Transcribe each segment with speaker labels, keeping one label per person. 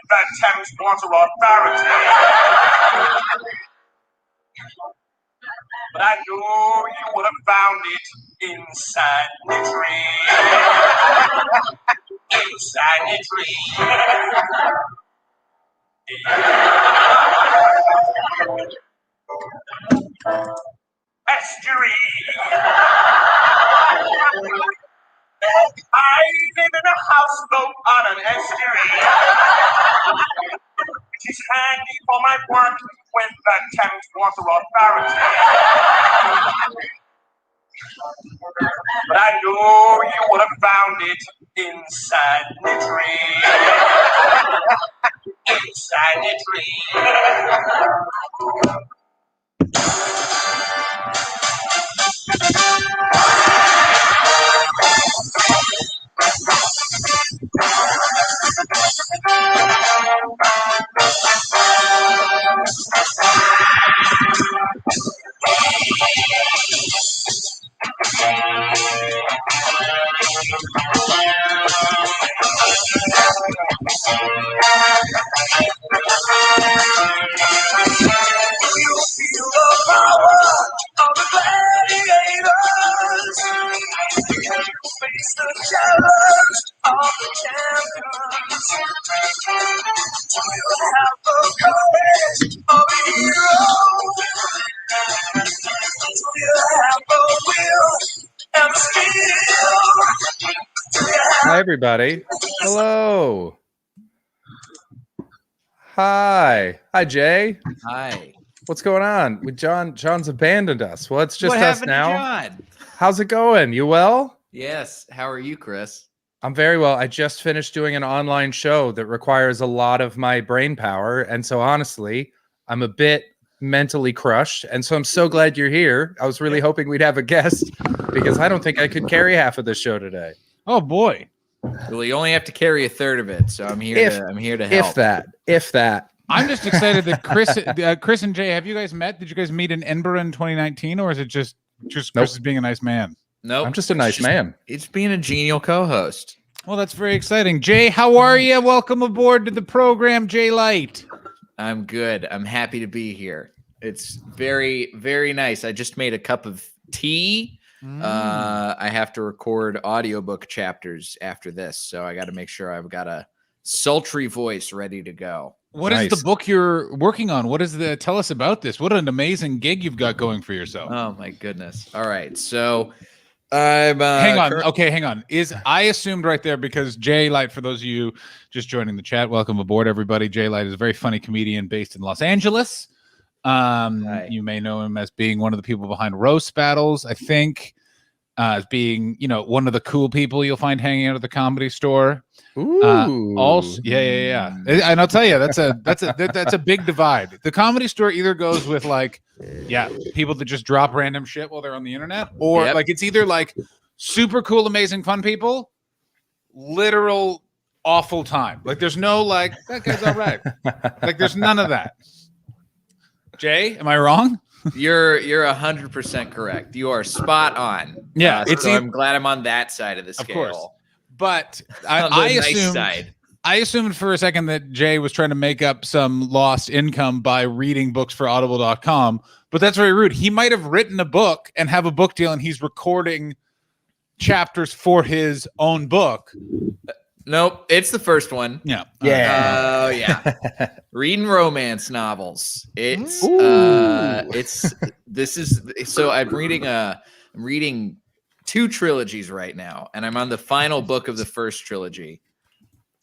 Speaker 1: that can sponsor authority. But I know you would have found it inside the tree. Inside the tree. Estuary. I live in a houseboat on an estuary. Which is handy for my work when the Thames Water Authority. But I know you would have found it inside the tree. Inside the Feel the power of the gladiators. Face the challenge of the champions. Do you have the courage of a hero? Do you have the will and the skill?
Speaker 2: Hi, everybody. Hello. Hi, Jay.
Speaker 3: Hi.
Speaker 2: What's going on? John's abandoned us. Well, it's just
Speaker 3: What
Speaker 2: us
Speaker 3: happened
Speaker 2: now.
Speaker 3: to John?
Speaker 2: How's it going? You well?
Speaker 3: Yes. How are you, Chris?
Speaker 2: I'm very well. I just finished doing an online show that requires a lot of my brain power. And so honestly, I'm a bit mentally crushed. And so I'm so glad you're here. I was really hoping we'd have a guest because I don't think I could carry half of this show today.
Speaker 4: Oh boy.
Speaker 3: Well, you only have to carry a third of it, so I'm here to help.
Speaker 2: If that.
Speaker 4: I'm just excited that Chris and Jay, have you guys met? Did you guys meet in Edinburgh in 2019, or is it just Chris is being a nice man?
Speaker 3: Nope.
Speaker 2: I'm just a nice man.
Speaker 3: It's being a genial co-host.
Speaker 4: Well, that's very exciting. Jay, how are you? Welcome aboard to the program, Jay Light.
Speaker 3: I'm good. I'm happy to be here. It's very, very nice. I just made a cup of tea. I have to record audiobook chapters after this, so I got to make sure I've got a sultry voice ready to go.
Speaker 4: What is the book you're working on? What is tell us about this? What an amazing gig you've got going for yourself.
Speaker 3: Oh my goodness. All right. So I'm
Speaker 4: hang on. Okay, hang on. I assumed right there because Jay Light, for those of you just joining the chat, welcome aboard, everybody. Jay Light is a very funny comedian based in Los Angeles. You may know him as being one of the people behind Roast Battles, I think. As being, one of the cool people you'll find hanging out at the Comedy Store.
Speaker 2: Ooh.
Speaker 4: Also, yeah. And I'll tell you, that's a big divide. The Comedy Store either goes with people that just drop random shit while they're on the internet, or it's either like super cool, amazing, fun people, literal awful time. Like there's no that guy's all right. Like there's none of that. Jay, am I wrong?
Speaker 3: You're 100% correct. You are spot on.
Speaker 4: Yeah,
Speaker 3: I'm glad I'm on that side of the scale.
Speaker 4: Of course. But
Speaker 3: I
Speaker 4: assumed for a second that Jay was trying to make up some lost income by reading books for audible.com, but that's very rude. He might have written a book and have a book deal and he's recording chapters for his own book.
Speaker 3: Nope, it's the first one.
Speaker 4: Yeah.
Speaker 3: Reading romance novels. I'm reading 2 trilogies right now, and I'm on the final book of the first trilogy.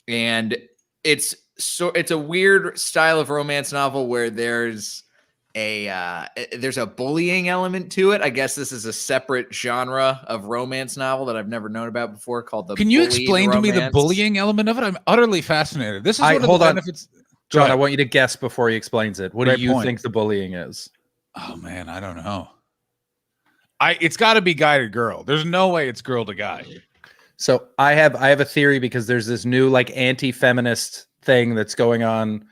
Speaker 3: And it's a weird style of romance novel where there's a bullying element to it. I guess this is a separate genre of romance novel that I've never known about before called the
Speaker 4: Can you explain to me the bullying element of it? I'm utterly fascinated. This is one of the benefits.
Speaker 2: John, I want you to guess before he explains it. What do you think the bullying is?
Speaker 4: Oh man, I don't know. It's got to be guy to girl. There's no way it's girl to guy.
Speaker 2: So I have a theory because there's this new anti-feminist thing that's going on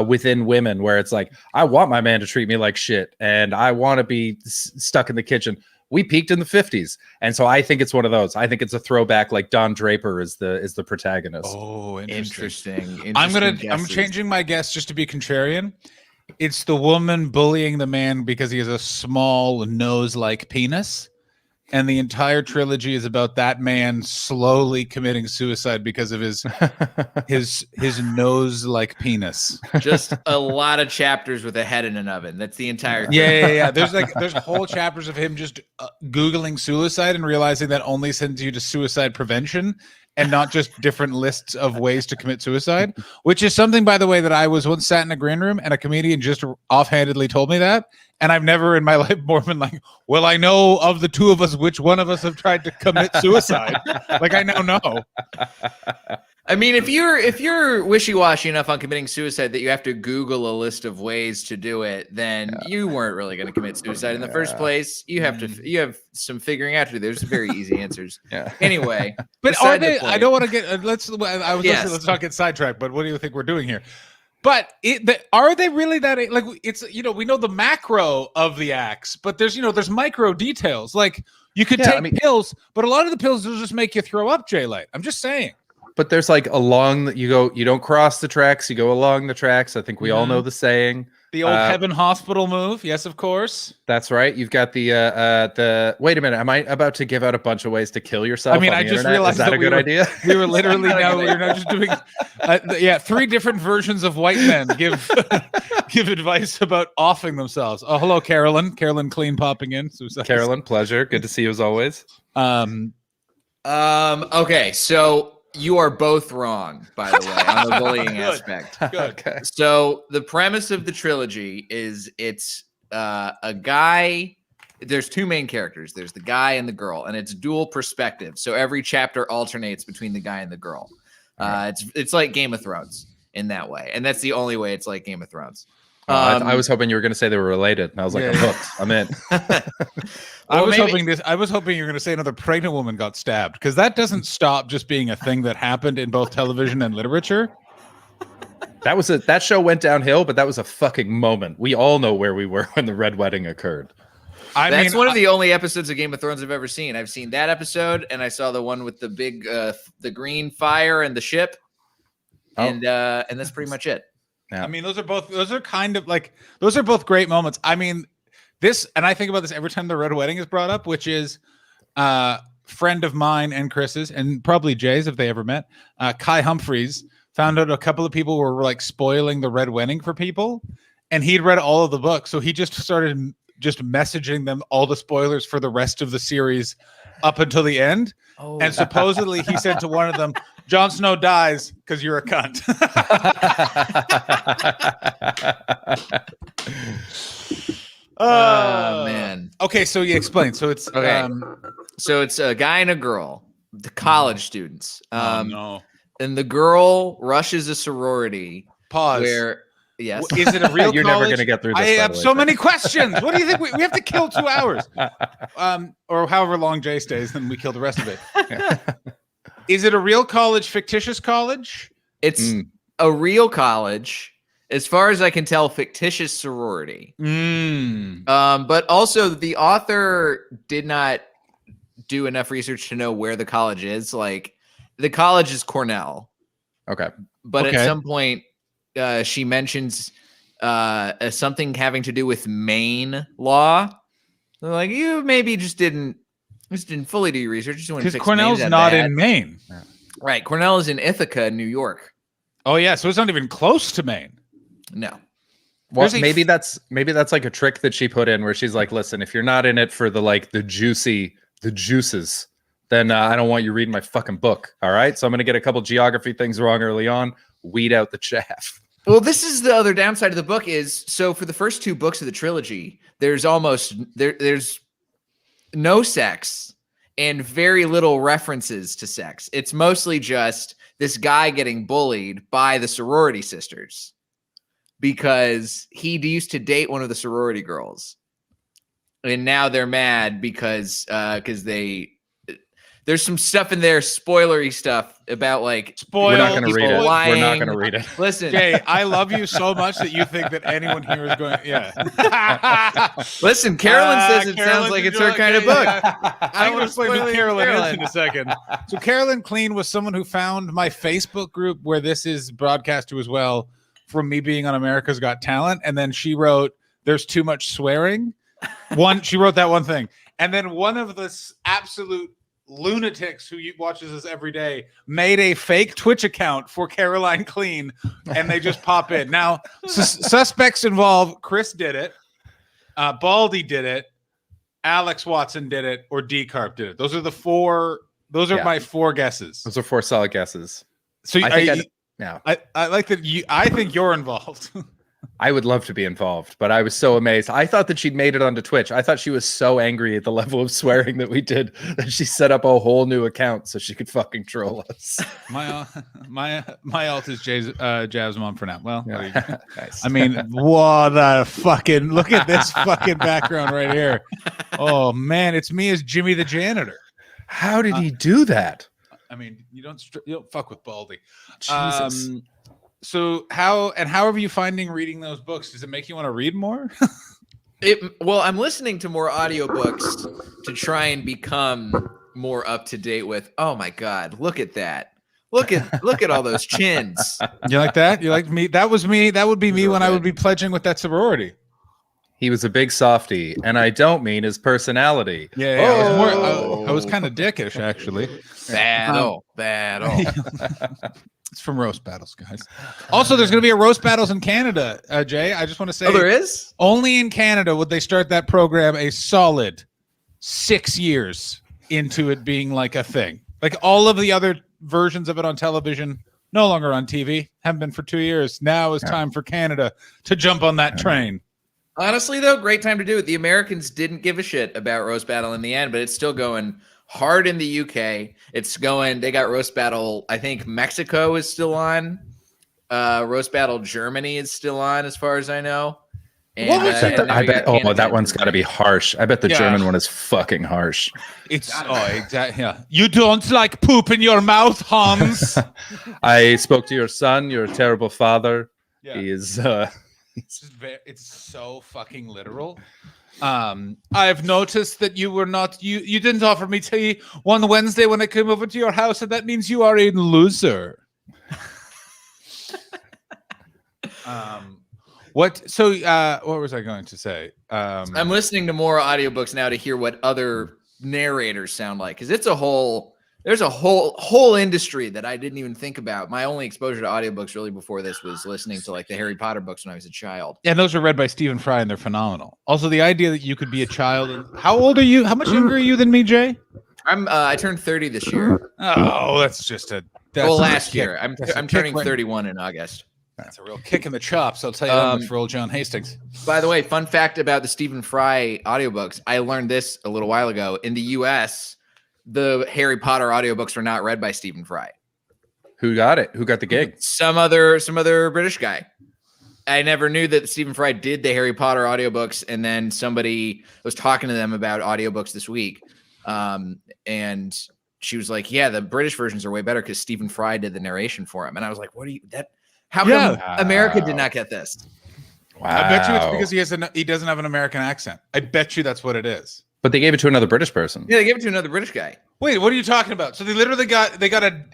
Speaker 2: within women where it's like, I want my man to treat me like shit and I want to be stuck in the kitchen. we peaked in the 50s. And so I think it's one of those. I think it's a throwback, like Don Draper is the protagonist.
Speaker 4: Oh,
Speaker 3: Interesting.
Speaker 4: I'm changing my guess just to be contrarian. It's the woman bullying the man because he has a small nose-like penis. And the entire trilogy is about that man slowly committing suicide because of his nose-like penis.
Speaker 3: Just a lot of chapters with a head in an oven. That's the entire thing.
Speaker 4: Yeah. There's whole chapters of him just Googling suicide and realizing that only sends you to suicide prevention and not just different lists of ways to commit suicide, which is something, by the way, that I was once sat in a green room and a comedian just offhandedly told me that. And I've never in my life more been like, well, I know of the two of us, which one of us have tried to commit suicide. Like, I now know.
Speaker 3: I mean, if you're wishy-washy enough on committing suicide that you have to Google a list of ways to do it, then you weren't really going to commit suicide in the first place. You have some figuring out to do. There's very easy answers.
Speaker 2: Yeah.
Speaker 3: Anyway,
Speaker 4: but are they? I don't want to get. Let's not get sidetracked. But what do you think we're doing here? But are they really that? Like, it's we know the macro of the acts, but there's micro details. Like, you could take pills, but a lot of the pills will just make you throw up. J-Light. I'm just saying.
Speaker 2: But there's like you don't cross the tracks, you go along the tracks. I think we all know the saying.
Speaker 4: The old Heaven Hospital move. Yes, of course.
Speaker 2: That's right. You've got the wait a minute. Am I about to give out a bunch of ways to kill yourself?
Speaker 4: I mean, I just realized
Speaker 2: is that a good idea?
Speaker 4: We were literally we're not just doing 3 different versions of white men give advice about offing themselves. Oh, hello, Carolyn. Carolyn Clean popping in. Suicide.
Speaker 2: Carolyn, pleasure. Good to see you as always.
Speaker 3: Okay, so you are both wrong, by the way, on the bullying aspect.
Speaker 4: Good.
Speaker 2: Okay.
Speaker 3: So the premise of the trilogy is it's a guy. There's 2 main characters. There's the guy and the girl, and it's dual perspective. So every chapter alternates between the guy and the girl. It's like Game of Thrones in that way, and that's the only way it's like Game of Thrones.
Speaker 2: I was hoping you were going to say they were related, and I was like, I'm hooked. I'm in.
Speaker 4: I was hoping you were going to say another pregnant woman got stabbed, because that doesn't stop just being a thing that happened in both television and literature.
Speaker 2: That show went downhill, but that was a fucking moment. We all know where we were when the Red Wedding occurred.
Speaker 3: That's one of the only episodes of Game of Thrones I've ever seen. I've seen that episode, and I saw the one with the big, the green fire and the ship, and that's pretty much it.
Speaker 4: Yeah. I mean, those are both great moments. I mean, this, and I think about this every time the Red Wedding is brought up, which is friend of mine and Chris's, and probably Jay's if they ever met, Kai Humphreys, found out a couple of people were like spoiling the Red Wedding for people, and he'd read all of the books, so he just started messaging them all the spoilers for the rest of the series up until the end. Oh. And supposedly he said to one of them, Jon Snow dies because you're a cunt.
Speaker 3: Oh man.
Speaker 4: Okay, so you explain. So it's
Speaker 3: so it's a guy and a girl, the college students.
Speaker 4: No.
Speaker 3: And the girl rushes a sorority.
Speaker 4: Pause.
Speaker 3: Where yes.
Speaker 4: Is it a real
Speaker 2: You're
Speaker 4: college?
Speaker 2: never going to get through this.
Speaker 4: I have so many questions. What do you think? We have to kill 2 hours. Or however long Jay stays, then we kill the rest of it. Is it a real college, fictitious college?
Speaker 3: It's a real college. As far as I can tell, fictitious sorority. But also the author did not do enough research to know where the college is. Like, the college is Cornell.
Speaker 2: Okay.
Speaker 3: But at some point, she mentions something having to do with Maine law. They're like, you maybe just didn't fully do your research.
Speaker 4: Because Cornell's not in Maine.
Speaker 3: Yeah. Right. Cornell is in Ithaca, New York.
Speaker 4: Oh yeah, so it's not even close to Maine.
Speaker 3: No.
Speaker 2: Well, maybe that's like a trick that she put in where she's like, listen, if you're not in it for the juices, then I don't want you reading my fucking book. All right. So I'm going to get a couple geography things wrong early on, weed out the chaff.
Speaker 3: Well, this is the other downside of the book is, so for the first 2 books of the trilogy, there's no sex and very little references to sex. It's mostly just this guy getting bullied by the sorority sisters because he used to date one of the sorority girls. And now they're mad because there's some stuff in there, spoilery stuff about like
Speaker 2: We're not going to
Speaker 3: people
Speaker 2: read it. We're not
Speaker 3: lying.
Speaker 2: going to read it.
Speaker 3: Listen,
Speaker 4: Jay, I love you so much that you think that anyone here is going. Yeah.
Speaker 3: listen. Carolyn says it
Speaker 4: Carolyn,
Speaker 3: sounds like
Speaker 4: did
Speaker 3: it's
Speaker 4: you
Speaker 3: her kind of book.
Speaker 4: I
Speaker 3: wanna
Speaker 4: want to explain who
Speaker 3: spoil
Speaker 4: Carolyn is
Speaker 3: Carolyn.
Speaker 4: in a second. So Carolyn Clean was someone who found my Facebook group where this is broadcast to as well from me being on America's Got Talent. And then she wrote, "There's too much swearing." She wrote that one thing. And then one of the absolute lunatics who watches us every day made a fake Twitch account for Caroline Clean, and they just pop in. Now, suspects involve Chris did it, Baldy did it, Alex Watson did it, or D-Carp did it. Those are the four. Those are my four guesses.
Speaker 2: Those are 4 solid guesses.
Speaker 4: So
Speaker 2: I
Speaker 4: like that. I think you're involved.
Speaker 2: I would love to be involved, but I was so amazed. I thought that she'd made it onto Twitch. I thought she was so angry at the level of swearing that we did that she set up a whole new account so she could fucking troll us.
Speaker 4: My alt is Jav's mom for now. Well,
Speaker 2: Nice.
Speaker 4: I mean, what a fucking look at this fucking background right here. Oh man, it's me as Jimmy the janitor.
Speaker 2: How did he do that?
Speaker 4: I mean, you don't fuck with Baldy.
Speaker 2: Jesus.
Speaker 4: So how are you finding reading those books? Does it make you want to read more?
Speaker 3: Well, I'm listening to more audiobooks to try and become more up to date with. Oh my God, look at that! Look at all those chins.
Speaker 4: You like that? You like me? That was me. That would be me when I would be pledging with that sorority.
Speaker 2: He was a big softie, and I don't mean his personality.
Speaker 4: Yeah. I was kind of dickish, actually.
Speaker 3: Battle.
Speaker 4: It's from Roast Battles, guys. Also, there's going to be a Roast Battles in Canada, Jay. I just want to say,
Speaker 3: there is?
Speaker 4: Only in Canada would they start that program a solid 6 years into it being like a thing. Like all of the other versions of it on television, no longer on TV, haven't been for 2 years. Now is time for Canada to jump on that train.
Speaker 3: Honestly, though, great time to do it. The Americans didn't give a shit about Roast Battle in the end, but it's still going hard in the UK. It's going, they got Roast Battle, I think Mexico is still on. Roast Battle Germany is still on, as far as I know. And,
Speaker 2: I bet that one's got to be harsh. I bet the German one is fucking harsh.
Speaker 4: Exactly. Yeah. You don't like poop in your mouth, Hans.
Speaker 2: I spoke to your son. You're a terrible father.
Speaker 4: Yeah.
Speaker 2: He is.
Speaker 4: It's so fucking literal. I've noticed that you were not you didn't offer me tea one Wednesday when I came over to your house, and that means you are a loser. What was I going to say?
Speaker 3: I'm listening to more audiobooks now to hear what other narrators sound like, because there's a whole industry that I didn't even think about. My only exposure to audiobooks really before this was listening to like the Harry Potter books when I was a child.
Speaker 4: And those are read by Stephen Fry, and they're phenomenal. Also, the idea that you could be a child. How old are you? How much younger are you than me, Jay?
Speaker 3: I turned 30 this year.
Speaker 4: Oh, that's
Speaker 3: last year. I'm turning 31 in August.
Speaker 4: That's a real kick in the chops. I'll tell you that much for old John Hastings.
Speaker 3: By the way, fun fact about the Stephen Fry audiobooks. I learned this a little while ago. In the US, the Harry Potter audiobooks are not read by Stephen Fry.
Speaker 2: Who got it? Who got the gig?
Speaker 3: Some other British guy. I never knew that Stephen Fry did the Harry Potter audiobooks, and then somebody was talking to them about audiobooks this week. And she was like, yeah, the British versions are way better because Stephen Fry did the narration for him. And I was like, how come America did not get this?
Speaker 2: Wow.
Speaker 4: I bet you it's because he doesn't have an American accent. I bet you that's what it is.
Speaker 2: But they gave it to another British person.
Speaker 3: Yeah, they gave it to another British guy.
Speaker 4: Wait, what are you talking about? So they literally got a.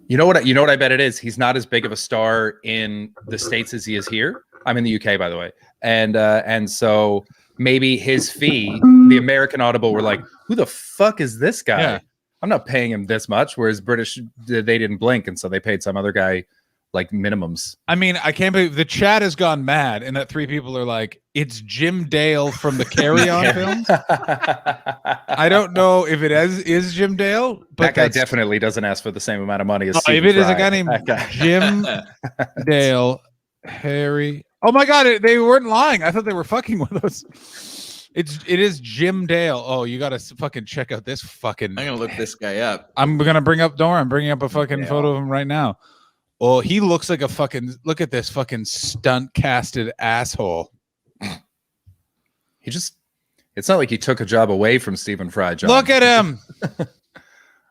Speaker 2: You know what I bet it is? He's not as big of a star in the States as he is here. I'm in the UK, by the way. And so maybe his fee, the American Audible were like, who the fuck is this guy?
Speaker 4: Yeah.
Speaker 2: I'm not paying him this much. Whereas British, they didn't blink. And so they paid some other guy like minimums.
Speaker 4: I mean, I can't believe the chat has gone mad, and that 3 people are like, it's Jim Dale from the Carry On films. I don't know if it is Jim Dale, but
Speaker 2: that guy definitely doesn't ask for the same amount of money as
Speaker 4: if
Speaker 2: Stephen
Speaker 4: it is
Speaker 2: Fry.
Speaker 4: a guy named Jim Dale, Harry. Oh my God, they weren't lying. I thought they were fucking with us. It is Jim Dale. Oh, you got to fucking check out this fucking.
Speaker 3: I'm gonna look this guy up.
Speaker 4: I'm gonna bring up Dora. I'm bringing up a fucking photo of him right now. Oh, he looks like a fucking. Look at this fucking stunt casted asshole.
Speaker 2: It's not like he took a job away from Stephen Fry, John.
Speaker 4: Look at him.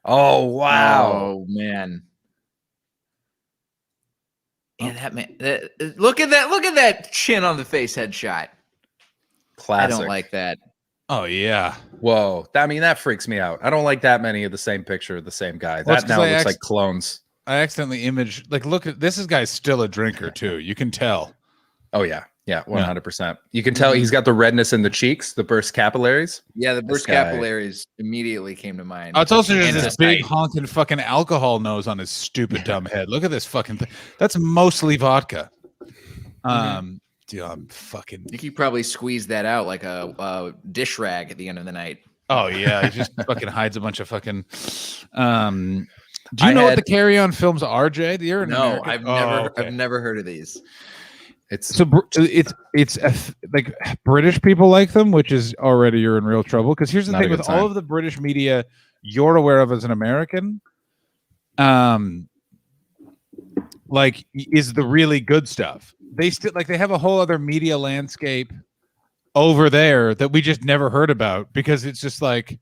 Speaker 2: Oh wow.
Speaker 3: Oh man. Yeah, that man. Look at that! Look at that chin on the face headshot.
Speaker 2: Classic.
Speaker 3: I don't like that.
Speaker 4: Oh yeah.
Speaker 2: Whoa. I mean, that freaks me out. I don't like that many of the same picture of the same guy.
Speaker 4: Well, it's
Speaker 2: That
Speaker 4: 'cause
Speaker 2: now
Speaker 4: I
Speaker 2: looks like clones.
Speaker 4: I accidentally imaged like look at this guy's still a drinker too. You can tell.
Speaker 2: Oh yeah. Yeah, 100%. You can tell he's got the redness in the cheeks, the burst capillaries.
Speaker 3: Yeah, the burst
Speaker 2: guy-
Speaker 3: capillaries immediately came to mind.
Speaker 4: Oh, it's also just
Speaker 3: And
Speaker 4: this
Speaker 3: it's
Speaker 4: big
Speaker 3: night.
Speaker 4: honking fucking alcohol nose on his stupid dumb head. Look at this fucking thing. That's mostly vodka. Dude, I'm fucking.
Speaker 3: You could probably squeeze that out like a dish rag at the end of the night.
Speaker 4: Oh yeah, he just fucking hides a bunch of fucking. Do you
Speaker 2: I
Speaker 4: know what
Speaker 2: had-
Speaker 4: the Carry On films are, Jay? You're an
Speaker 3: No,
Speaker 4: American?
Speaker 3: I've never heard of these.
Speaker 2: It's
Speaker 4: So it's like British people like them, which is already you're in real trouble. Because here's the
Speaker 2: Not a
Speaker 4: thing
Speaker 2: good
Speaker 4: with
Speaker 2: sign.
Speaker 4: all of the British media you're aware of as an American, like is the really good stuff. They still like they have a whole other media landscape over there that we just never heard about because it's just like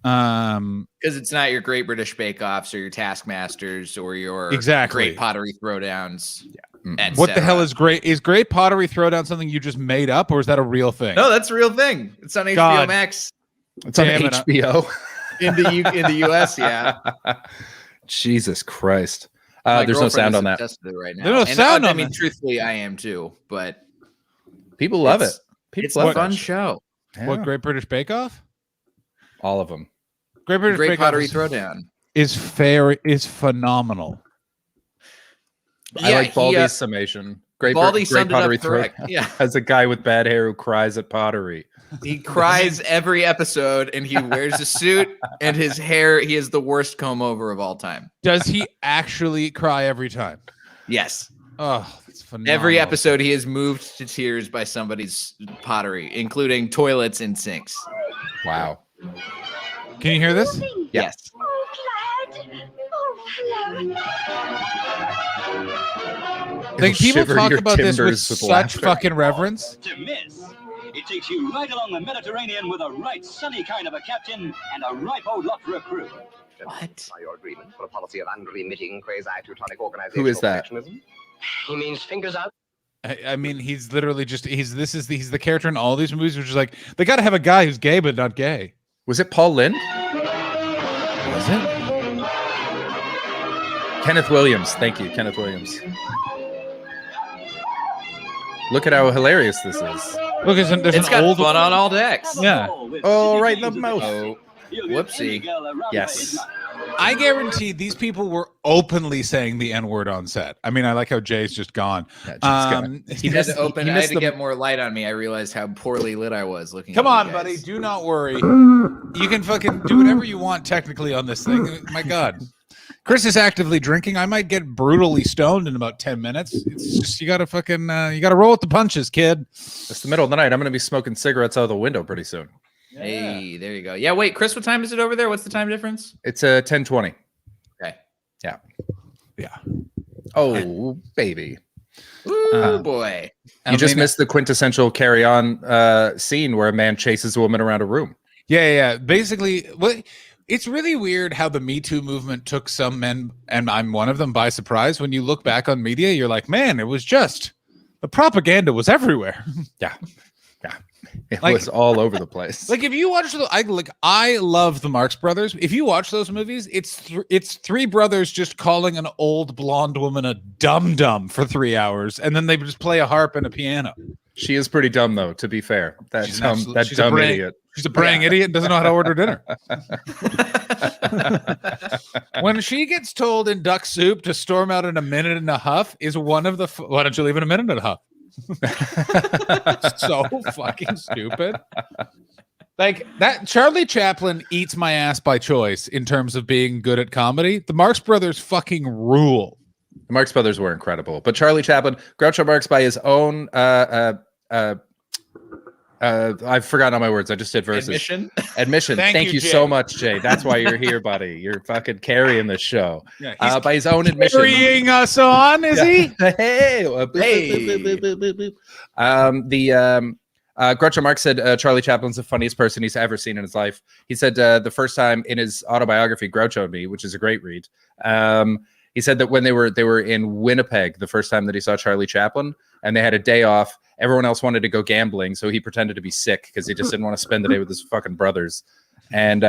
Speaker 3: Because it's not your Great British Bake Offs or your Taskmasters or your
Speaker 4: Exactly.
Speaker 3: Great Pottery Throwdowns.
Speaker 2: Mm-mm.
Speaker 4: what the hell is great? Is Great Pottery Throwdown something you just made up, or is that a real thing?
Speaker 3: No, that's a real thing. It's on HBO
Speaker 4: God.
Speaker 3: Max
Speaker 2: it's on
Speaker 4: Damn it,
Speaker 2: HBO.
Speaker 3: in the US. Yeah,
Speaker 2: Jesus Christ.
Speaker 3: My
Speaker 2: There's no
Speaker 3: girlfriend
Speaker 2: sound
Speaker 3: is
Speaker 2: on that.
Speaker 3: obsessed with it right now.
Speaker 4: There's no
Speaker 3: And,
Speaker 4: sound
Speaker 3: I
Speaker 4: on
Speaker 3: mean,
Speaker 4: that.
Speaker 3: truthfully, I am too. But
Speaker 2: People love it.
Speaker 3: it's-
Speaker 2: People
Speaker 3: it's
Speaker 2: love
Speaker 3: a fun
Speaker 2: that.
Speaker 3: show.
Speaker 4: What
Speaker 2: Yeah.
Speaker 4: Great British Bake Off?
Speaker 2: All of them.
Speaker 4: Great British
Speaker 3: Great
Speaker 4: Bake Off
Speaker 3: Pottery
Speaker 4: is,
Speaker 3: Throwdown.
Speaker 4: is phenomenal.
Speaker 2: I like
Speaker 3: he,
Speaker 2: Baldy's summation. Great,
Speaker 3: Baldy
Speaker 2: great
Speaker 3: summed it up
Speaker 2: pottery
Speaker 3: correct.
Speaker 2: throw.
Speaker 3: Yeah.
Speaker 2: As a guy with bad hair who cries at pottery.
Speaker 3: He cries every episode, and he wears a suit, and his hair. He has the worst comb over of all time.
Speaker 4: Does he actually cry every time?
Speaker 3: Yes.
Speaker 4: Oh, that's phenomenal.
Speaker 3: Every episode, he is moved to tears by somebody's pottery, including toilets and sinks.
Speaker 2: Wow.
Speaker 4: Can you hear this?
Speaker 2: Yeah.
Speaker 3: Yes.
Speaker 4: Like people
Speaker 2: Shiver
Speaker 4: talk
Speaker 2: your
Speaker 4: about this with
Speaker 2: timbers with
Speaker 4: such
Speaker 2: laughter.
Speaker 4: fucking reverence.
Speaker 5: To miss. It takes you right along the Mediterranean with a right sunny kind of a captain and a ripe old lot for a crew.
Speaker 3: What?
Speaker 6: By your agreement for a policy of unremitting quasi-Teutonic organization.
Speaker 2: Who is that?
Speaker 6: He means fingers out.
Speaker 4: I mean, he's literally just he's the character in all these movies, which is like they got to have a guy who's gay but not gay.
Speaker 2: Was it Paul Lynde?
Speaker 4: Was it?
Speaker 2: Kenneth Williams. Thank you, Kenneth Williams. Look at how hilarious this is.
Speaker 4: Look, there's
Speaker 3: It's
Speaker 4: an
Speaker 3: got
Speaker 4: old
Speaker 3: fun on all decks.
Speaker 4: Yeah.
Speaker 2: Oh, right in the mouth.
Speaker 3: Oh, whoopsie.
Speaker 2: Yes.
Speaker 4: I guarantee these people were openly saying the N word on set. I mean, I like how Jay's just gone.
Speaker 2: Yeah, Jay's gone.
Speaker 3: He had to open.
Speaker 2: he
Speaker 3: I had
Speaker 2: missed
Speaker 3: to
Speaker 2: the-
Speaker 3: get more light on me. I realized how poorly lit I was looking.
Speaker 4: Come
Speaker 3: at you
Speaker 4: on,
Speaker 3: guys.
Speaker 4: buddy. Do not worry. You can fucking do whatever you want technically on this thing. My God. Chris is actively drinking. I might get brutally stoned in about 10 minutes. It's just you gotta fucking you gotta roll with the punches, kid.
Speaker 2: It's the middle of the night. I'm going to be smoking cigarettes out of the window pretty soon.
Speaker 3: Hey, there you go. Yeah, wait, Chris, what time is it over there? What's the time difference?
Speaker 2: It's 10:20.
Speaker 3: Okay.
Speaker 2: Yeah.
Speaker 4: Yeah.
Speaker 2: Oh, baby.
Speaker 3: Ooh, boy.
Speaker 2: You just missed the quintessential Carry On scene where a man chases a woman around a room.
Speaker 4: Yeah. Basically, what it's really weird how the Me Too movement took some men, and I'm one of them, by surprise. When you look back on media, you're like, man, it was just the propaganda was everywhere.
Speaker 2: Yeah. It
Speaker 4: Like-
Speaker 2: was all over the place.
Speaker 4: Like if you watch I love the Marx Brothers. If you watch those movies, it's three brothers just calling an old blonde woman a dum-dum for 3 hours, and then they just play a harp and a piano.
Speaker 2: She is pretty dumb, though, to be fair. That
Speaker 4: She's an
Speaker 2: dumb,
Speaker 4: absolute-
Speaker 2: that
Speaker 4: she's a
Speaker 2: dumb
Speaker 4: brain-
Speaker 2: idiot.
Speaker 4: She's a praying idiot and doesn't know how to order dinner. When she gets told in Duck Soup to storm out in a minute and a huff is one of the why don't you leave in a minute and a huff? So fucking stupid. Like that Charlie Chaplin eats my ass by choice in terms of being good at comedy. The Marx Brothers fucking rule.
Speaker 2: The Marx Brothers were incredible. But Charlie Chaplin, Groucho Marx by his own I've forgotten all my words. I just did verses. Admission.
Speaker 4: Thank
Speaker 2: Thank
Speaker 4: you,
Speaker 2: you
Speaker 4: Jay.
Speaker 2: so much, Jay. That's why you're here, buddy. You're fucking carrying the show.
Speaker 4: Yeah, he's
Speaker 2: By his own admission.
Speaker 4: carrying us on, is he?
Speaker 2: Hey. Groucho Marx said Charlie Chaplin's the funniest person he's ever seen in his life. He said the first time in his autobiography, Groucho and Me, which is a great read. He said that when they were in Winnipeg the first time that he saw Charlie Chaplin, and they had a day off, everyone else wanted to go gambling, so he pretended to be sick because he just didn't want to spend the day with his fucking brothers. And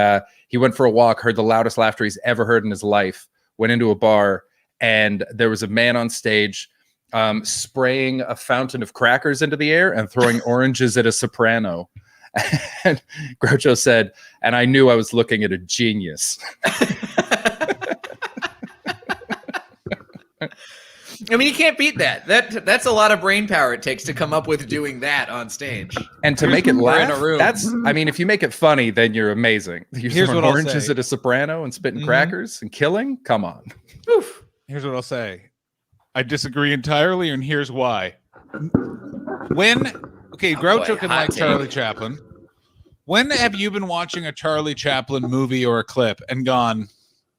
Speaker 2: he went for a walk, heard the loudest laughter he's ever heard in his life, went into a bar, and there was a man on stage spraying a fountain of crackers into the air and throwing oranges at a soprano. And Groucho said, and I knew I was looking at a genius.
Speaker 3: I mean, you can't beat that. That's a lot of brain power it takes to come up with doing that on stage.
Speaker 2: And to make it
Speaker 3: We're in
Speaker 2: laugh,
Speaker 3: a room.
Speaker 2: that's, I mean, if you make it funny, then you're amazing. You're
Speaker 4: Here's
Speaker 2: throwing
Speaker 4: what I'll
Speaker 2: oranges
Speaker 4: say.
Speaker 2: at a soprano and spitting crackers and killing? Come on.
Speaker 3: Oof.
Speaker 4: Here's what I'll say. I disagree entirely, and here's why. Groucho
Speaker 3: boy,
Speaker 4: can
Speaker 3: hot
Speaker 4: like
Speaker 3: take.
Speaker 4: Charlie Chaplin. When have you been watching a Charlie Chaplin movie or a clip and gone,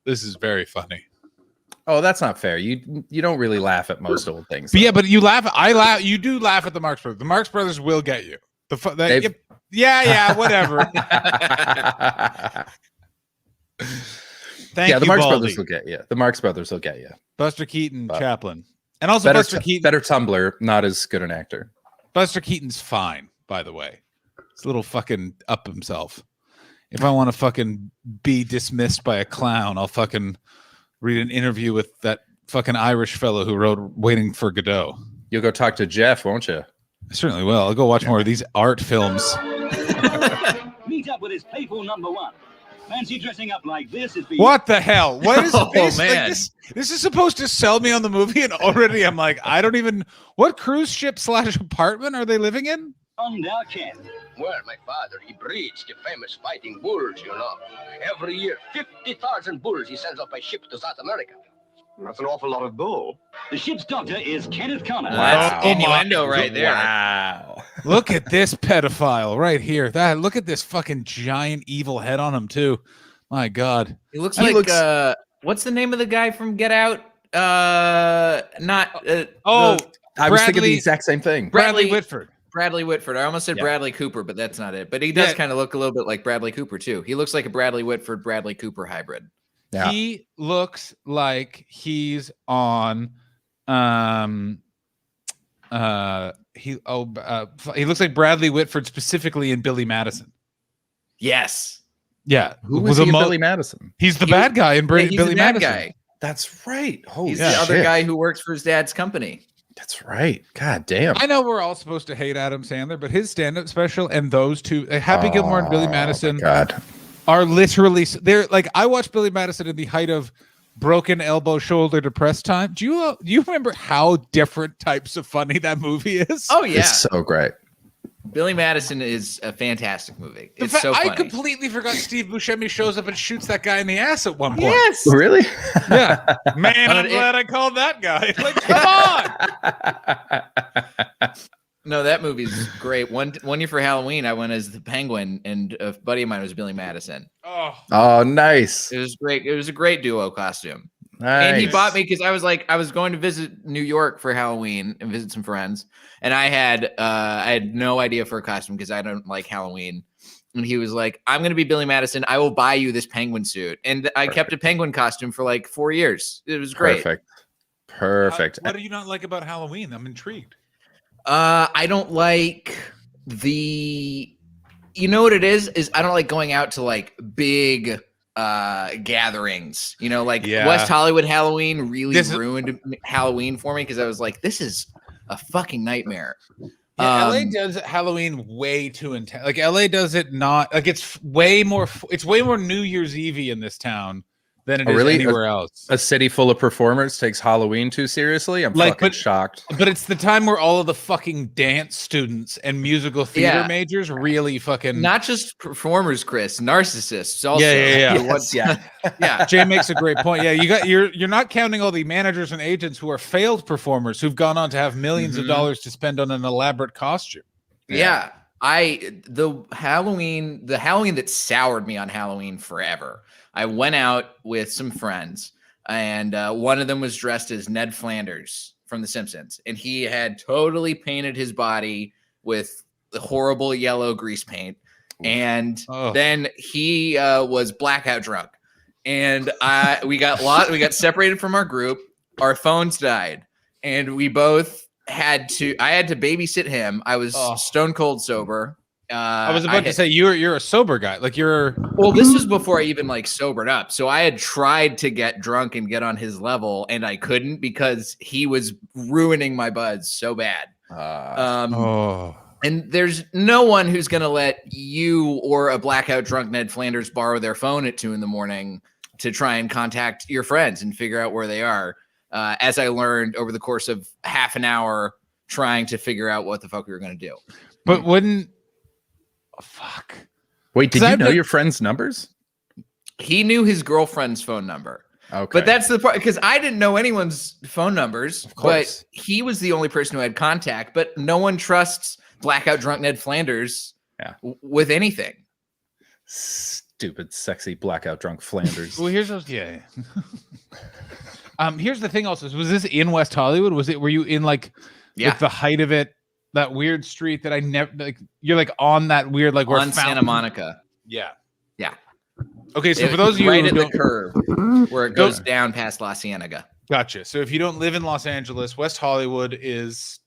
Speaker 4: this is very funny?
Speaker 2: Oh, that's not fair. You don't really laugh at most old things.
Speaker 4: But yeah, but you laugh. I laugh. You do laugh at the Marx Brothers. The Marx Brothers will get you.
Speaker 2: They've-
Speaker 4: Yeah, whatever. Thank
Speaker 2: yeah, the
Speaker 4: you,
Speaker 2: Marx
Speaker 4: Baldy.
Speaker 2: Brothers will get you. The Marx Brothers will get you.
Speaker 4: Buster Keaton,
Speaker 2: But-
Speaker 4: Chaplin, and also
Speaker 2: Better,
Speaker 4: Buster Keaton.
Speaker 2: better Tumblr, not as good an actor.
Speaker 4: Buster Keaton's fine, by the way. He's a little fucking up himself. If I want to fucking be dismissed by a clown, I'll fucking read an interview with that fucking Irish fellow who wrote Waiting for Godot.
Speaker 2: You'll go talk to Jeff, won't you?
Speaker 4: I certainly will. I'll go watch more of these art films.
Speaker 5: Meet up with his playful number one. Fancy dressing up like this is
Speaker 4: What the hell? What is
Speaker 3: Oh,
Speaker 4: this?
Speaker 3: man.
Speaker 4: This is supposed to sell me on the movie, and already I'm like, I don't even. What cruise ship / apartment are they living in?
Speaker 5: beyond our ken.
Speaker 6: Well, my father, he breeds the famous fighting bulls, you know. Every year, 50,000 bulls he sends off by ship to South America. That's an awful lot of bull.
Speaker 5: The ship's doctor is Kenneth Connor.
Speaker 3: That's
Speaker 4: Oh,
Speaker 3: innuendo right there.
Speaker 2: Wow.
Speaker 4: Look at this pedophile right here. Look at this fucking giant evil head on him too. My God.
Speaker 3: He looks
Speaker 2: He
Speaker 3: like
Speaker 2: looks-
Speaker 3: what's the name of the guy from Get Out?
Speaker 2: Oh, I was thinking
Speaker 4: Bradley-
Speaker 2: the exact same thing.
Speaker 4: Bradley
Speaker 3: Bradley-
Speaker 4: Whitford.
Speaker 3: Bradley Whitford. I almost said
Speaker 2: Yeah.
Speaker 3: Bradley Cooper, but that's not it. But he does
Speaker 4: Yeah.
Speaker 3: kind of look a little bit like Bradley Cooper too. He looks like a Bradley Whitford, Bradley Cooper hybrid.
Speaker 2: Yeah.
Speaker 4: He looks like he's on he looks like Bradley Whitford specifically in Billy Madison.
Speaker 3: Yes.
Speaker 4: Yeah.
Speaker 2: Who was
Speaker 4: the
Speaker 2: he in
Speaker 4: mo-
Speaker 2: Billy Madison?
Speaker 4: He's the
Speaker 3: He
Speaker 4: bad guy in
Speaker 3: Yeah,
Speaker 4: Billy
Speaker 3: he's the bad
Speaker 4: Madison.
Speaker 3: guy.
Speaker 2: That's right. Holy
Speaker 3: He's
Speaker 2: shit.
Speaker 3: the other guy who works for his dad's company.
Speaker 2: That's right. God damn.
Speaker 4: I know we're all supposed to hate Adam Sandler, but his stand-up special and those two, Happy Gilmore and Billy
Speaker 2: Oh,
Speaker 4: Madison,
Speaker 2: my God.
Speaker 4: are literally they're like I watched Billy Madison in the height of broken elbow, shoulder, depressed time. Do you remember how different types of funny that movie is?
Speaker 3: Oh yeah.
Speaker 2: It's so great.
Speaker 3: Billy Madison is a fantastic movie.
Speaker 4: In
Speaker 3: It's
Speaker 4: fact,
Speaker 3: so funny.
Speaker 4: I completely forgot Steve Buscemi shows up and shoots that guy in the ass at one point.
Speaker 3: Yes.
Speaker 2: Really?
Speaker 4: Yeah. Man, I'm
Speaker 3: It-
Speaker 4: glad I called that guy. Like, come on.
Speaker 3: No, that movie's great. One year for Halloween, I went as the Penguin, and a buddy of mine was Billy Madison.
Speaker 4: Oh,
Speaker 2: Oh, nice.
Speaker 3: It was great. It was a great duo costume.
Speaker 2: Nice.
Speaker 3: And he bought me because I was going to visit New York for Halloween and visit some friends, and I had no idea for a costume because I don't like Halloween. And he was like, "I'm going to be Billy Madison. I will buy you this penguin suit." And I kept a penguin costume for like 4 years. It was great.
Speaker 2: Perfect.
Speaker 4: what do you not like about Halloween? I'm intrigued.
Speaker 3: I don't like the. You know what it is I don't like going out to like big gatherings. You know, like
Speaker 4: Yeah.
Speaker 3: West Hollywood Halloween really
Speaker 4: This is-
Speaker 3: ruined Halloween for me because I was like, this is a fucking nightmare.
Speaker 4: Yeah, LA
Speaker 3: Um,
Speaker 4: does Halloween way too intense. Like LA does it not like it's way more New Year's Eve in this town than it
Speaker 2: Oh,
Speaker 4: is
Speaker 2: really?
Speaker 4: anywhere else.
Speaker 2: A city full of performers takes Halloween too seriously? I'm
Speaker 4: Like,
Speaker 2: fucking
Speaker 4: but-
Speaker 2: shocked.
Speaker 4: But it's the time where all of the fucking dance students and musical theater
Speaker 3: Yeah.
Speaker 4: majors really fucking
Speaker 3: Not just performers, Chris, narcissists also.
Speaker 4: Yeah.
Speaker 3: Who want- yeah.
Speaker 4: Jay makes a great point. Yeah, you're not counting all the managers and agents who are failed performers who've gone on to have millions of
Speaker 3: Mhm.
Speaker 4: dollars to spend on an elaborate costume.
Speaker 3: Yeah. The Halloween that soured me on Halloween forever. I went out with some friends, and one of them was dressed as Ned Flanders from The Simpsons, and he had totally painted his body with horrible yellow grease paint, and
Speaker 4: Oh.
Speaker 3: then he was blackout drunk, and we got separated from our group. Our phones died, and we both had to. I had to babysit him. I was stone cold sober.
Speaker 4: I was about to say you're a sober guy. Like you're.
Speaker 3: Well, this was before I even like sobered up. So I had tried to get drunk and get on his level, and I couldn't because he was ruining my buds so bad. And there's no one who's going to let you or a blackout drunk Ned Flanders borrow their phone at 2 a.m. to try and contact your friends and figure out where they are. As I learned over the course of half an hour trying to figure out what the fuck we were going to do.
Speaker 4: But wouldn't. Oh, fuck.
Speaker 2: Wait, did you know your friends' numbers?
Speaker 3: He knew his girlfriend's phone number.
Speaker 2: Okay.
Speaker 3: But that's the part, because I didn't know anyone's phone numbers.
Speaker 2: Of course.
Speaker 3: But he was the only person who had contact. But no one trusts blackout drunk Ned Flanders with anything.
Speaker 2: Stupid, sexy, blackout drunk Flanders.
Speaker 4: Well, here's those. Yeah. Here's the thing. Also, was this in West Hollywood? Were you in like the height of it? That weird street that I never like. You're like on that weird like where
Speaker 3: on Santa Monica.
Speaker 4: Yeah.
Speaker 3: Yeah.
Speaker 4: Okay, so for those of you
Speaker 3: right
Speaker 4: who
Speaker 3: at the
Speaker 4: don't,
Speaker 3: curve where it goes down past La Cienega.
Speaker 4: Gotcha. So if you don't live in Los Angeles, West Hollywood is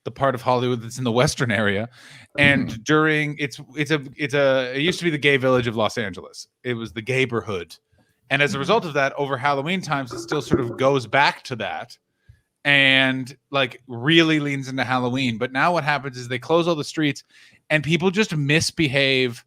Speaker 4: the part of Hollywood that's in the western area, and during it used to be the gay village of Los Angeles. It was the gayborhood, and as a result of that, over Halloween times, it still sort of goes back to that, and like really leans into Halloween. But now what happens is they close all the streets, and people just misbehave.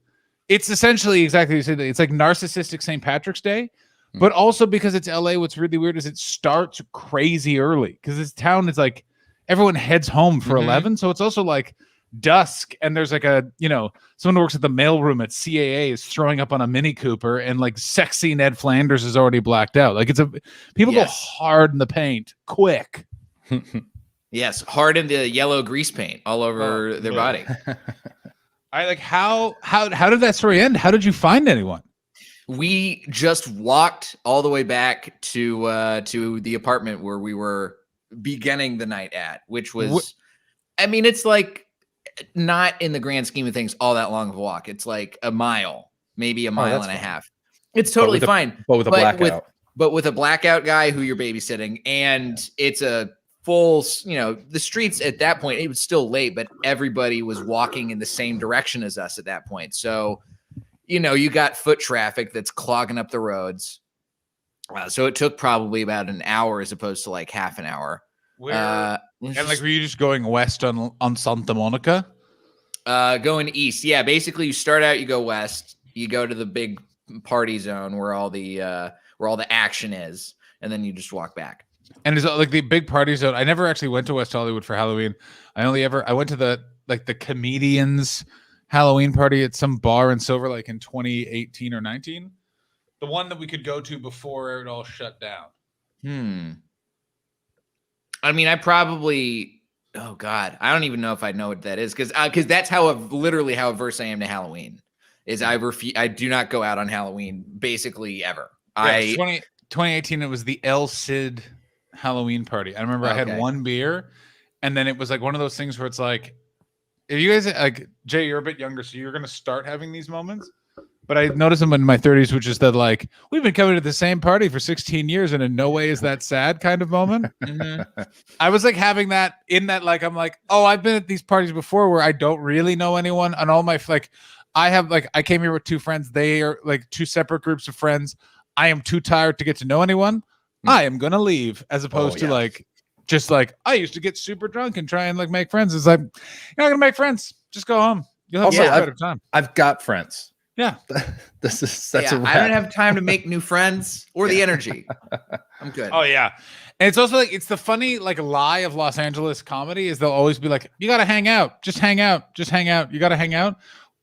Speaker 4: It's essentially exactly the same thing. It's like narcissistic St. Patrick's Day, but also because it's LA, what's really weird is it starts crazy early because this town is like everyone heads home for 11. So it's also like dusk, and there's like someone who works at the mailroom at CAA is throwing up on a Mini Cooper, and like sexy Ned Flanders is already blacked out. Like people go hard in the paint quick.
Speaker 3: Yes, hard in the yellow grease paint all over their body.
Speaker 4: I like how did that story end? How did you find anyone?
Speaker 3: We just walked all the way back to the apartment where we were beginning the night at, which was, I mean, it's like not in the grand scheme of things all that long of a walk. It's like a mile, maybe a mile and a half. It's totally fine.
Speaker 2: But with a blackout.
Speaker 3: But with a blackout guy who you're babysitting, and it's a full, the streets at that point, it was still late, but everybody was walking in the same direction as us at that point. So, you got foot traffic that's clogging up the roads. So it took probably about an hour as opposed to like half an hour.
Speaker 4: Were you just going west on Santa Monica?
Speaker 3: Going east. Yeah. Basically you start out, you go west, you go to the big party zone where all the action is. And then you just walk back.
Speaker 4: And is it like the big party zone? I never actually went to West Hollywood for Halloween. I went to the comedians Halloween party at some bar in Silver Lake in 2018 or 19. The one that we could go to before it all shut down.
Speaker 3: I mean, I don't even know if I know what that is because that's literally how averse I am to Halloween. Is I do not go out on Halloween basically ever.
Speaker 4: 2018 it was the El Cid Halloween party. I remember I had one beer, and then it was like one of those things where it's like, if you guys like Jay, you're a bit younger, so you're gonna start having these moments. But I noticed them in my 30s, which is that like we've been coming to the same party for 16 years, and in no way is that sad kind of moment. I was like having that in that like I'm like, oh, I've been at these parties before where I don't really know anyone, and all my I came here with two friends. They are like two separate groups of friends. I am too tired to get to know anyone. I am gonna leave, as opposed to like just like I used to get super drunk and try and like make friends. It's like you're not gonna make friends. Just go home. You'll have a better time.
Speaker 2: I've got friends.
Speaker 4: Yeah,
Speaker 2: that's
Speaker 3: I don't have time to make new friends or the energy. I'm good.
Speaker 4: Oh yeah, and it's also like it's the funny like lie of Los Angeles comedy is they'll always be like, you gotta hang out, just hang out, just hang out. You gotta hang out.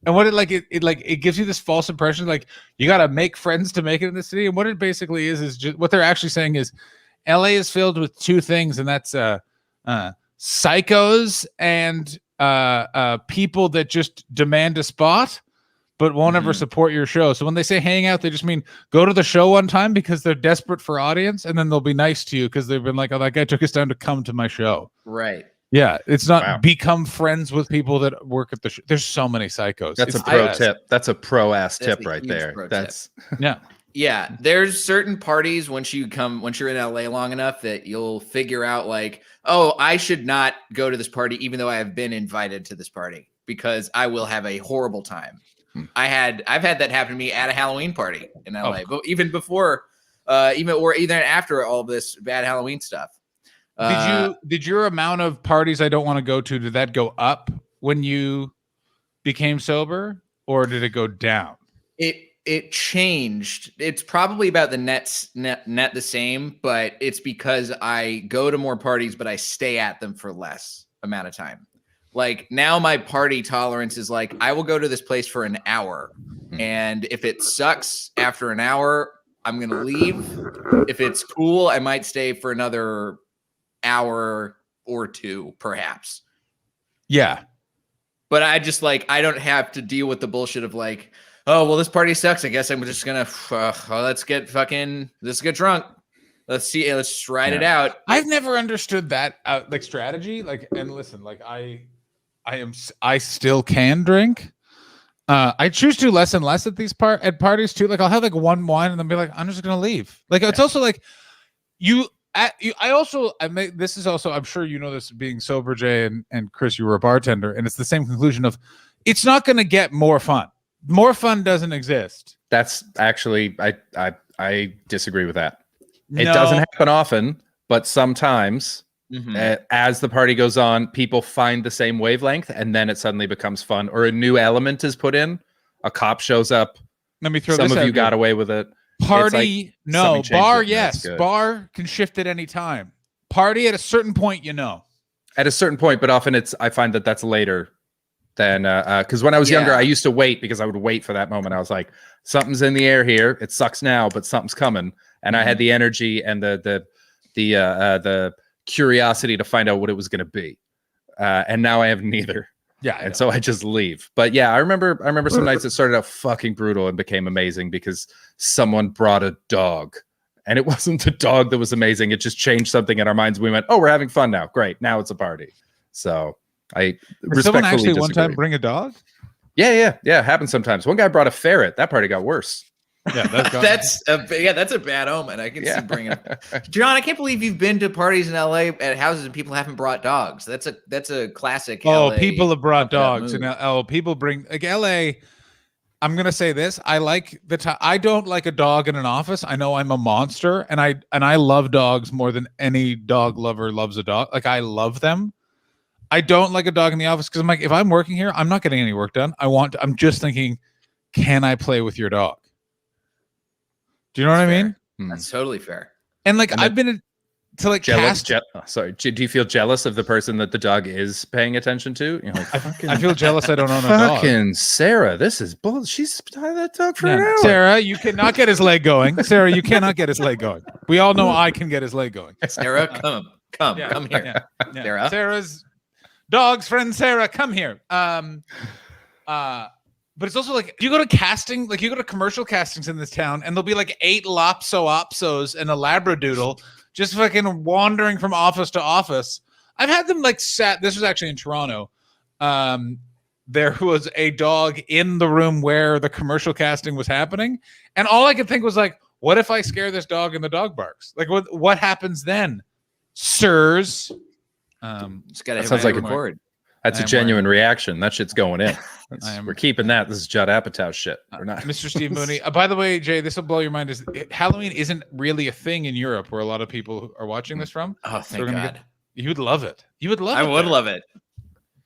Speaker 4: And what it gives you this false impression, like you got to make friends to make it in the city. And what it basically is just what they're actually saying is LA is filled with two things. And that's psychos and people that just demand a spot, but won't ever support your show. So when they say hang out, they just mean go to the show one time because they're desperate for audience. And then they'll be nice to you because they've been like, oh, that guy took us down to come to my show.
Speaker 3: Right.
Speaker 4: Yeah, it's not
Speaker 2: Wow.
Speaker 4: become friends with people that work at the. There's so many psychos.
Speaker 2: That's
Speaker 4: It's
Speaker 2: a pro
Speaker 4: bad.
Speaker 2: tip. That's a pro ass
Speaker 3: That's
Speaker 2: tip
Speaker 3: a
Speaker 2: right
Speaker 3: huge
Speaker 2: there.
Speaker 3: pro tip.
Speaker 2: That's
Speaker 4: Yeah.
Speaker 3: Yeah, there's certain parties once you're in LA long enough that you'll figure out like, oh, I should not go to this party even though I have been invited to this party because I will have a horrible time. I've had that happen to me at a Halloween party in LA, but even before, even after all this bad Halloween stuff.
Speaker 4: Did your amount of parties I don't want to go to, did that go up when you became sober, or did it go down?
Speaker 3: It changed. It's probably about the net the same, but it's because I go to more parties, but I stay at them for less amount of time. Like now my party tolerance is like, I will go to this place for an hour. And if it sucks after an hour, I'm going to leave. If it's cool, I might stay for another hour or two, perhaps.
Speaker 4: Yeah.
Speaker 3: But I just like, I don't have to deal with the bullshit of like, oh, well, this party sucks. I guess I'm just going to, let's get drunk. Let's just ride it out.
Speaker 4: I've never understood that like strategy. Like, and listen, like I still can drink. I choose to less and less at these at parties too. Like I'll have like one wine and then be like, I'm just going to leave. Like, it's also like this is also, I'm sure you know this being sober, Jay and Chris, you were a bartender, and it's the same conclusion of it's not going to get more fun. More fun doesn't exist.
Speaker 2: That's actually I disagree with that. It doesn't happen often, but sometimes as the party goes on, people find the same wavelength and then it suddenly becomes fun, or a new element is put in. A cop shows up.
Speaker 4: Let me throw
Speaker 2: Some
Speaker 4: this
Speaker 2: of
Speaker 4: out
Speaker 2: you got away with it.
Speaker 4: Party, no.
Speaker 2: something changed
Speaker 4: Bar,
Speaker 2: it, and that's
Speaker 4: yes.
Speaker 2: good.
Speaker 4: Bar can shift at any time. Party at a certain point,
Speaker 2: At a certain point, but often I find that that's later than because when I was younger, I used to wait because I would wait for that moment. I was like, something's in the air here. It sucks now, but something's coming. And I had the energy and the curiosity to find out what it was going to be. And now I have neither.
Speaker 4: Yeah.
Speaker 2: And so I just leave. But yeah, I remember some nights that started out fucking brutal and became amazing because someone brought a dog. And it wasn't the dog that was amazing. It just changed something in our minds. We went, oh, we're having fun now. Great. Now it's a party. So I
Speaker 4: Did someone actually
Speaker 2: disagree.
Speaker 4: one time bring a dog?
Speaker 2: Yeah. It happens sometimes. One guy brought a ferret. That party got worse.
Speaker 4: Yeah,
Speaker 3: that's a bad omen. I can see bringing it. John, I can't believe you've been to parties in LA at houses and people haven't brought dogs. That's a classic.
Speaker 4: Oh,
Speaker 3: LA
Speaker 4: people have brought dogs,
Speaker 3: move.
Speaker 4: and people bring like LA. I'm gonna say this: I like I don't like a dog in an office. I know I'm a monster, and I love dogs more than any dog lover loves a dog. Like I love them. I don't like a dog in the office because I'm like, if I'm working here, I'm not getting any work done. I'm just thinking, can I play with your dog? Do you know what I mean?
Speaker 3: That's totally fair.
Speaker 4: And like I've been to like
Speaker 2: jealous.
Speaker 4: cast.
Speaker 2: Sorry, do you feel jealous of the person that the dog is paying attention to? You're like,
Speaker 4: I feel jealous. I don't own a dog.
Speaker 2: fucking Sarah, this is bull. She's had that dog for an hour.
Speaker 4: Sarah, you cannot get his leg going. Sarah, you cannot get his leg going. We all know I can get his leg going.
Speaker 3: Sarah, come here.
Speaker 4: Yeah.
Speaker 3: Sarah.
Speaker 4: Sarah's dog's friend Sarah, come here. But it's also like you go to casting, like you go to commercial castings in this town, and there'll be like 8 Lopso-Opsos and a Labradoodle just fucking wandering from office to office. I've had them like this was actually in Toronto. There was a dog in the room where the commercial casting was happening, and all I could think was like, what if I scare this dog and the dog barks? Like what happens then, sirs?
Speaker 3: Just gotta
Speaker 2: That sounds like
Speaker 3: record.
Speaker 2: That's a genuine reaction. That shit's going in.
Speaker 4: am-
Speaker 2: We're keeping that. This is Judd Apatow shit. We're not.
Speaker 4: Mr. Steve Mooney. By the way, Jay, this will blow your mind. Halloween isn't really a thing in Europe where a lot of people are watching this from.
Speaker 3: Oh,
Speaker 4: So
Speaker 3: thank
Speaker 4: we're gonna
Speaker 3: God.
Speaker 4: You would love it. You would love
Speaker 3: I
Speaker 4: it.
Speaker 3: would
Speaker 4: there.
Speaker 3: love it.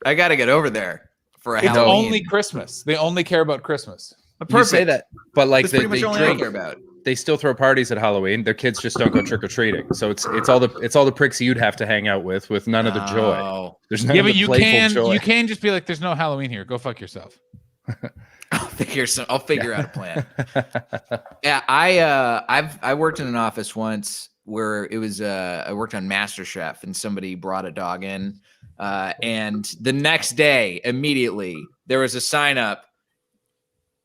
Speaker 3: I got to get over there for a
Speaker 4: It's
Speaker 3: Halloween.
Speaker 4: only Christmas. They only care about Christmas.
Speaker 2: You say that, but like
Speaker 3: That's
Speaker 2: they,
Speaker 3: pretty much
Speaker 2: they
Speaker 3: only I
Speaker 2: drink.
Speaker 3: care about.
Speaker 2: They still throw parties at Halloween. Their kids just don't go trick or treating. So it's all the pricks you'd have to hang out with none of the joy.
Speaker 3: Oh.
Speaker 2: There's none
Speaker 4: Yeah,
Speaker 2: of
Speaker 4: but
Speaker 2: the
Speaker 4: you
Speaker 2: playful joy.
Speaker 4: can just be like, "There's no Halloween here. Go fuck yourself."
Speaker 3: I'll figure out a plan. Yeah, I worked in an office once where it was I worked on MasterChef and somebody brought a dog in, and the next day immediately there was a sign up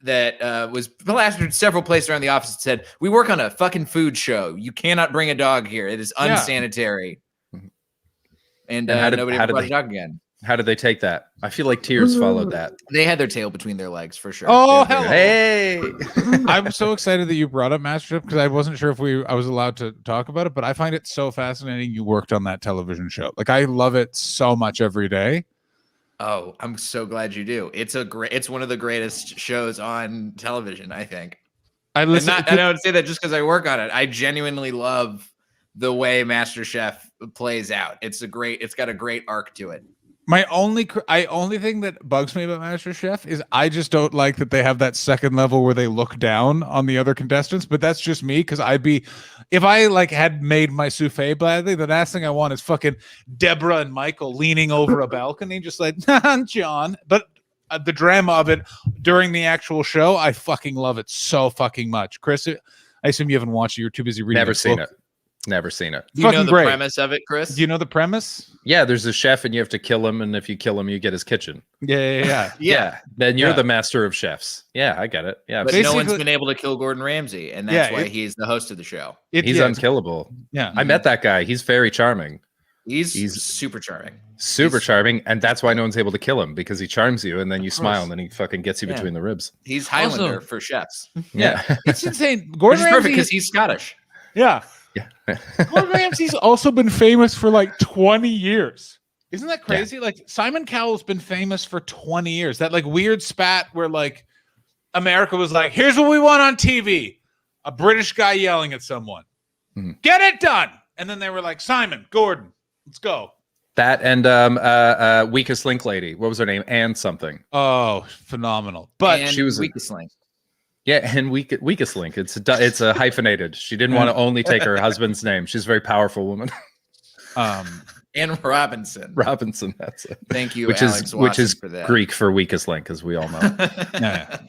Speaker 3: that was plastered several places around the office that said, "We work on a fucking food show. You cannot bring a dog here. It is
Speaker 4: Yeah.
Speaker 3: unsanitary." and
Speaker 2: And
Speaker 3: nobody
Speaker 2: how
Speaker 3: ever
Speaker 2: did
Speaker 3: brought
Speaker 2: they-
Speaker 3: it up again.
Speaker 2: How did they take that? I feel like tears followed that.
Speaker 3: They had their tail between their legs for sure.
Speaker 4: Oh,
Speaker 3: They were
Speaker 4: hell.
Speaker 3: very-
Speaker 2: Hey,
Speaker 4: I'm so excited that you brought up MasterChef because I wasn't sure if I was allowed to talk about it, but I find it so fascinating you worked on that television show. Like I love it so much every day.
Speaker 3: Oh, I'm so glad you do. It's one of the greatest shows on television, I think.
Speaker 4: I
Speaker 3: And
Speaker 4: listen.
Speaker 3: I don't say that just because I work on it. I genuinely love the way MasterChef plays out. It's got a great arc to it.
Speaker 4: My only thing that bugs me about MasterChef is I just don't like that they have that second level where they look down on the other contestants. But that's just me because if I like had made my souffle badly, the last thing I want is fucking Deborah and Michael leaning over a balcony, just like John. But the drama of it during the actual show, I fucking love it so fucking much. Chris, I assume you haven't watched it. You're too busy reading.
Speaker 2: never
Speaker 4: the
Speaker 2: seen
Speaker 4: book.
Speaker 2: it. Never seen it.
Speaker 3: Do you know
Speaker 4: Fucking
Speaker 3: the
Speaker 4: great.
Speaker 3: premise of it, Chris?
Speaker 4: Do you know the premise?
Speaker 2: Yeah, there's a chef and you have to kill him, and if you kill him, you get his kitchen.
Speaker 4: Yeah.
Speaker 3: Yeah.
Speaker 2: Then you're
Speaker 4: Yeah.
Speaker 2: the master of chefs. Yeah, I get it. Yeah,
Speaker 3: But
Speaker 2: I've
Speaker 3: no
Speaker 2: seen
Speaker 3: one's
Speaker 4: Basically-
Speaker 3: been able to kill Gordon Ramsay, and that's
Speaker 4: Yeah,
Speaker 3: why
Speaker 4: it-
Speaker 3: he's the host of the show.
Speaker 2: he's
Speaker 4: yeah,
Speaker 2: unkillable.
Speaker 4: yeah.
Speaker 2: I met that guy. He's very charming,
Speaker 3: He's
Speaker 2: He's-
Speaker 3: super charming.
Speaker 2: super
Speaker 3: He's-
Speaker 2: charming, and that's why no one's able to kill him because he charms you, and then you smile, and then he fucking gets you
Speaker 3: Yeah.
Speaker 2: between the ribs.
Speaker 3: He's Highlander
Speaker 4: Also-
Speaker 3: for chefs,
Speaker 2: Yeah,
Speaker 4: It's insane.
Speaker 3: which
Speaker 4: Gordon
Speaker 3: is perfect
Speaker 4: Ramsay
Speaker 3: because he's Scottish.
Speaker 4: yeah.
Speaker 2: yeah.
Speaker 4: Gordon Ramsay's also been famous for like 20 years. Isn't that crazy? Like Simon Cowell's been famous for 20 years. That like weird spat where like America was like, here's what we want on TV. A British guy yelling at someone.
Speaker 2: Mhm.
Speaker 4: Get it done. And then they were like, Simon, Gordon, let's go.
Speaker 2: That and weakest link lady. What was her name? Anne something.
Speaker 4: Oh, phenomenal. But
Speaker 3: and
Speaker 2: she was a-
Speaker 3: weakest link.
Speaker 2: Yeah, and weakest link. It's a hyphenated. She didn't want to only take her husband's name. She's a very powerful woman.
Speaker 3: And Robinson.
Speaker 2: Robinson. That's it.
Speaker 3: Thank you,
Speaker 2: Which
Speaker 3: Alex
Speaker 2: is which is
Speaker 3: Watson, for that.
Speaker 2: Greek for weakest link, as we all know.
Speaker 4: yeah.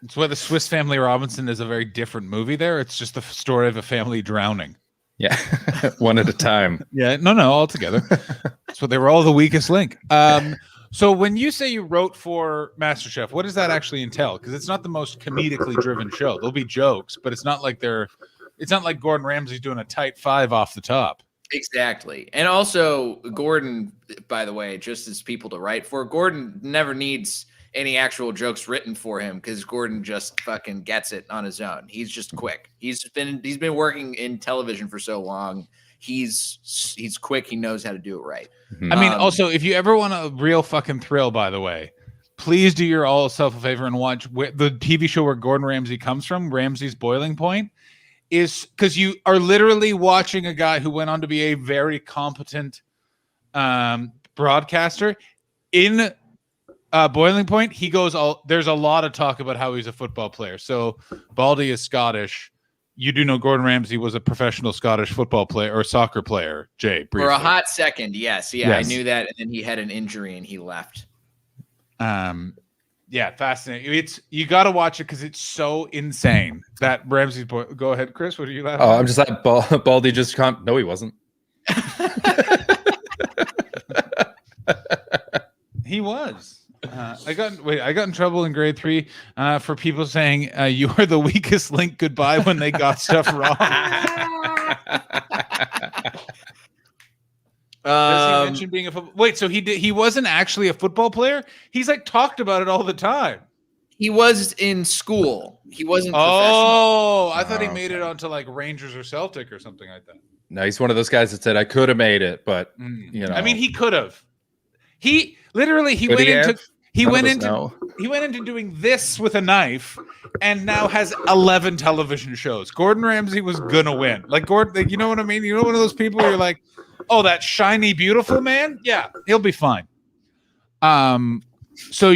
Speaker 4: It's why the Swiss Family Robinson is a very different movie there. It's just the story of a family drowning.
Speaker 2: Yeah, one at a time.
Speaker 4: Yeah, no, all together. So they were all the weakest link. So when you say you wrote for MasterChef, what does that actually entail? Because it's not the most comedically driven show. There'll be jokes, but it's not like Gordon Ramsay's doing a tight five off the top.
Speaker 3: Exactly. And also, Gordon, by the way, just as people to write for, Gordon never needs any actual jokes written for him because Gordon just fucking gets it on his own. He's just quick. He's been working in television for so long. He's quick. He knows how to do it right.
Speaker 2: Mhm.
Speaker 4: I mean,
Speaker 3: Um,
Speaker 4: also, if you ever want a real fucking thrill, by the way, please do your all self a favor and watch the TV show where Gordon Ramsay comes from, Ramsay's Boiling Point, is because you are literally watching a guy who went on to be a very competent broadcaster. In Boiling Point, there's a lot of talk about how he's a football player. So Baldy is Scottish. You do know Gordon Ramsay was a professional Scottish football player or soccer player, Jay.
Speaker 3: For
Speaker 4: Briefly.
Speaker 3: a hot second, yes. Yeah, I
Speaker 4: Yes.
Speaker 3: knew that. And then he had an injury and he left.
Speaker 4: Yeah, fascinating. You got to watch it because it's so insane. That Ramsay's boy. Go ahead, Chris. What are you laughing?
Speaker 2: Oh,
Speaker 4: at?
Speaker 2: I'm just like Baldy just can't. No, he wasn't.
Speaker 4: He was. I got in trouble in grade 3 for people saying you are the weakest link goodbye when they got stuff wrong. Does he mention being a football? Wait, so he wasn't actually a football player? He's like talked about it all the time.
Speaker 3: He was in school. He wasn't professional.
Speaker 4: Oh, I thought he
Speaker 2: Oh,
Speaker 4: made it onto like Rangers or Celtic or something like that.
Speaker 2: No, he's one of those guys that said I could have made it, but you know.
Speaker 4: I mean, he could have. He literally
Speaker 2: Could
Speaker 4: went
Speaker 2: he
Speaker 4: into
Speaker 2: have?
Speaker 4: he
Speaker 2: None of
Speaker 4: went
Speaker 2: us
Speaker 4: into
Speaker 2: know.
Speaker 4: he went into doing this with a knife, and now has 11 television shows. Gordon Ramsay was gonna win. Like Gordon, like, you know what I mean? You know, one of those people where you're like, oh, that shiny, beautiful man. Yeah, he'll be fine. So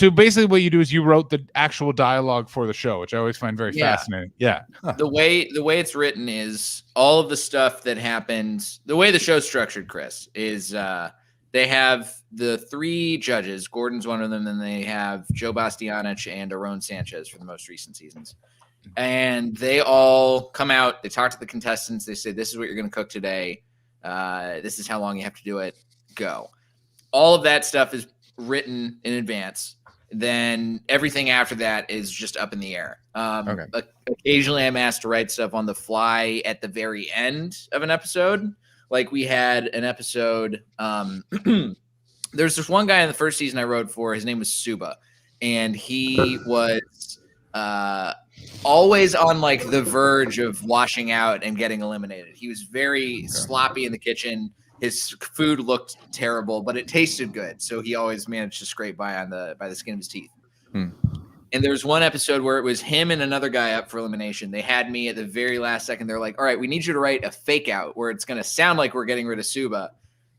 Speaker 4: basically what you do is you wrote the actual dialogue for the show, which I always find very
Speaker 3: Yeah.
Speaker 4: fascinating. Yeah.
Speaker 3: The way it's written is all of the stuff that happens. The way the show's structured, Chris, is they have the 3 judges. Gordon's one of them. Then they have Joe Bastianich and Aaron Sanchez for the most recent seasons. And they all come out. They talk to the contestants. They say, this is what you're going to cook today. This is how long you have to do it. Go. All of that stuff is written in advance. Then everything after that is just up in the air.
Speaker 2: Okay.
Speaker 3: Occasionally I'm asked to write stuff on the fly at the very end of an episode, Like we had an episode. There's this one guy in the first season I wrote for. His name was Suba, and he was always on like the verge of washing out and getting eliminated. He was very sloppy in the kitchen. His food looked terrible, but it tasted good, so he always managed to scrape by the skin of his teeth. And there was one episode where it was him and another guy up for elimination. They had me at the very last second. They're like, all right, we need you to write a fake out where it's going to sound like we're getting rid of Suba,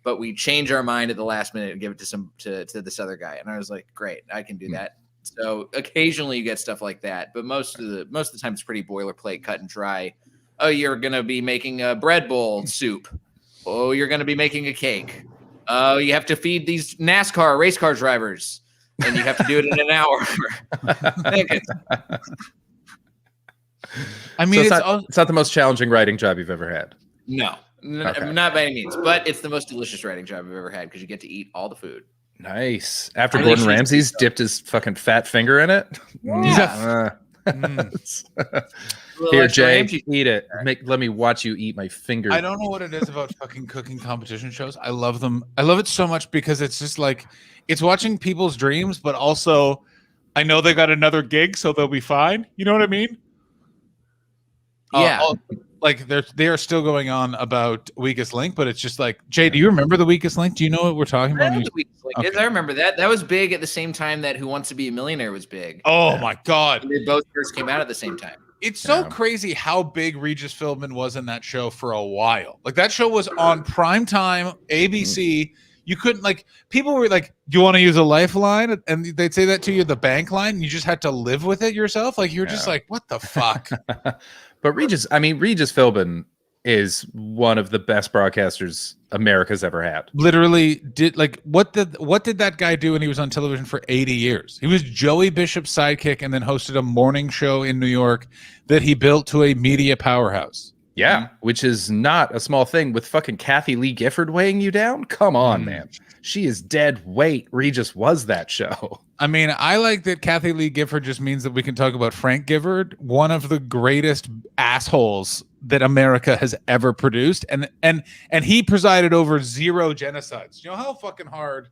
Speaker 3: but we change our mind at the last minute and give it to this other guy. And I was like, great, I can do that. So occasionally you get stuff like that, but most of the time it's pretty boilerplate, cut and dry. Oh, you're going to be making a bread bowl soup. Oh, you're going to be making a cake. Oh, you have to feed these NASCAR race car drivers. And you have to do it in an hour.
Speaker 4: I mean,
Speaker 2: So it's not the most challenging writing job you've ever had.
Speaker 3: No,
Speaker 2: Okay.
Speaker 3: not by any means. But it's the most delicious writing job I've ever had because you get to eat all the food.
Speaker 2: Nice. After
Speaker 3: I think
Speaker 2: Gordon
Speaker 3: she's-
Speaker 2: Ramsay's dipped his fucking fat finger in it. Here, Jay, eat it. Let me watch you eat my finger.
Speaker 4: I don't know what it is about fucking cooking competition shows. I love them. I love it so much because it's just like it's watching people's dreams, but also I know they got another gig, so they'll be fine. You know what I mean?
Speaker 3: Yeah.
Speaker 4: Like they are still going on about Weakest Link, but it's just like, Jay, do you remember the Weakest Link? Do you know what we're talking
Speaker 3: I
Speaker 4: about?
Speaker 3: know the Weakest Link is. I remember that. That was big at the same time that Who Wants to Be a Millionaire was big.
Speaker 4: Oh my God.
Speaker 3: They both first came out at the same time.
Speaker 4: It's so
Speaker 2: Yeah.
Speaker 4: crazy how big Regis Philbin was in that show for a while. Like that show was on primetime ABC. You couldn't like people were like, "Do you want to use a lifeline?" And they'd say that to you, the bank line. You just had to live with it yourself. Like you're just like, "What the fuck?"
Speaker 2: But Regis Philbin is one of the best broadcasters America's ever had.
Speaker 4: Literally did like what did that guy do when he was on television for 80 years? He was Joey Bishop's sidekick and then hosted a morning show in New York that he built to a media powerhouse.
Speaker 2: Yeah, which is not a small thing with fucking Kathy Lee Gifford weighing you down. Come on, man. She is dead weight. Regis was that show.
Speaker 4: I mean, I like that Kathy Lee Gifford just means that we can talk about Frank Gifford, one of the greatest assholes that America has ever produced. And he presided over 0 genocides. You know how fucking hard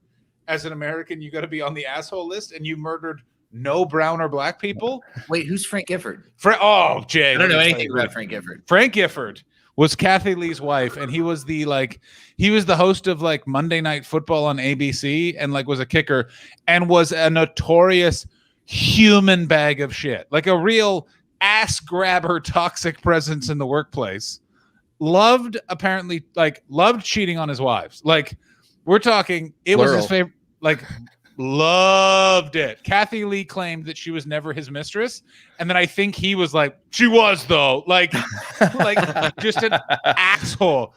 Speaker 4: as an American you got to be on the asshole list and you murdered no brown or black people?
Speaker 3: Wait, who's Frank Gifford?
Speaker 4: Jay.
Speaker 3: I don't know anything about Frank Gifford.
Speaker 4: Frank Gifford was Kathy Lee's wife, and he was the host of like Monday Night Football on ABC, and like was a kicker, and was a notorious human bag of shit, like a real ass grabber, toxic presence in the workplace. Loved cheating on his wives. Like we're talking, it was his favorite. Like loved it. Kathy Lee claimed that she was never his mistress, and then I think he was like, she was though. Like just an asshole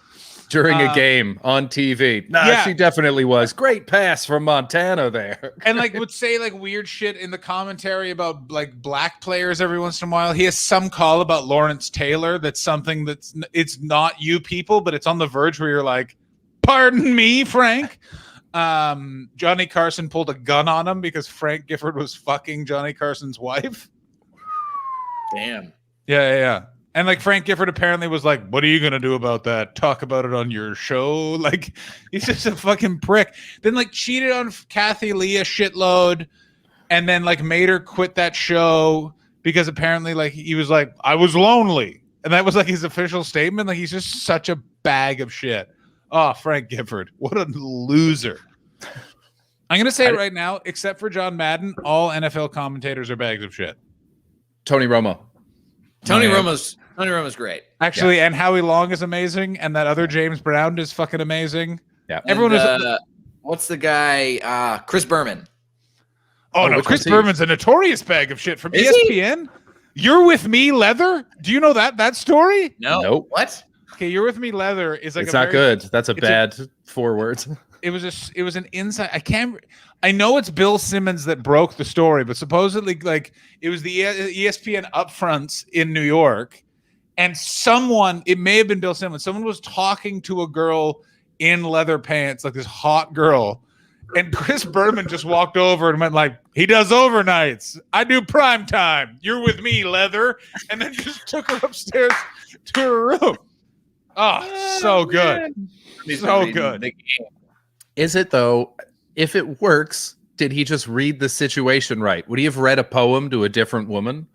Speaker 2: During a game on TV. She definitely was. Great pass from Montana there.
Speaker 4: And like would say like weird shit in the commentary about like black players every once in a while. He has some call about Lawrence Taylor that's something it's not you people, but it's on the verge where you're like, pardon me, Frank. Johnny Carson pulled a gun on him because Frank Gifford was fucking Johnny Carson's wife.
Speaker 3: Damn.
Speaker 4: Yeah. And like Frank Gifford apparently was like, what are you going to do about that? Talk about it on your show? Like he's just a fucking prick. Then like cheated on Kathy Lee a shitload and then like made her quit that show because apparently like he was like, I was lonely. And that was like his official statement. Like he's just such a bag of shit. Oh, Frank Gifford. What a loser. I'm going to say it right now, except for John Madden, all NFL commentators are bags of shit.
Speaker 2: Tony Romo.
Speaker 3: Tony Romo's great.
Speaker 4: Actually, and Howie Long is amazing, and that other James Brown is fucking amazing.
Speaker 2: Yeah.
Speaker 4: Everyone is.
Speaker 3: What's the guy? Chris Berman.
Speaker 4: Oh, no,
Speaker 2: which
Speaker 4: Chris
Speaker 2: one's he?
Speaker 4: Berman's a notorious bag of shit from
Speaker 3: Is
Speaker 4: ESPN. You're with me, Leather? Do you know that story?
Speaker 3: No.
Speaker 2: Nope.
Speaker 3: What?
Speaker 4: Okay, You're with me, Leather is like
Speaker 2: It's not good. That's a
Speaker 4: it's
Speaker 2: bad 4 words.
Speaker 4: It was an inside. I know it's Bill Simmons that broke the story, but supposedly like it was the ESPN upfronts in New York, and it may have been Bill Simmons. Someone was talking to a girl in leather pants, like this hot girl, and Chris Berman just walked over and went like, he does overnights. I do prime time. You're with me, Leather, and then just took her upstairs to her room. Oh, so good. So good.
Speaker 3: The game.
Speaker 2: Is it though? If it works, did he just read the situation right? Would he have read a poem to a different woman?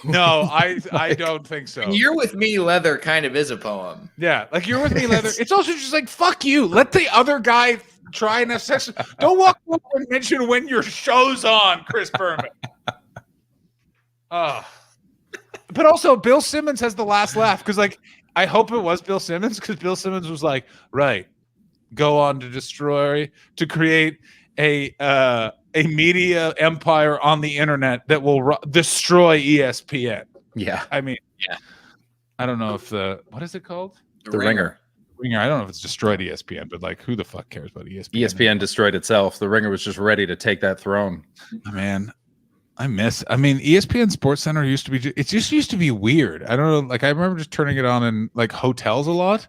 Speaker 4: No, I don't think so.
Speaker 3: You're with me, Leather kind of is a poem.
Speaker 4: Yeah, like You're With Me, Leather. It's also just like, fuck you. Let the other guy try and have sex. Don't walk over and mention when your show's on, Chris Berman. But also, Bill Simmons has the last laugh because, like, I hope it was Bill Simmons because Bill Simmons was like, right, go on to create a media empire on the internet that will destroy ESPN.
Speaker 2: Yeah,
Speaker 4: I mean, I don't know if what is it called?
Speaker 2: The Ringer.
Speaker 4: Ringer. I don't know if it's destroyed ESPN, but like, who the fuck cares about ESPN?
Speaker 2: ESPN destroyed itself. The Ringer was just ready to take that throne.
Speaker 4: Man, I mean, ESPN Sports Center used to be weird. I don't know. Like, I remember just turning it on in like hotels a lot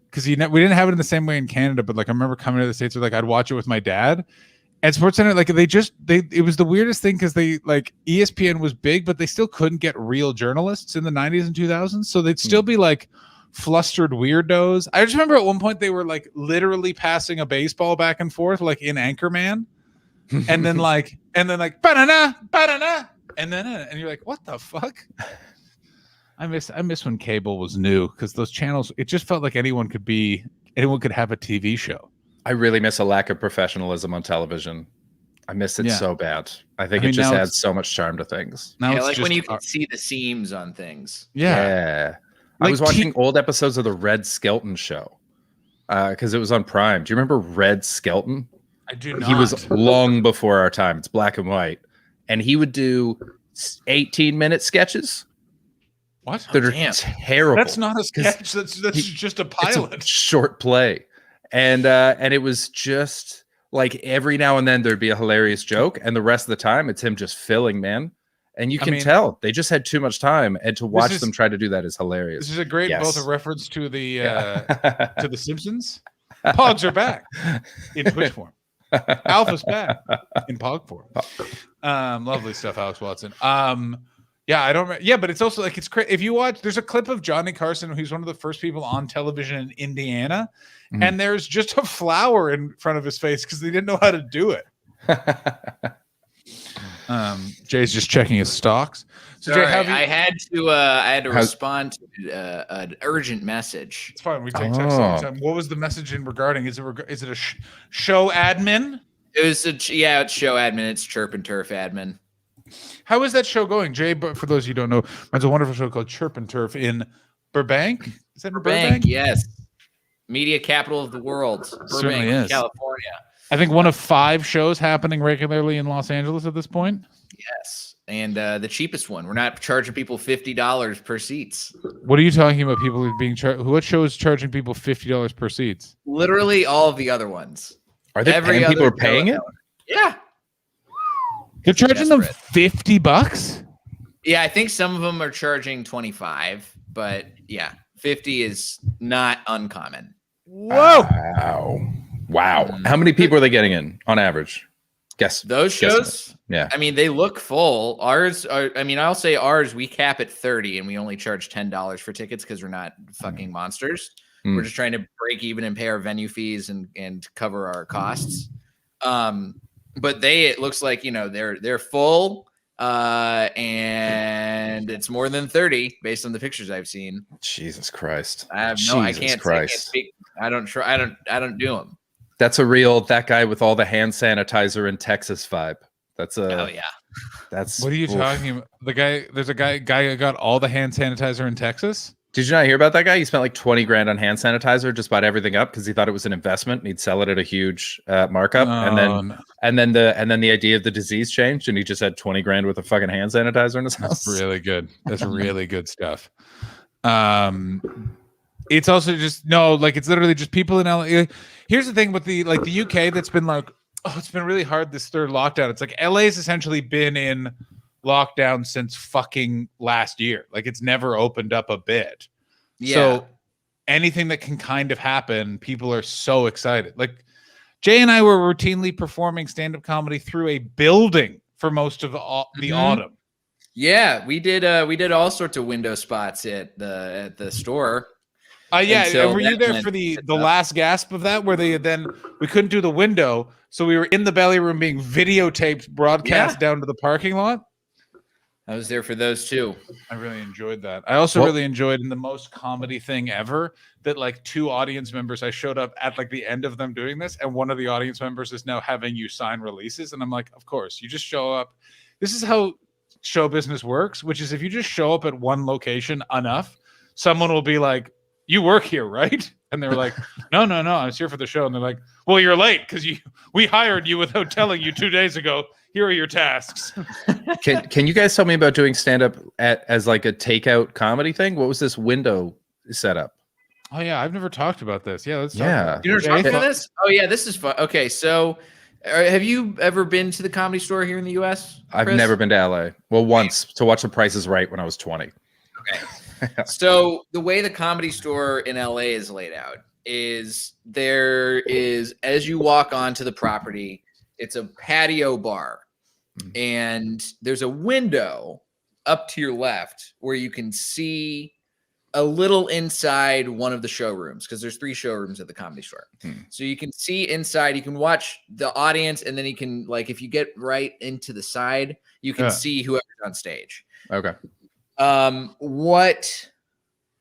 Speaker 4: because we didn't have it in the same way in Canada. But like, I remember coming to the States where like I'd watch it with my dad. And Sports Center, like it was the weirdest thing because they like ESPN was big, but they still couldn't get real journalists in the 90s and 2000s. So they'd still be like flustered weirdos. I just remember at one point they were like literally passing a baseball back and forth, like in Anchorman, and then like banana, banana, and you're like, what the fuck? I miss when cable was new because those channels, it just felt like anyone could have a TV show.
Speaker 2: I really miss a lack of professionalism on television. I miss it so bad. I think it just adds so much charm to things.
Speaker 4: Now
Speaker 3: like when you can see the seams on things.
Speaker 2: Yeah. I was watching old episodes of the Red Skelton show because it was on Prime. Do you remember Red Skelton?
Speaker 4: I do not.
Speaker 2: He was long before our time. It's black and white. And he would do 18-minute sketches.
Speaker 4: What?
Speaker 2: That are terrible.
Speaker 4: That's not a sketch. That's just a pilot.
Speaker 2: It's a short play. And it was just like every now and then there'd be a hilarious joke, and the rest of the time it's him just filling, man. And you can tell they just had too much time, and to watch them try to do that is hilarious.
Speaker 4: This is a great both a reference to the to the Simpsons. Pogs are back in Twitch form. Alpha's back in Pog form. Lovely stuff, Alex Watson. Yeah, I don't. Yeah, but it's also like it's crazy. If you watch, there's a clip of Johnny Carson. He's one of the first people on television in Indiana, and there's just a flower in front of his face because they didn't know how to do it. Jay's just checking his stocks. So
Speaker 3: Sorry,
Speaker 4: Jay,
Speaker 3: I had to respond to an urgent message.
Speaker 4: It's fine. We take text all the time. What was the message in regarding? Is it a show admin?
Speaker 3: It was it's show admin. It's Chirp and Turf admin.
Speaker 4: How is that show going, Jay? But for those of you who don't know, there's a wonderful show called Chirp and Turf in Burbank. Is that
Speaker 3: Burbank? Yes. Media capital of the world. Burbank, California.
Speaker 4: I think one of 5 shows happening regularly in Los Angeles at this point.
Speaker 3: Yes. And the cheapest one. We're not charging people $50 per seats.
Speaker 4: What are you talking about? People are being charged. What show is charging people $50 per seats?
Speaker 3: Literally all of the other ones.
Speaker 2: Are they paying? People are paying it?
Speaker 3: Yeah.
Speaker 4: They're charging them $50?
Speaker 3: Yeah, I think some of them are charging 25, but yeah, 50 is not uncommon.
Speaker 4: Whoa!
Speaker 2: Wow. How many people are they getting in on average? Guess
Speaker 3: those shows.
Speaker 2: Yeah.
Speaker 3: I mean, they look full. Ours are. I mean, I'll say ours. We cap at 30, and we only charge $10 for tickets because we're not fucking monsters. We're just trying to break even and pay our venue fees and cover our costs. But it looks like, they're full, and it's more than 30 based on the pictures I've seen.
Speaker 2: Jesus Christ!
Speaker 3: I can't speak. I don't do them.
Speaker 2: That's a real that guy with all the hand sanitizer in Texas vibe. That's
Speaker 3: yeah.
Speaker 2: That's
Speaker 4: what are you talking about? There's a guy who got all the hand sanitizer in Texas.
Speaker 2: Did you not hear about that guy? He spent like 20 grand on hand sanitizer, just bought everything up because he thought it was an investment and he'd sell it at a huge markup. And then the idea of the disease changed and he just had 20 grand worth of fucking hand sanitizer in his house.
Speaker 4: That's really good. That's really good stuff. It's also just it's literally just people in LA. Here's the thing with the UK that's been like, it's been really hard this third lockdown. It's like LA's essentially been in lockdown since fucking last year. Like it's never opened up a bit.
Speaker 3: Yeah.
Speaker 4: So anything that can kind of happen, people are so excited. Like Jay and I were routinely performing stand-up comedy through a building for most of the autumn.
Speaker 3: Yeah, we did all sorts of window spots at the store.
Speaker 4: Yeah,
Speaker 3: until
Speaker 4: were you
Speaker 3: that
Speaker 4: there
Speaker 3: went
Speaker 4: for the
Speaker 3: tits
Speaker 4: the
Speaker 3: up.
Speaker 4: last gasp of that, where we couldn't do the window, so we were in the belly room being videotaped, broadcast down to the parking lot?
Speaker 3: I was there for those too.
Speaker 4: I really enjoyed that. I also
Speaker 2: Well-
Speaker 4: really enjoyed in the most comedy thing ever that like 2 audience members, I showed up at like the end of them doing this, and one of the audience members is now having you sign releases, and I'm like, of course, you just show up. This is how show business works, which is if you just show up at one location enough, someone will be like, "You work here, right?" And they're like, no, I was here for the show. And they're like, "Well, you're late because we hired you without telling you 2 days ago. Here are your tasks."
Speaker 2: Can you guys tell me about doing stand up as like a takeout comedy thing? What was this window setup?
Speaker 4: Oh yeah, I've never talked about this. Yeah, let's talk
Speaker 2: Yeah.
Speaker 4: about it.
Speaker 3: You never
Speaker 4: Okay.
Speaker 3: talked about this? Oh yeah, this is fun. Okay, so have you ever been to the Comedy Store here in the U.S.?
Speaker 2: I've
Speaker 3: Chris?
Speaker 2: never been to LA. Well, once to watch The Price is Right when I was 20.
Speaker 3: So the way the Comedy Store in LA is laid out is there is, as you walk onto the property, it's a patio bar, and there's a window up to your left where you can see a little inside one of the showrooms, because there's 3 showrooms at the Comedy Store. So you can see inside, you can watch the audience, and then you can, like, if you get right into the side, you can see whoever's on stage.
Speaker 2: Okay.
Speaker 3: What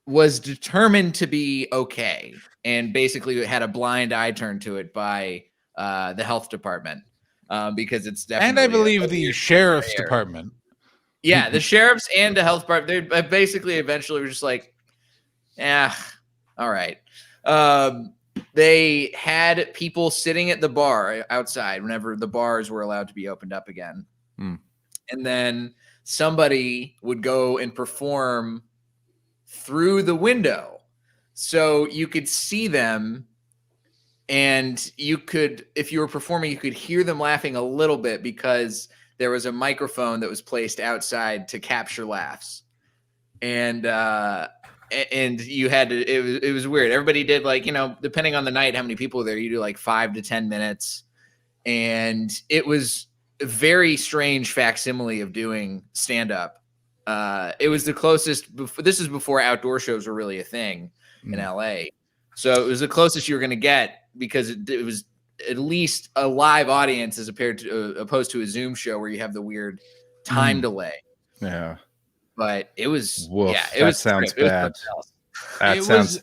Speaker 3: was determined to be okay, and basically had a blind eye turned to it by the health department, because it's definitely,
Speaker 4: And I believe
Speaker 3: a
Speaker 4: the
Speaker 3: weird
Speaker 4: sheriff's
Speaker 3: area.
Speaker 4: department.
Speaker 3: Yeah, the sheriffs and the health department, they basically eventually were just like, all right. They had people sitting at the bar outside whenever the bars were allowed to be opened up again. And then somebody would go and perform through the window. So you could see them, and you could, if you were performing, you could hear them laughing a little bit because there was a microphone that was placed outside to capture laughs. And you had to, it was weird. Everybody did, like, you know, depending on the night, how many people were there, you do like 5 to 10 minutes. And it was a very strange facsimile of doing stand up. It was the closest, this is before outdoor shows were really a thing in LA. So it was the closest you were going to get, because it was at least a live audience as opposed to a Zoom show where you have the weird time delay.
Speaker 2: Yeah.
Speaker 3: But it was,
Speaker 2: Woof,
Speaker 3: yeah, it
Speaker 2: that
Speaker 3: was
Speaker 2: sounds
Speaker 3: it was
Speaker 2: bad.
Speaker 3: something else.
Speaker 2: That
Speaker 4: It
Speaker 2: sounds.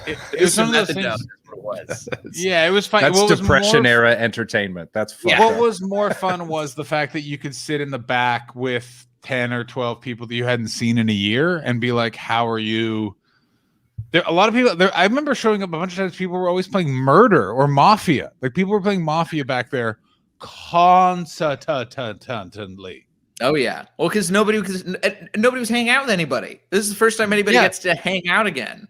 Speaker 4: It was some of those
Speaker 3: methadone,
Speaker 4: things.
Speaker 3: that's what it was.
Speaker 4: Yeah, it was fine.
Speaker 2: That's
Speaker 4: What was
Speaker 2: Depression
Speaker 4: more-
Speaker 2: era entertainment. That's fucked
Speaker 3: Yeah.
Speaker 4: What
Speaker 2: up.
Speaker 4: was more fun was the fact that you could sit in the back with 10 or 12 people that you hadn't seen in a year and be like, how are you? There, a lot of people there. I remember showing up a bunch of times. People were always playing Murder or Mafia. Like, people were playing Mafia back there constantly.
Speaker 3: Oh yeah. Well, because nobody was hanging out with anybody. This is the first time anybody
Speaker 4: Yeah.
Speaker 3: gets to hang out again.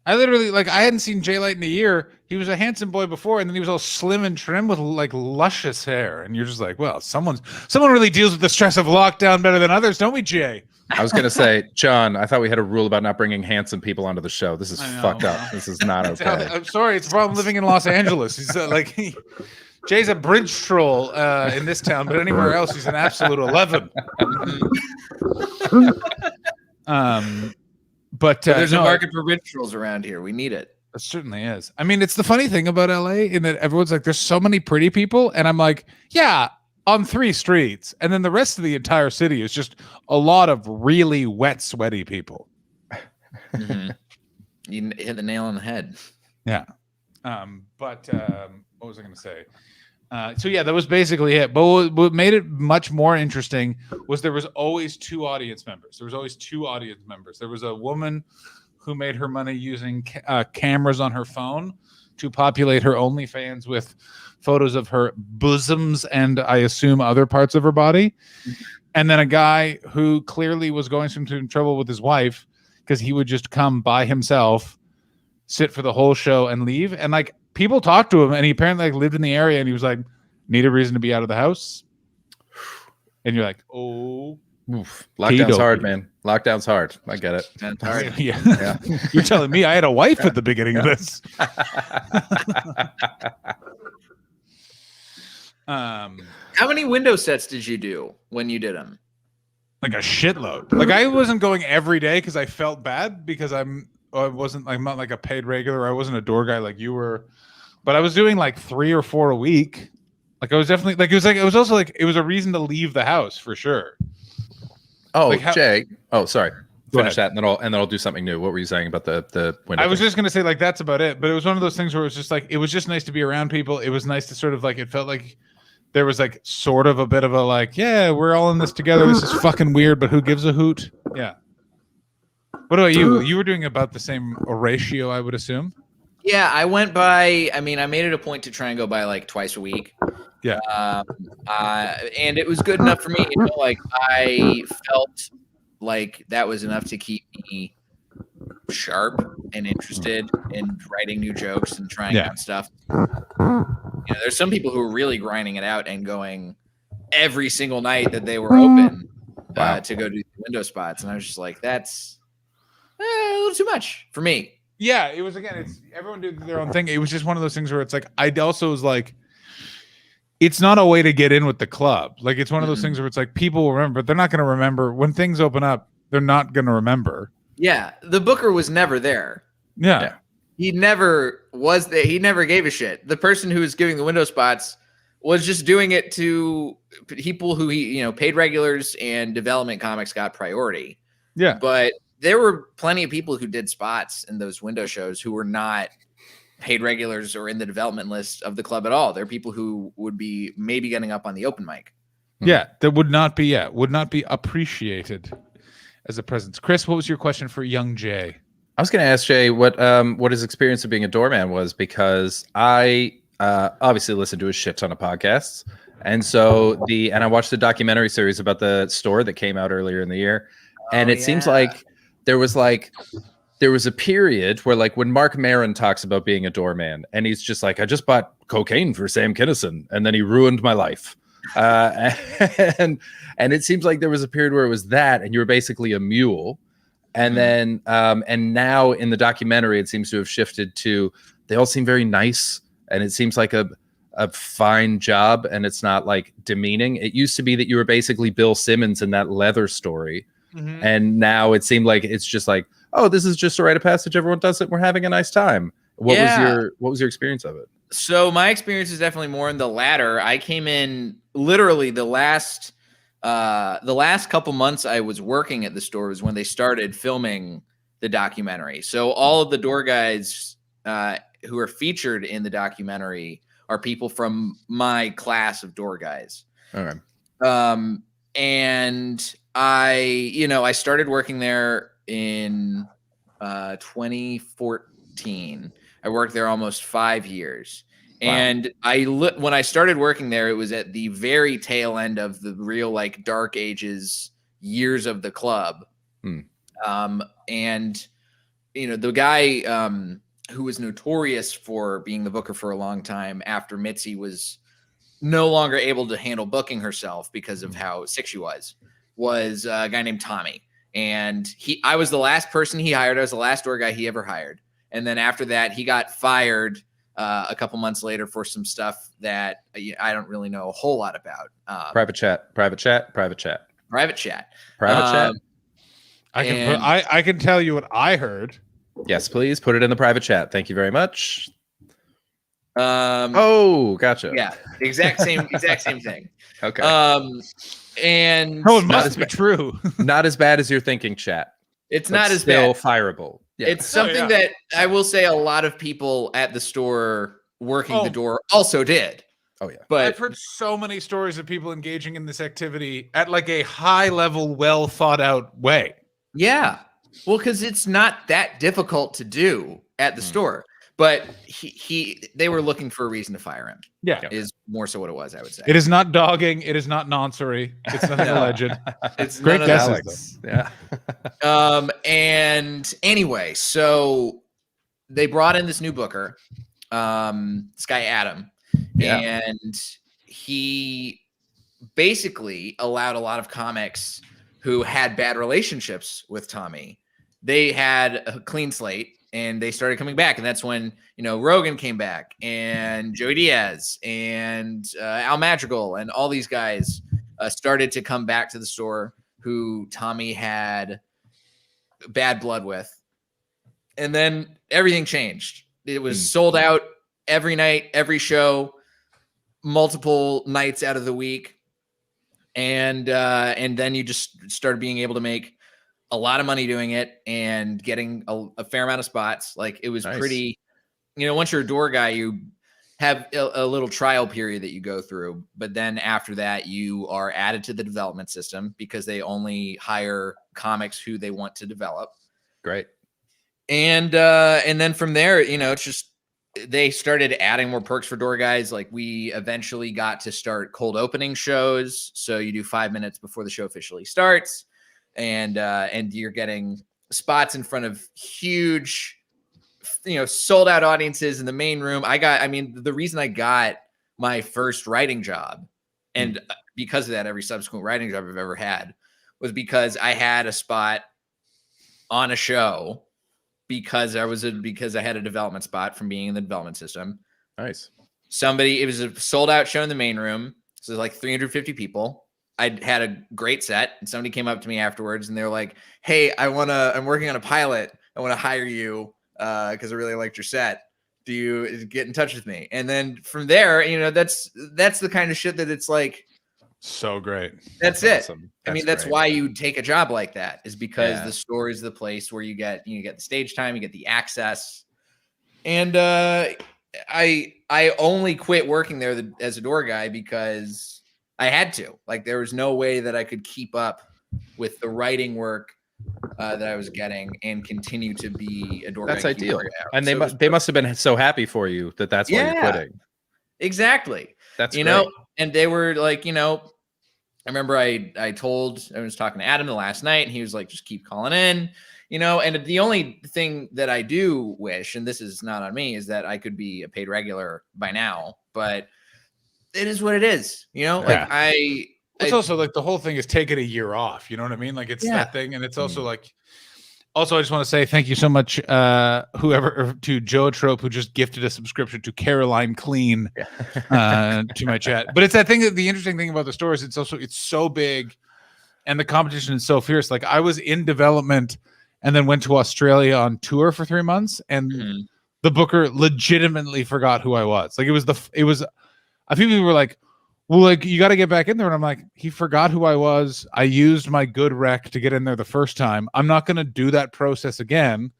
Speaker 4: I literally, like, I hadn't seen Jay Light in a year. He was a handsome boy before, and then he was all slim and trim with like luscious hair. And you're just like, well, someone really deals with the stress of lockdown better than others, don't we, Jay?
Speaker 2: I was gonna say, John, I thought we had a rule about not bringing handsome people onto the show. This is
Speaker 4: I know,
Speaker 2: fucked
Speaker 4: man.
Speaker 2: up. This is not okay.
Speaker 4: I'm sorry, it's a problem living in Los Angeles. He's Jay's a bridge troll in this town, but anywhere else, he's an absolute 11. But
Speaker 3: There's a
Speaker 4: no,
Speaker 3: market for rituals around here. We need it.
Speaker 4: it certainly is. I mean, it's the funny thing about LA in that everyone's like, there's so many pretty people, and I'm like, yeah, on 3 streets, and then the rest of the entire city is just a lot of really wet, sweaty people.
Speaker 3: You hit the nail on the head.
Speaker 4: Yeah. But what was I going to say? So yeah, that was basically it. But what made it much more interesting was there was always 2 audience members. There was always 2 audience members. There was a woman who made her money using cameras on her phone to populate her OnlyFans with photos of her bosoms and, I assume, other parts of her body. And then a guy who clearly was going into trouble with his wife because he would just come by himself, sit for the whole show, and leave. And like, people talked to him, and he apparently like lived in the area, and he was like, need a reason to be out of the house. And you're like, oh,
Speaker 2: Oof. Lockdown's
Speaker 4: Pedo.
Speaker 2: hard, man. Lockdown's hard. I get it.
Speaker 3: That's hard.
Speaker 4: yeah.
Speaker 2: Yeah.
Speaker 4: You're telling me I had a wife at the beginning of this.
Speaker 3: How many window sets did you do when you did them?
Speaker 4: Like a shitload. Like, I wasn't going every day because I felt bad, because I'm I wasn't like, I'm not like a paid regular. I wasn't a door guy like you were, but I was doing like 3 or 4 a week. Like I was definitely like, it was also like, it was a reason to leave the house for sure.
Speaker 2: Oh,
Speaker 4: Like how-
Speaker 2: Jay. Oh, sorry.
Speaker 4: Go
Speaker 2: Finish
Speaker 4: ahead.
Speaker 2: that, and then I'll do something new. What were you saying about the window?
Speaker 4: I was
Speaker 2: thing?
Speaker 4: just gonna say like that's about it, but it was one of those things where it was just like it was just nice to be around people. It was nice to sort of like it felt like there was like sort of a bit of a like, yeah, we're all in this together. This is fucking weird, but who gives a hoot? Yeah. What about you? You were doing about the same ratio, I would assume.
Speaker 3: Yeah, I went by. I mean, I made it a point to try and go by like twice a week.
Speaker 4: Yeah.
Speaker 3: And it was good enough for me. You know, like I felt like that was enough to keep me sharp and interested in writing new jokes and trying
Speaker 4: Yeah.
Speaker 3: out stuff. You know, there's some people who are really grinding it out and going every single night that they were open
Speaker 2: Wow.
Speaker 3: to go do the window spots, and I was just like, that's a little too much for me.
Speaker 4: Yeah, it was again. It's everyone did their own thing. It was just one of those things where it's like I also was like, it's not a way to get in with the club. Like it's one of those
Speaker 3: Mhm.
Speaker 4: things where it's like people will remember, but they're not going to remember when things open up. They're not going to remember.
Speaker 3: Yeah, the booker was never there.
Speaker 4: Yeah.
Speaker 2: Yeah.
Speaker 3: He never was there. He never gave a shit. The person who was giving the window spots was just doing it to people who paid regulars and development comics got priority.
Speaker 4: Yeah.
Speaker 3: But there were plenty of people who did spots in those window shows who were not paid regulars or in the development list of the club at all. There are people who would be maybe getting up on the open mic.
Speaker 4: Yeah, that would not be appreciated as a presence. Chris, what was your question for young Jay?
Speaker 2: I was going to ask Jay what his experience of being a doorman was, because I obviously listened to a shit ton of podcasts, and so I watched the documentary series about the store that came out earlier in the year, and it seems like there was a period where, like, when Mark Maron talks about being a doorman, and he's just like, I just bought cocaine for Sam Kinison, and then he ruined my life. And it seems like there was a period where it was that, and you were basically a mule. And then, and now in the documentary, it seems to have shifted to, they all seem very nice, and it seems like a fine job, and it's not like demeaning. It used to be that you were basically Bill Simmons in that leather story. And now it seemed like it's just like, oh, this is just a rite of passage. Everyone does it. We're having a nice time. What was your experience of it?
Speaker 3: So my experience is definitely more in the latter. I came in literally the last couple months I was working at the store was when they started filming the documentary. So all of the door guys who are featured in the documentary are people from my class of door guys.
Speaker 2: All right.
Speaker 3: And I started working there in 2014. I worked there almost 5 years.
Speaker 2: Wow.
Speaker 3: And when I started working there, it was at the very tail end of the real, like, dark ages years of the club. And the guy who was notorious for being the booker for a long time after Mitzi was no longer able to handle booking herself because of how sick she was a guy named Tommy. And I was the last person he hired. I was the last door guy he ever hired. And then after that, he got fired a couple months later for some stuff that I don't really know a whole lot about.
Speaker 2: Private chat.
Speaker 4: I can tell you what I heard.
Speaker 2: Yes, please put it in the private chat. Thank you very much.
Speaker 3: Gotcha. Yeah, exact same thing.
Speaker 2: Okay.
Speaker 3: And
Speaker 4: Oh, it must be true.
Speaker 2: Not as bad as you're thinking, chat.
Speaker 3: it's
Speaker 2: but
Speaker 3: not as
Speaker 2: still
Speaker 3: bad.
Speaker 2: fireable. Yeah.
Speaker 3: It's something that I will say a lot of people at the store working the door also did.
Speaker 2: Oh yeah.
Speaker 3: But
Speaker 4: I've heard so many stories of people engaging in this activity at like a high level, well thought out way.
Speaker 3: yeah, well, because it's not that difficult to do at the store. But they were looking for a reason to fire him.
Speaker 4: Yeah.
Speaker 3: Is more so what it was, I would say.
Speaker 4: It is not dogging. It is not nonsory. It's not
Speaker 3: No.
Speaker 4: alleged.
Speaker 3: It's
Speaker 4: Great
Speaker 3: none of that.
Speaker 4: guesses.
Speaker 2: Yeah.
Speaker 3: And anyway, so they brought in this new booker, this guy Adam, and he basically allowed a lot of comics who had bad relationships with Tommy. They had a clean slate and they started coming back, and that's when Rogan came back, and Joey Diaz and Al Madrigal and all these guys started to come back to the store who Tommy had bad blood with. And then everything changed. It was sold out every night, every show, multiple nights out of the week. And then you just started being able to make a lot of money doing it and getting a fair amount of spots. Like it was pretty, once you're a door guy, you have a little trial period that you go through, but then after that you are added to the development system because they only hire comics who they want to develop.
Speaker 2: Great.
Speaker 3: And then from there, it's just, they started adding more perks for door guys. Like we eventually got to start cold opening shows. So you do 5 minutes before the show officially starts, and you're getting spots in front of huge, sold out audiences in the main room. The reason I got my first writing job, and because of that, every subsequent writing job I've ever had, was because I had a spot on a show because I had a development spot from being in the development system.
Speaker 2: Nice.
Speaker 3: It was a sold out show in the main room. So like 350 people. I had a great set, and somebody came up to me afterwards and they were like, "Hey, I'm working on a pilot. I want to hire you because I really liked your set. Do you get in touch with me?" And then from there, that's the kind of shit that it's like,
Speaker 4: so great.
Speaker 3: That's it.
Speaker 2: Awesome.
Speaker 3: That's
Speaker 2: great.
Speaker 3: why you take a job like that, is because the store is the place where you get the stage time, you get the access. And I only quit working there as a door guy because I had to. Like there was no way that I could keep up with the writing work that I was getting and continue to be a door guy.
Speaker 2: That's ideal. And
Speaker 3: so
Speaker 2: they must have been so happy for you that's why you're quitting.
Speaker 3: Exactly.
Speaker 2: That's
Speaker 3: great. And they were like, I remember I was talking to Adam the last night, and he was like, just keep calling in, and the only thing that I do wish, and this is not on me, is that I could be a paid regular by now, but it is what it is,
Speaker 4: It's also like the whole thing is taking a year off. You know what I mean? Like it's that thing. And it's also like, I just want to say thank you so much, to Joe Trope, who just gifted a subscription to Caroline Clean to my chat. But it's that thing that the interesting thing about the store is it's so big and the competition is so fierce. Like I was in development and then went to Australia on tour for 3 months, and the booker legitimately forgot who I was. Like a few people were like, well, like you got to get back in there. And I'm like, he forgot who I was. I used my good rec to get in there the first time. I'm not going to do that process again.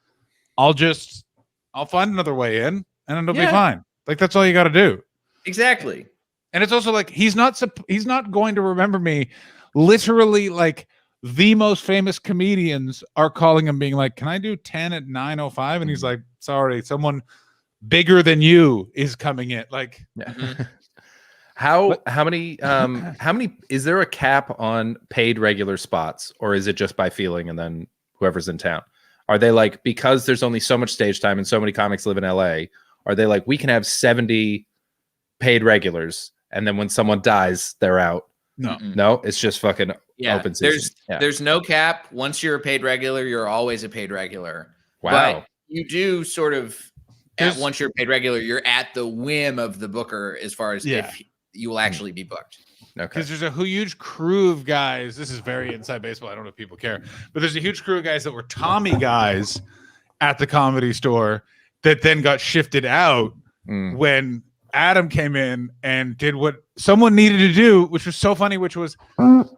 Speaker 4: I'll find another way in and it'll be fine. Like, that's all you got to do.
Speaker 3: Exactly.
Speaker 4: And it's also like, he's not going to remember me. Literally, like the most famous comedians are calling him being like, can I do 10 at 9:05? And he's like, sorry, someone bigger than you is coming in. Like,
Speaker 2: How many is there a cap on paid regular spots, or is it just by feeling and then whoever's in town? Are they like, because there's only so much stage time and so many comics live in LA, are they like, we can have 70 paid regulars and then when someone dies, they're out? No, it's just fucking open season.
Speaker 3: There's no cap. Once you're a paid regular, you're always a paid regular.
Speaker 2: Wow.
Speaker 3: But you do sort of once you're a paid regular, you're at the whim of the booker as far as if you will actually be booked.
Speaker 2: Okay.
Speaker 4: Because there's a huge crew of guys. This is very inside baseball. I don't know if people care, but there's a huge crew of guys that were Tommy guys at the Comedy Store that then got shifted out when Adam came in and did what someone needed to do, which was so funny, which was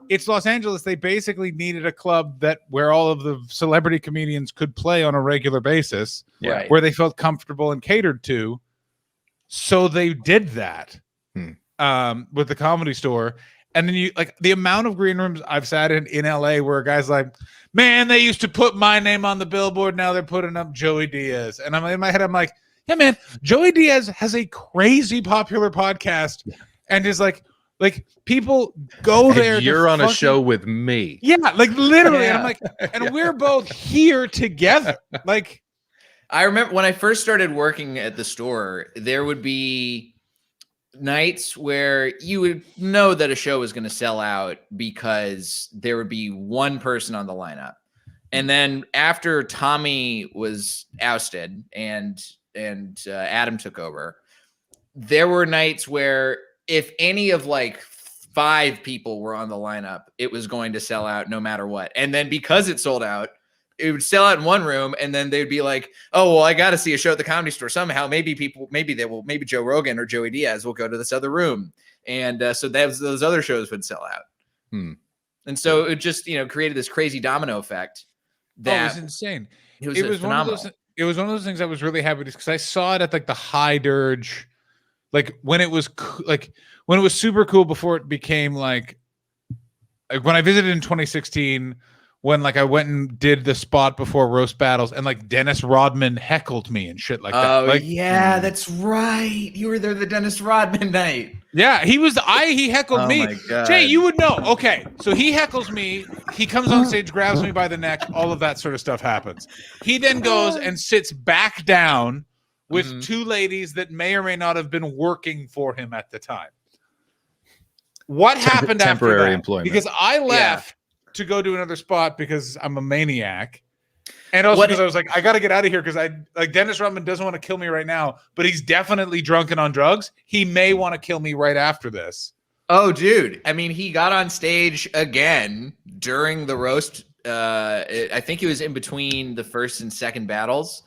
Speaker 4: it's Los Angeles. They basically needed a club where all of the celebrity comedians could play on a regular basis, where they felt comfortable and catered to. So they did that. With the Comedy Store. And then you like the amount of green rooms I've sat in LA where a guy's like, man, they used to put my name on the billboard, now they're putting up Joey Diaz. And I'm in my head, I'm like, yeah, man, Joey Diaz has a crazy popular podcast and is like people go there.
Speaker 2: You're on a show with me.
Speaker 4: Yeah, like literally. And I'm like, and we're both here together. Like,
Speaker 3: I remember when I first started working at the store, there would be nights where you would know that a show was going to sell out because there would be one person on the lineup. And then after Tommy was ousted and Adam took over, there were nights where if any of like 5 people were on the lineup, it was going to sell out no matter what. And then because it sold out, it would sell out in one room, and then they'd be like, "Oh, well, I got to see a show at the Comedy Store somehow. Maybe Joe Rogan or Joey Diaz will go to this other room." And so those other shows would sell out. And so it just, created this crazy domino effect.
Speaker 4: It was insane.
Speaker 3: It was phenomenal.
Speaker 4: It was one of those things I was really happy to, because I saw it at like the High Dirge, like when it was super cool before it became like when I visited in 2016, when like I went and did the spot before Roast Battles, and like Dennis Rodman heckled me and shit like that.
Speaker 3: Oh,
Speaker 4: like,
Speaker 3: yeah, that's right. You were there the Dennis Rodman night.
Speaker 4: Yeah, he heckled me.
Speaker 3: My God.
Speaker 4: Jay, you would know. Okay, so he heckles me. He comes on stage, grabs me by the neck. All of that sort of stuff happens. He then goes and sits back down with two ladies that may or may not have been working for him at the time. What happened after
Speaker 2: temporary
Speaker 4: that?
Speaker 2: employment?
Speaker 4: Because I left to go do another spot because I'm a maniac. And also because I was like, I got to get out of here because Dennis Rodman doesn't want to kill me right now, but he's definitely drunk and on drugs. He may want to kill me right after this.
Speaker 3: Oh, dude. I mean, he got on stage again during the roast. I think he was in between the first and second battles.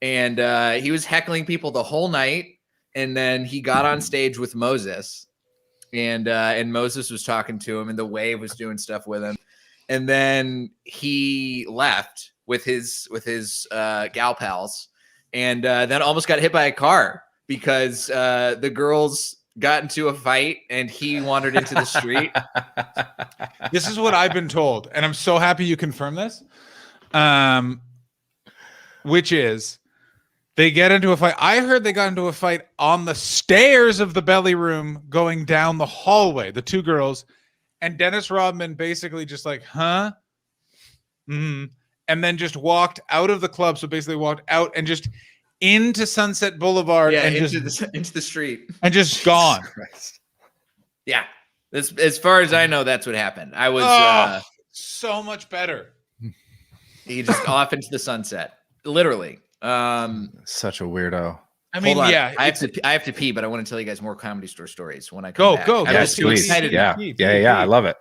Speaker 3: And he was heckling people the whole night. And then he got on stage with Moses. And Moses was talking to him, and the Wave was doing stuff with him. And then he left with his gal pals, and then almost got hit by a car because the girls got into a fight and he wandered into the street.
Speaker 4: This is what I've been told, and I'm so happy you confirm this. Which is, they get into a fight. I heard they got into a fight on the stairs of the belly room going down the hallway, the two girls, and Dennis Rodman basically just like, huh? And then just walked out of the club. So basically walked out and just into Sunset Boulevard and
Speaker 3: into the street
Speaker 4: and just gone.
Speaker 3: Yeah. As far as I know, that's what happened. I was
Speaker 4: so much better.
Speaker 3: He just off into the sunset. Literally.
Speaker 2: Such a weirdo.
Speaker 4: I mean, yeah.
Speaker 3: I have to pee, but I want to tell you guys more Comedy Store stories when I come back.
Speaker 4: Go.
Speaker 3: I'm just too excited.
Speaker 2: Yeah. I love it.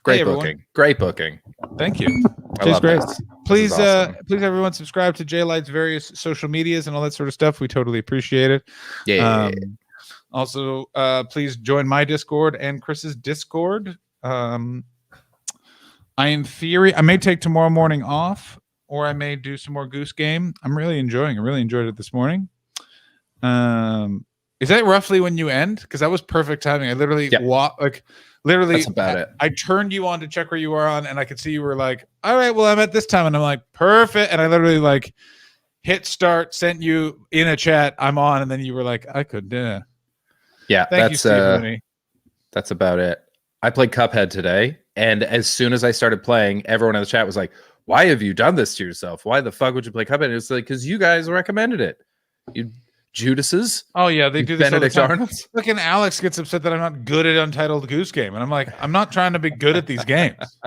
Speaker 2: Great booking. Great booking.
Speaker 4: Thank you.
Speaker 2: Jay's
Speaker 4: great.
Speaker 2: This.
Speaker 4: Please,
Speaker 2: This is awesome.
Speaker 4: Please, everyone, subscribe to Jay Light's various social medias and all that sort of stuff. We totally appreciate it.
Speaker 2: Yeah.
Speaker 4: Also, please join my Discord and Chris's Discord. In theory, I may take tomorrow morning off, or I may do some more Goose Game. I really enjoyed it this morning. Is that roughly when you end? Because that was perfect timing. I literally literally
Speaker 2: that's about it.
Speaker 4: I turned you on to check where you were on, and I could see you were like, all right, well, I'm at this time. And I'm like, perfect. And I literally like hit start, sent you in a chat, I'm on, and then you were like, I could,
Speaker 2: yeah.
Speaker 4: Thank you, Steve Mooney.
Speaker 2: That's about it. I played Cuphead today, and as soon as I started playing, everyone in the chat was like, why have you done this to yourself? Why the fuck would you play Cuphead? And it's like, because you guys recommended it. You Judases.
Speaker 4: Oh yeah, they do this.
Speaker 2: Benedict Arnolds.
Speaker 4: Fucking Alex gets upset that I'm not good at Untitled Goose Game, and I'm like, I'm not trying to be good at these games.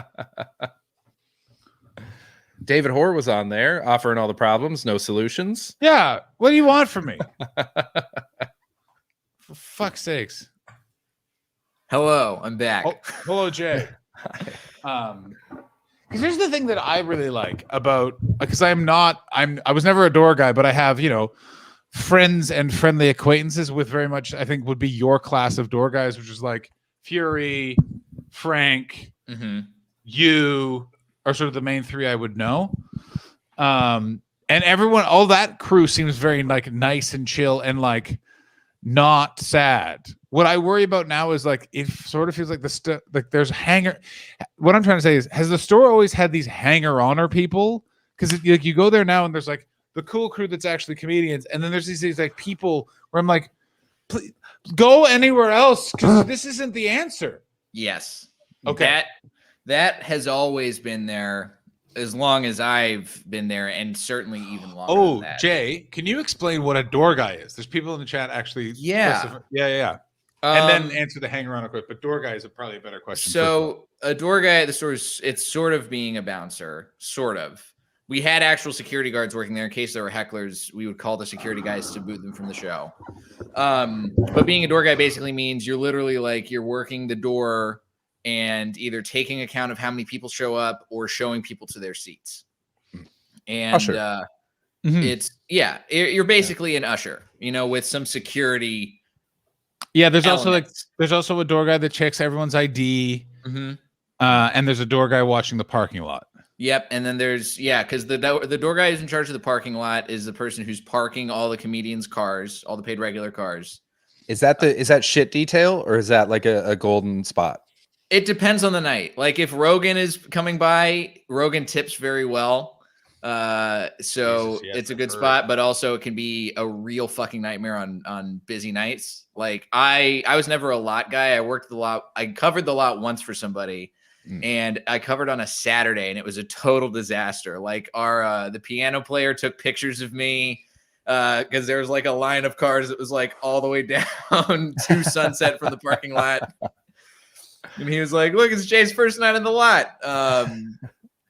Speaker 2: David Hoare was on there offering all the problems, no solutions.
Speaker 4: Yeah, what do you want from me? For fuck's sakes.
Speaker 3: Hello, I'm back.
Speaker 4: Oh, hello, Jay. Because here's the thing that I really like about, because I was never a door guy, but I have, friends and friendly acquaintances with very much, I think, would be your class of door guys, which is like Fury, Frank, you are sort of the main three I would know. And everyone, all that crew seems very like nice and chill and like not sad. What I worry about now is like, it sort of feels like like there's what I'm trying to say is, has the store always had these hanger-oner people? Because like you go there now and there's like the cool crew that's actually comedians, and then there's these like people where I'm like, please go anywhere else because this isn't the answer.
Speaker 3: Yes.
Speaker 4: Okay.
Speaker 3: That has always been there as long as I've been there, and certainly even longer.
Speaker 4: Oh,
Speaker 3: than that.
Speaker 4: Jay, can you explain what a door guy is? There's people in the chat actually.
Speaker 3: Yeah.
Speaker 4: Yeah. And then answer the hanger-on quick, but door guy is probably a better question.
Speaker 3: So a door guy at the store it's sort of being a bouncer, sort of. We had actual security guards working there in case there were hecklers. We would call the security guys to boot them from the show. But being a door guy basically means you're literally like you're working the door and either taking account of how many people show up or showing people to their seats. And
Speaker 2: Usher.
Speaker 3: it's you're basically an usher, with some security.
Speaker 4: Yeah, there's also
Speaker 3: elements.
Speaker 4: there's also a door guy that checks everyone's ID, and there's a door guy watching the parking lot.
Speaker 3: Yep, and then there's because the door guy who's in charge of the parking lot is the person who's parking all the comedians' cars, all the paid regular cars.
Speaker 2: Is that shit detail, or is that like a golden spot?
Speaker 3: It depends on the night. Like if Rogan is coming by, Rogan tips very well. So
Speaker 4: Jesus, yes,
Speaker 3: it's a
Speaker 4: I've
Speaker 3: good
Speaker 4: heard.
Speaker 3: spot, but also it can be a real fucking nightmare on busy nights. Like I was never a lot guy. I worked the lot. I covered the lot once for somebody, and I covered on a Saturday, and it was a total disaster. Like the piano player took pictures of me because there was like a line of cars that was like all the way down to Sunset from the parking lot. And he was like, look, it's Jay's first night in the lot.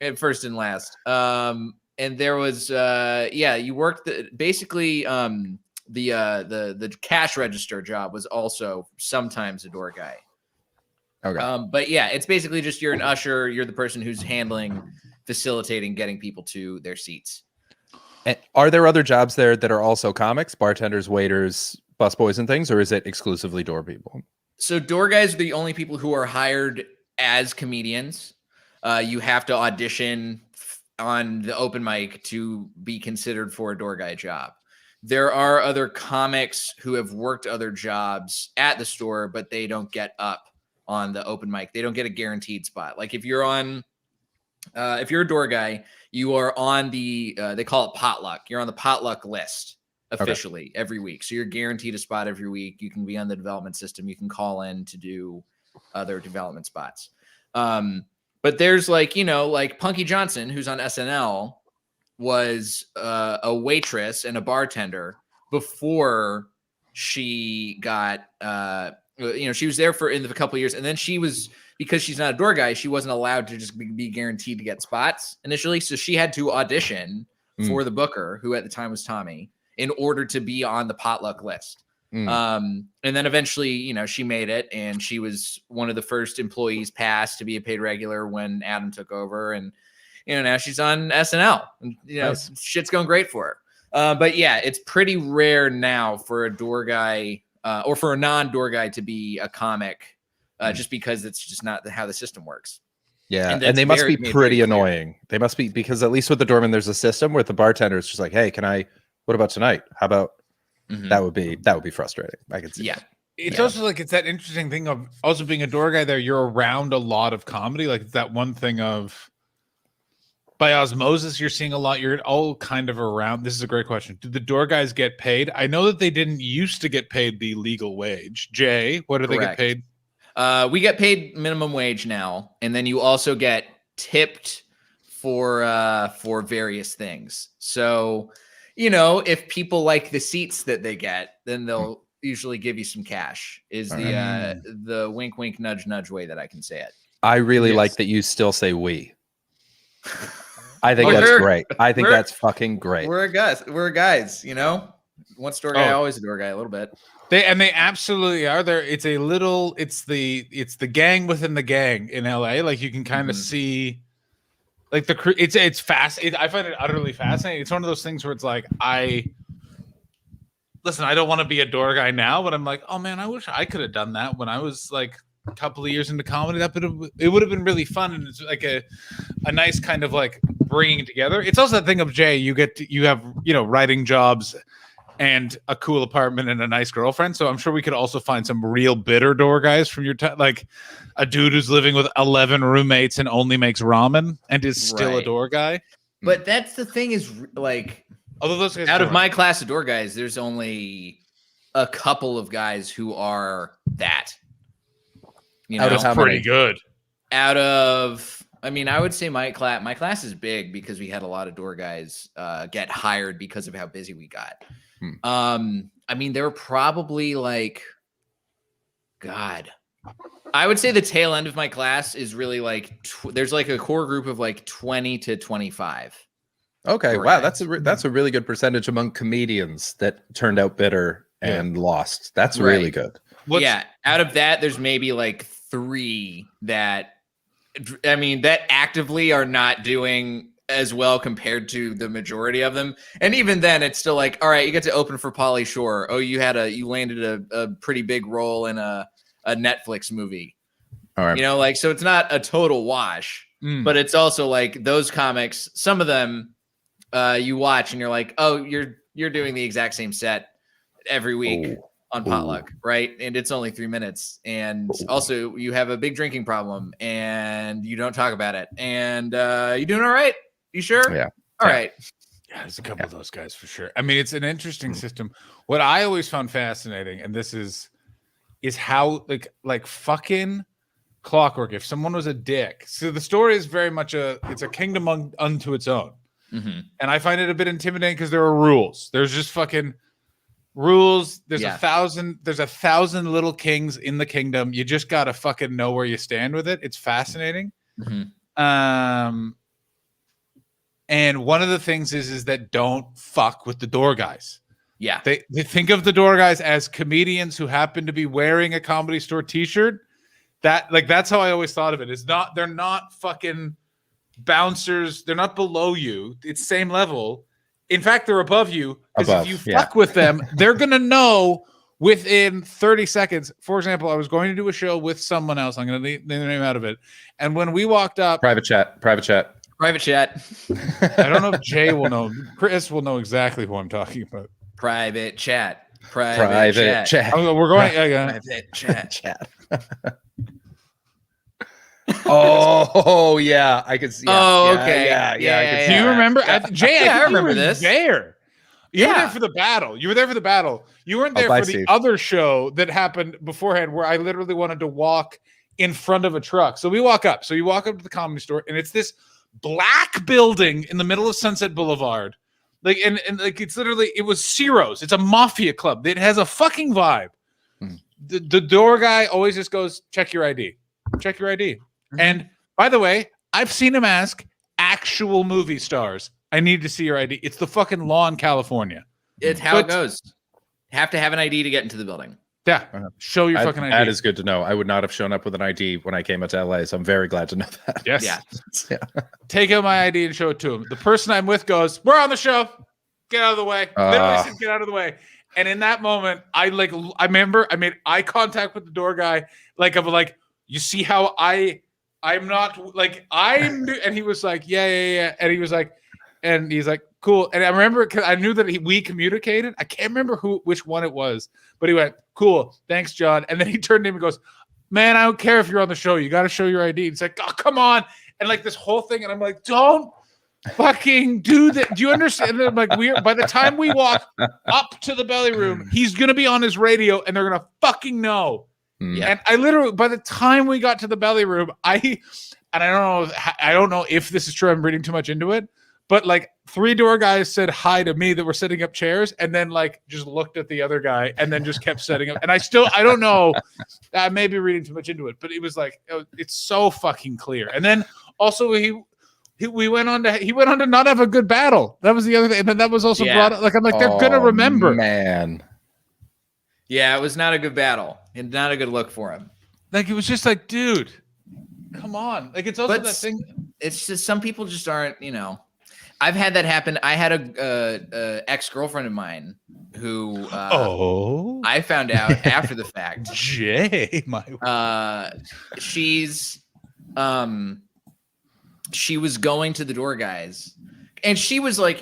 Speaker 3: And first and last. And there was you worked the cash register job was also sometimes a door guy.
Speaker 2: Okay.
Speaker 3: But yeah, it's basically just you're an usher, you're the person who's facilitating getting people to their seats.
Speaker 2: And are there other jobs there that are also comics, bartenders, waiters, busboys, and things, or is it exclusively door people?
Speaker 3: So door guys are the only people who are hired as comedians. You have to audition on the open mic to be considered for a door guy job. There are other comics who have worked other jobs at the store, but they don't get up on the open mic. They don't get a guaranteed spot. Like if you're a door guy, you are on they call it potluck. You're on the potluck list officially every week. So you're guaranteed a spot every week. You can be on the development system. You can call in to do other development spots. But there's like Punky Johnson, who's on SNL, was a waitress and a bartender before she got, she was there for in a couple of years. And then because she's not a door guy, she wasn't allowed to just be guaranteed to get spots initially. So she had to audition for the booker, who at the time was Tommy, in order to be on the potluck list. And then eventually, she made it, and she was one of the first employees passed to be a paid regular when Adam took over. And, now she's on SNL, and,
Speaker 2: Nice.
Speaker 3: Shit's going great for her. But yeah, it's pretty rare now for a door guy or for a non-door guy to be a comic, just because it's just not how the system works.
Speaker 2: Yeah,
Speaker 3: And
Speaker 2: and they must be
Speaker 3: made
Speaker 2: pretty
Speaker 3: very clear.
Speaker 2: annoying. They must be, because at least with the doorman, there's a system where the bartender is just like, hey, what about tonight? How about that would be frustrating. I can see.
Speaker 3: Yeah.
Speaker 2: that.
Speaker 4: It's also like it's that interesting thing of also being a door guy there. You're around a lot of comedy. Like it's that one thing of by osmosis, you're seeing a lot. You're all kind of around. This is a great question. Do the door guys get paid? I know that they didn't used to get paid the legal wage. Jay, what do they get
Speaker 3: Correct.
Speaker 4: paid?
Speaker 3: We get paid minimum wage now, and then you also get tipped for various things. So, if people like the seats that they get, then they'll usually give you some cash. Is the wink, wink, nudge, nudge way that I can say it.
Speaker 2: I really
Speaker 4: Yes.
Speaker 2: like that you still say we. I think
Speaker 3: Well,
Speaker 2: that's
Speaker 3: we're-
Speaker 2: great. I think
Speaker 3: we're-
Speaker 2: that's fucking great.
Speaker 3: We're guys. Once door guy,
Speaker 4: Oh.
Speaker 3: always a door guy. A little bit.
Speaker 4: They absolutely are there. It's the gang within the gang in LA. Like you can kind of see, like it's fast. I find it utterly fascinating. It's one of those things where it's like I don't want to be a door guy now, but I'm like, oh man, I wish I could have done that when I was like a couple of years into comedy. It would have been really fun, and it's like a nice kind of like bringing together. It's also that thing of Jay. You have writing jobs and a cool apartment and a nice girlfriend. So I'm sure we could also find some real bitter door guys from your time, like a dude who's living with 11 roommates and only makes ramen and is still a
Speaker 3: Right.
Speaker 4: door guy.
Speaker 3: But that's the thing is like
Speaker 4: Although those guys
Speaker 3: out of
Speaker 4: don't.
Speaker 3: my class of door guys, there's only a couple of guys who are that.
Speaker 2: Out of how
Speaker 4: pretty
Speaker 2: many?
Speaker 4: good.
Speaker 3: Out of, I mean, I would say my class is big because we had a lot of door guys get hired because of how busy we got. I mean, there were probably like, God, I would say the tail end of my class is really like, there's like a core group of like 20 to 25.
Speaker 2: Okay,
Speaker 3: door
Speaker 2: wow,
Speaker 3: guys.
Speaker 2: that's a really good percentage among comedians that turned out bitter and lost. That's really
Speaker 3: Right.
Speaker 2: good.
Speaker 4: What's-
Speaker 3: Yeah, out of that, there's maybe like 3 that, I mean, that actively are not doing as well compared to the majority of them. And even then, it's still like, all right, you get to open for Pauly Shore. Oh, you landed a pretty big role in a Netflix movie.
Speaker 2: All right.
Speaker 3: You know, like, so it's not a total wash, but it's also like those comics, some of them you watch and you're like, oh, you're doing the exact same set every week on Potluck, right? And it's only 3 minutes. And also you have a big drinking problem and you don't talk about it. And you doing all right? You sure?
Speaker 2: Yeah.
Speaker 3: All right.
Speaker 4: Yeah, there's a couple of those guys for sure. I mean, it's an interesting system. What I always found fascinating, and this is how like fucking Clockwork, if someone was a dick. So the story is very much it's a kingdom unto its own.
Speaker 3: Mm-hmm.
Speaker 4: And I find it a bit intimidating because there are rules. There's just fucking rules. There's
Speaker 3: Yeah.
Speaker 4: 1,000 little kings in the kingdom. You just gotta fucking know where you stand with it. It's fascinating.
Speaker 3: Mm-hmm.
Speaker 4: And one of the things is that don't fuck with the door guys.
Speaker 3: Yeah.
Speaker 4: They think of the door guys as comedians who happen to be wearing a Comedy Store t-shirt. That's how I always thought of it. They're not fucking bouncers. They're not below you. It's same level. In fact, they're above you. Because if you fuck with them, they're gonna know within 30 seconds. For example, I was going to do a show with someone else. I'm gonna leave the name out of it. And when we walked up,
Speaker 2: Private chat.
Speaker 3: Private chat.
Speaker 4: I don't know if Jay will know. Chris will know exactly who I'm talking about.
Speaker 3: Private chat.
Speaker 2: Private chat.
Speaker 4: Oh, we're going.
Speaker 3: Private chat.
Speaker 2: Oh yeah, I can see.
Speaker 3: Oh,
Speaker 2: yeah,
Speaker 3: okay.
Speaker 2: Yeah, I can see
Speaker 4: Do you
Speaker 2: that.
Speaker 4: remember? Jay,
Speaker 3: Yeah, I remember
Speaker 4: you were
Speaker 3: this.
Speaker 4: there. You were
Speaker 3: Yeah.
Speaker 4: there for the battle. You weren't there
Speaker 2: bye,
Speaker 4: for the
Speaker 2: Steve.
Speaker 4: other show that happened beforehand where I literally wanted to walk in front of a truck. So we walk up. So you walk up to the Comedy Store, and it's this black building in the middle of Sunset Boulevard. Like, and like, it's literally, it was Ciro's. It's a mafia club. It has a fucking vibe. The door guy always just goes, check your ID. Check your ID. And by the way, I've seen him ask actual movie stars, I need to see your ID. It's the fucking law in California.
Speaker 3: It's how it goes. Have to have an ID to get into the building.
Speaker 4: Yeah. Show your fucking ID.
Speaker 2: That is good to know. I would not have shown up with an ID when I came out to LA, so I'm very glad to know that.
Speaker 4: Yes.
Speaker 3: Yeah.
Speaker 4: Take out my ID and show it to him. The person I'm with goes, we're on the show. Get out of the way. Literally said, get out of the way. And in that moment, I remember I made eye contact with the door guy. You see how I'm not like, and he was like, yeah. And he's like, cool. And I remember, because I knew that we communicated. I can't remember which one it was, but he went, cool, thanks, John. And then he turned to him and goes, man, I don't care if you're on the show. You got to show your ID. It's like, oh, come on. And like this whole thing. And I'm like, don't fucking do that. Do you understand? And I'm like, by the time we walk up to the belly room, he's going to be on his radio and they're going to fucking know.
Speaker 2: Yeah.
Speaker 4: And I literally, by the time we got to the belly room, I don't know if this is true. I'm reading too much into it, but like 3 door guys said hi to me that were setting up chairs, and then like just looked at the other guy, and then just kept setting up. And I don't know. I may be reading too much into it, but it was like it's so fucking clear. And then also he went on to not have a good battle. That was the other thing, and then that was also brought up. Like I'm like, they're gonna remember,
Speaker 2: man.
Speaker 3: Yeah, it was not a good battle and not a good look for him.
Speaker 4: Like it was just like, dude, come on. Like it's also that thing.
Speaker 3: It's just some people just aren't, I've had that happen. I had a ex-girlfriend of mine who I found out after the fact.
Speaker 4: Jay,
Speaker 3: she was going to the door guys, and she was like,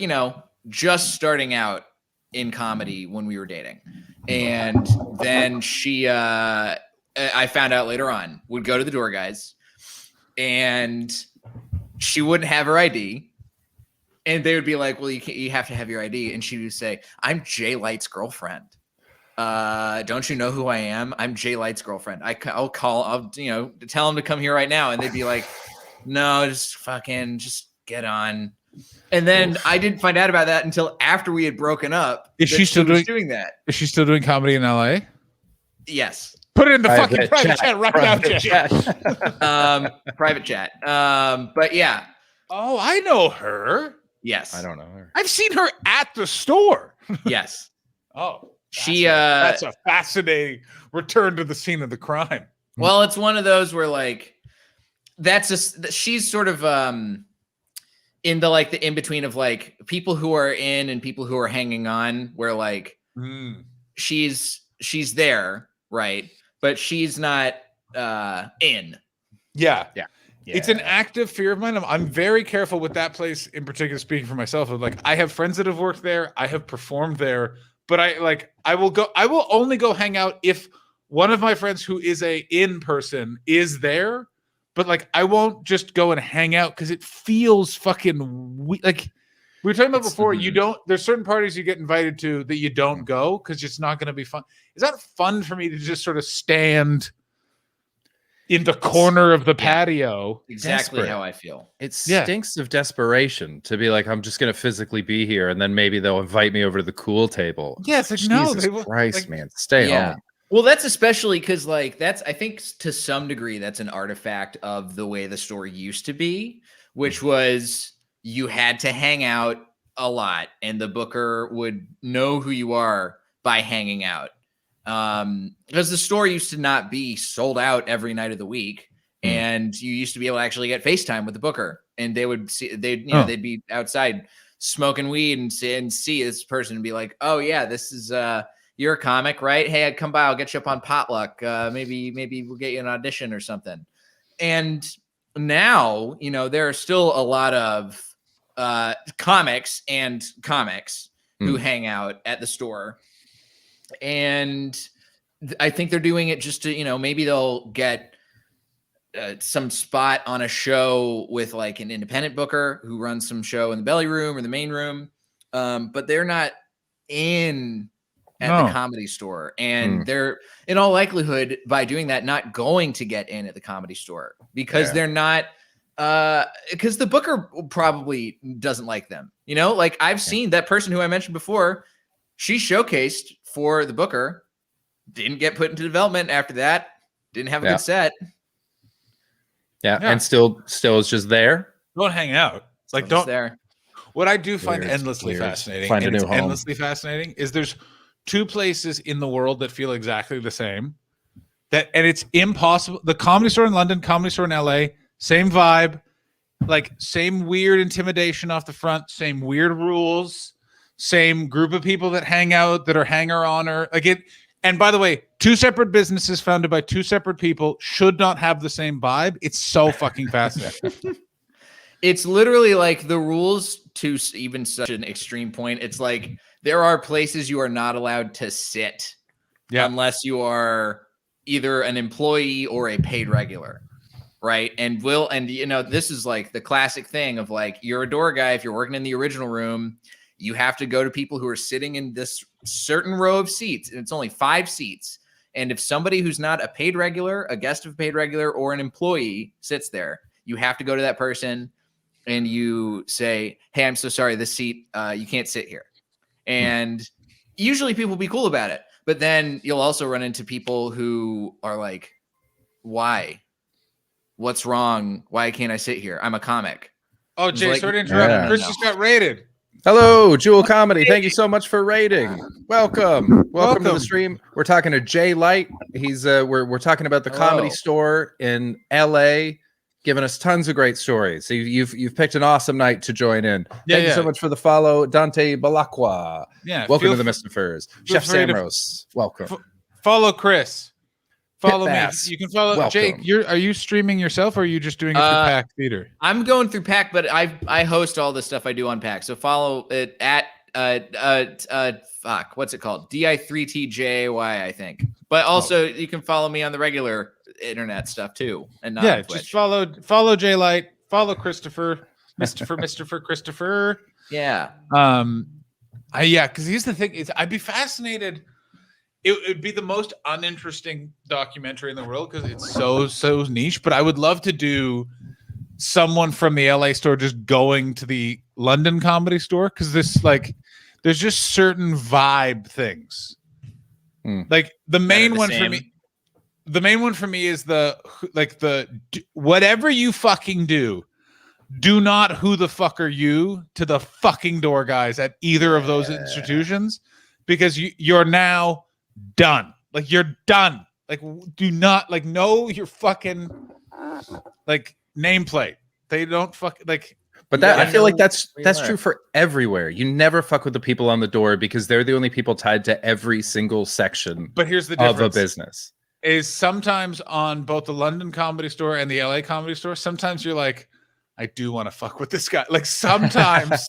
Speaker 3: just starting out in comedy when we were dating. And then I found out later on, would go to the door guys, and she wouldn't have her ID. And they would be like, well, you have to have your ID. And she would say, I'm Jay Light's girlfriend. Don't you know who I am? I'm Jay Light's girlfriend. I'll tell him to come here right now. And they'd be like, no, just get on. And then I didn't find out about that until after we had broken up.
Speaker 4: Is she still
Speaker 3: doing that?
Speaker 4: Is she still doing comedy in LA?
Speaker 3: Yes.
Speaker 4: Put it in the fucking private chat right now, Jay.
Speaker 3: Private chat. But yeah.
Speaker 4: Oh, I know her.
Speaker 3: Yes.
Speaker 2: I don't know her.
Speaker 4: I've seen her at the store.
Speaker 3: Yes.
Speaker 4: Oh,
Speaker 3: that's
Speaker 4: a fascinating return to the scene of the crime.
Speaker 3: Well, it's one of those where like she's sort of in the like the in between of like people who are in and people who are hanging on, where like she's there, right? But she's not in.
Speaker 4: Yeah.
Speaker 2: Yeah.
Speaker 4: It's an active fear of mine. I'm very careful with that place in particular, speaking for myself. Of like, I have friends that have worked there. I have performed there, but I will only go hang out if one of my friends who is a in person is there. But like, I won't just go and hang out because it feels fucking like we were talking about before. There's certain parties you get invited to that you don't go because it's not going to be fun. It's not fun for me to just sort of stand in the corner of the patio.
Speaker 3: Exactly
Speaker 2: Desperate.
Speaker 3: how I feel.
Speaker 2: It stinks of desperation to be like, I'm just going to physically be here, and then maybe they'll invite me over to the cool table.
Speaker 4: Yeah, it's like,
Speaker 2: Jesus
Speaker 4: no,
Speaker 2: Christ, man, stay home.
Speaker 3: Well, that's especially because like I think to some degree that's an artifact of the way the store used to be, which was you had to hang out a lot and the booker would know who you are by hanging out. Because the store used to not be sold out every night of the week, and you used to be able to actually get FaceTime with the booker, and they'd be outside smoking weed and see this person and be like, oh yeah, this is you're a comic, right? Hey, I'd come by, I'll get you up on potluck. Maybe we'll get you an audition or something. And now, there are still a lot of comics who hang out at the store. And I think they're doing it just to, maybe they'll get some spot on a show with like an independent booker who runs some show in the belly room or the main room. But they're not in at the Comedy Store. And they're in all likelihood by doing that, not going to get in at the Comedy Store because they're not, because the booker probably doesn't like them. Like I've seen that person who I mentioned before, she showcased for the booker, didn't get put into development after that, didn't have a good set.
Speaker 2: Yeah, and still is just there.
Speaker 4: Don't hang out. Like
Speaker 3: Still just there.
Speaker 4: What I do find endlessly fascinating,
Speaker 2: Find a new home.
Speaker 4: endlessly fascinating, is there's two places in the world that feel exactly the same. And it's impossible. The Comedy Store in London, Comedy Store in LA, same vibe, like same weird intimidation off the front, same weird rules. Same group of people that hang out, that are hanger-oner. And by the way, two separate businesses founded by two separate people should not have the same vibe. It's so fucking fascinating.
Speaker 3: It's literally like the rules to even such an extreme point. It's like there are places you are not allowed to sit unless you are either an employee or a paid regular. Right. And this is like the classic thing of like, you're a door guy. If you're working in the original room, you have to go to people who are sitting in this certain row of seats, and it's only 5 seats. And if somebody who's not a paid regular, a guest of a paid regular, or an employee sits there, you have to go to that person and you say, hey, I'm so sorry, this seat, you can't sit here. And usually people will be cool about it. But then you'll also run into people who are like, why? What's wrong? Why can't I sit here? I'm a comic.
Speaker 4: Oh, Jay, sorry to interrupt. Chris just got rated.
Speaker 2: Hello, Jewel Comedy. Thank you so much for rating. Welcome to the stream. We're talking to Jay Light. He's we're talking about the Comedy Store in LA, giving us tons of great stories. So you've picked an awesome night to join in. Thank you so much for the follow, Dante Balakwa.
Speaker 4: Yeah,
Speaker 2: welcome to the Mystifiers. Chef Samros, welcome.
Speaker 4: Follow Chris. Follow me.
Speaker 2: Bass.
Speaker 4: You can follow
Speaker 2: Welcome.
Speaker 4: Jake. Are you streaming yourself, or are you just doing it through Pack Theater?
Speaker 3: I'm going through Pack, but I host all the stuff I do on Pack. So follow it at what's it called? DI3TJY, I think. But also you can follow me on the regular internet stuff too, and not on Twitch.
Speaker 4: Just follow Jay Light. Follow Christopher, Mr. Christopher.
Speaker 3: Yeah.
Speaker 4: Because here's the thing: is I'd be fascinated. It would be the most uninteresting documentary in the world because it's so niche. But I would love to do someone from the LA store just going to the London Comedy Store because there's just certain vibe things. Like the main one for me. The main one for me is the whatever you fucking do not who the fuck are you to the fucking door guys at either of those institutions because you're now done. Like you're done. Like, do not like know your fucking like nameplate. They don't fuck like.
Speaker 2: But that
Speaker 3: Yeah,
Speaker 2: I feel like
Speaker 3: know
Speaker 2: that's
Speaker 3: where you are.
Speaker 2: true for everywhere. You never fuck with the people on the door because they're the only people tied to every single section
Speaker 4: But here's the
Speaker 2: of
Speaker 4: difference:
Speaker 2: a business.
Speaker 4: is sometimes on both the London Comedy Store and the LA Comedy Store. Sometimes you're like, I do want to fuck with this guy. Like sometimes.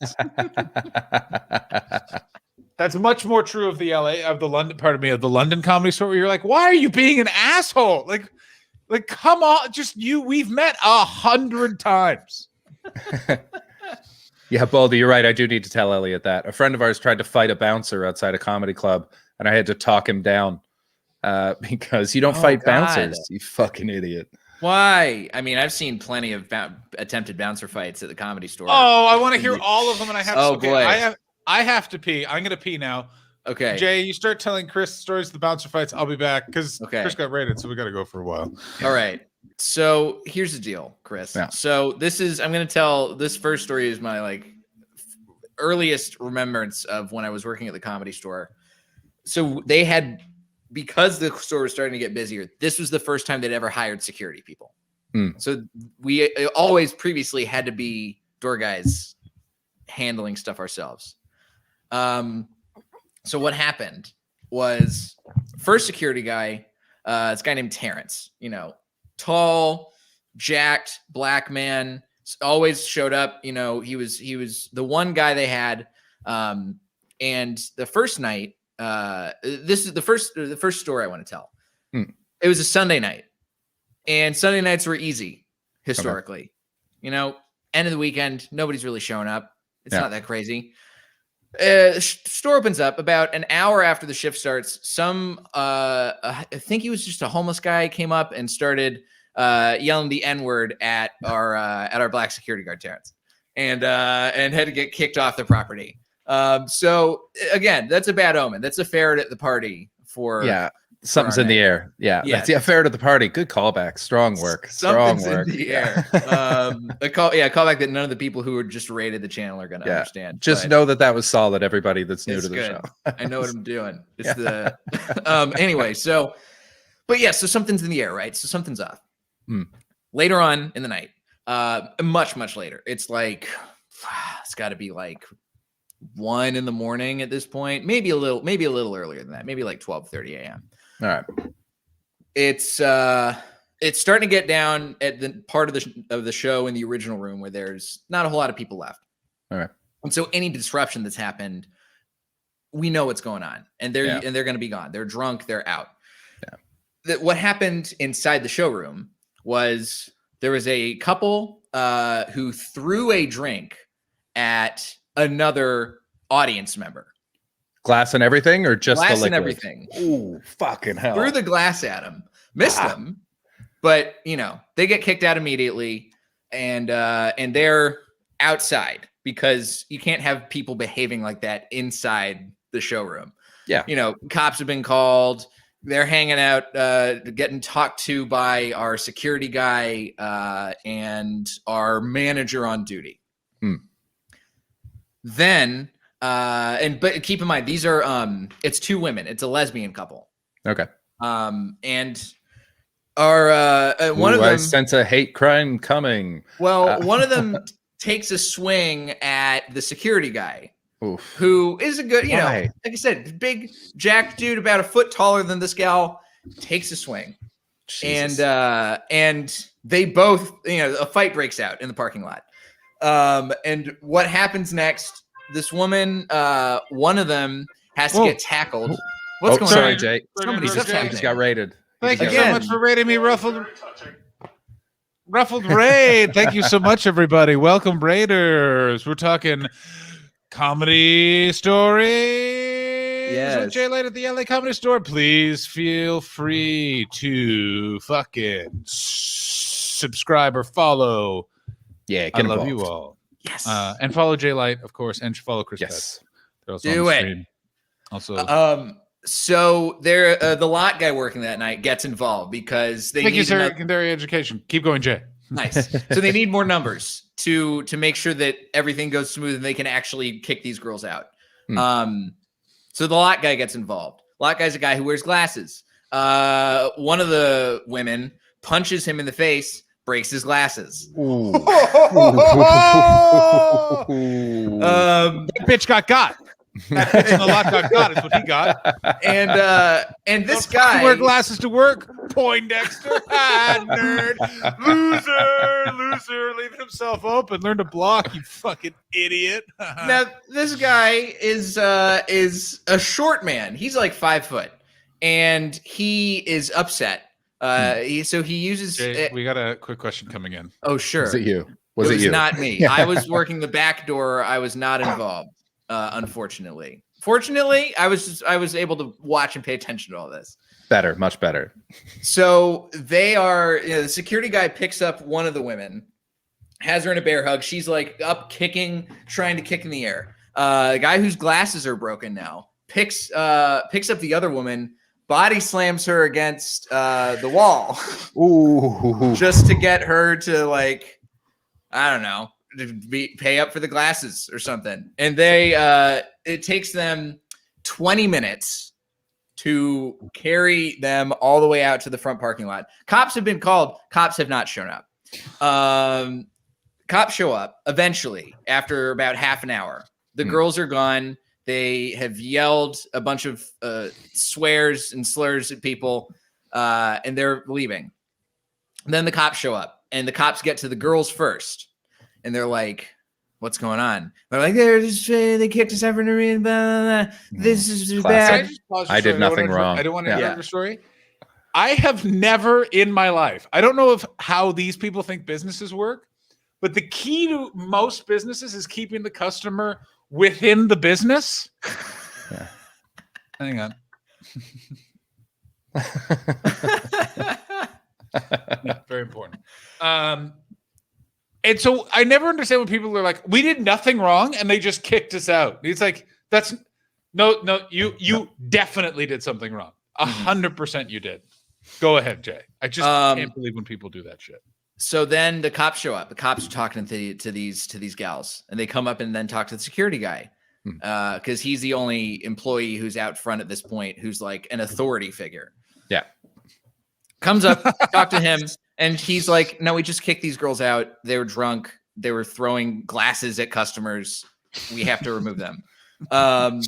Speaker 4: That's much more true of the London Comedy Store, where you're like, why are you being an asshole? Like, come on, just you. We've met 100 times.
Speaker 2: Yeah, Baldy, you're right. I do need to tell Elliot that a friend of ours tried to fight a bouncer outside a comedy club, and I had to talk him down because you don't fight
Speaker 3: God.
Speaker 2: bouncers, you fucking idiot.
Speaker 3: Why? I mean, I've seen plenty of attempted bouncer fights at the Comedy Store.
Speaker 4: Oh, I want to hear all of them, and I have.
Speaker 3: Oh,
Speaker 4: okay,
Speaker 3: boy.
Speaker 4: I have to pee. I'm gonna pee now.
Speaker 3: Okay.
Speaker 4: Jay, you start telling Chris stories of the bouncer fights. I'll be back because
Speaker 3: Okay.
Speaker 4: Chris got raided, so we got to go for a while.
Speaker 3: All right. So here's the deal, Chris.
Speaker 2: Yeah.
Speaker 3: So I'm going to tell this first story is my like earliest remembrance of when I was working at the Comedy Store. So they had, because the store was starting to get busier, this was the first time they'd ever hired security people. So we always previously had to be door guys handling stuff ourselves. So what happened was first security guy, this guy named Terrence, tall, jacked, black man, always showed up. He was the one guy they had. And the first night, this is the first story I want to tell. It was a Sunday night, and Sunday nights were easy historically. End of the weekend, nobody's really showing up. It's not that crazy. Store opens up about an hour after the shift starts. I think he was just a homeless guy, came up and started yelling the N-word at our black security guard Terrence, and had to get kicked off the property. So again, that's a bad omen. That's a ferret at the party for
Speaker 2: something's in the air. Yeah,
Speaker 3: Yes.
Speaker 2: that's fair to the party. Good callback. Strong work.
Speaker 3: Something's
Speaker 2: Strong work.
Speaker 3: in the air. A callback that none of the people who were just rated the channel are going to understand.
Speaker 2: Just
Speaker 3: but
Speaker 2: know that was solid. Everybody that's new
Speaker 3: it's
Speaker 2: to the
Speaker 3: good.
Speaker 2: show.
Speaker 3: I know what I'm doing. It's anyway. So something's in the air, right? So something's off. Later on in the night, much later. It's like it's got to be like 1 a.m. at this point. Maybe a little earlier than that. Maybe like 12:30 a.m.
Speaker 2: All right.
Speaker 3: It's starting to get down at the part of the show in the original room where there's not a whole lot of people left.
Speaker 2: All right.
Speaker 3: And so any disruption that's happened, we know what's going on, and they're going to be gone. They're drunk. They're out. Yeah. What happened inside the showroom was there was a couple who threw a drink at another audience member.
Speaker 2: Glass and everything, or just
Speaker 3: Glass
Speaker 2: the liquid?
Speaker 3: and everything.
Speaker 2: Ooh, fucking hell!
Speaker 3: Threw the glass at him, missed them, but they get kicked out immediately, and they're outside because you can't have people behaving like that inside the showroom.
Speaker 2: Yeah,
Speaker 3: cops have been called. They're hanging out, getting talked to by our security guy and our manager on duty. Then. But keep in mind, these are it's 2 women. It's a lesbian couple.
Speaker 2: Okay.
Speaker 3: And our one of them,
Speaker 2: I sense a hate crime coming.
Speaker 3: Well, one of them takes a swing at the security guy,
Speaker 2: Oof.
Speaker 3: who is a good,
Speaker 2: Why?
Speaker 3: like I said, big jack dude, about a foot taller than this gal, takes a swing,
Speaker 2: Jesus.
Speaker 3: and they both, a fight breaks out in the parking lot. And what happens next? This woman, one of them has to get tackled. What's going
Speaker 2: sorry,
Speaker 3: on?
Speaker 2: Jay.
Speaker 3: Somebody's
Speaker 2: He just got raided.
Speaker 4: Thank you so
Speaker 3: Again.
Speaker 4: much for raiding me, Ruffled Raid. Thank you so much, everybody. Welcome, Raiders. We're talking comedy stories.
Speaker 3: Yes.
Speaker 4: With Jay Light at the LA Comedy Store. Please feel free to fucking subscribe or follow.
Speaker 2: Yeah,
Speaker 4: I love you all.
Speaker 3: Yes.
Speaker 4: And follow Jay Light, of course, and follow Chris.
Speaker 2: Yes.
Speaker 4: They're also
Speaker 3: Do
Speaker 4: on the
Speaker 3: it.
Speaker 4: stream. Also,
Speaker 3: So there, the lot guy working that night gets involved because they
Speaker 4: thank you,
Speaker 3: need
Speaker 4: secondary education. Keep going, Jay.
Speaker 3: nice. So they need more numbers to make sure that everything goes smooth and they can actually kick these girls out. So the lot guy gets involved. Lot guy's a guy who wears glasses. One of the women punches him in the face, breaks his glasses.
Speaker 4: That bitch got. That bitch in the lot got is what he got.
Speaker 3: And this
Speaker 4: Don't fucking
Speaker 3: guy
Speaker 4: wear glasses to work. Poindexter, nerd, loser, leaving himself open. Learn to block, you fucking idiot.
Speaker 3: Now, this guy is a short man. He's like 5 foot, and he is upset. So he uses.
Speaker 4: Jay, we got a quick question coming in.
Speaker 3: Oh, sure.
Speaker 2: Was it you?
Speaker 3: It
Speaker 2: Was
Speaker 3: was
Speaker 2: you?
Speaker 3: not me. I was working the back door. I was not involved. Unfortunately. Fortunately, I was able to watch and pay attention to all this.
Speaker 2: Better, much better.
Speaker 3: So they are. The security guy picks up one of the women, has her in a bear hug. She's like up kicking, trying to kick in the air. The guy whose glasses are broken now picks up the other woman, body slams her against the wall.
Speaker 2: Ooh.
Speaker 3: Just to get her to, like, I don't know, pay up for the glasses or something. And it takes them 20 minutes to carry them all the way out to the front parking lot. Cops have been called. Cops have not shown up. Cops show up eventually after about half an hour. The girls are gone. They have yelled a bunch of swears and slurs at people, and they're leaving. And then the cops show up, and the cops get to the girls first, and they're like, "What's going on?" They're like, "They kicked us out for no reason. Blah, blah, blah. This is bad."
Speaker 2: I did nothing wrong.
Speaker 4: I don't want to
Speaker 2: Yeah.
Speaker 4: interrupt your story. I have never in my life, I don't know how these people think businesses work, but the key to most businesses is keeping the customer within the business.
Speaker 2: Yeah.
Speaker 4: Hang on. Yeah, very important. And so I never understand when people are like, "We did nothing wrong," and they just kicked us out. It's like, that's no. You definitely did something wrong. 100% you did. Go ahead, Jay. I just can't believe when people do that shit.
Speaker 3: So then the cops show up. The cops are talking to these gals, and they come up and then talk to the security guy because he's the only employee who's out front at this point who's like an authority figure.
Speaker 2: Yeah.
Speaker 3: Comes up, talk to him, and he's like, "No, we just kicked these girls out. They were drunk. They were throwing glasses at customers. We have to remove them."
Speaker 4: I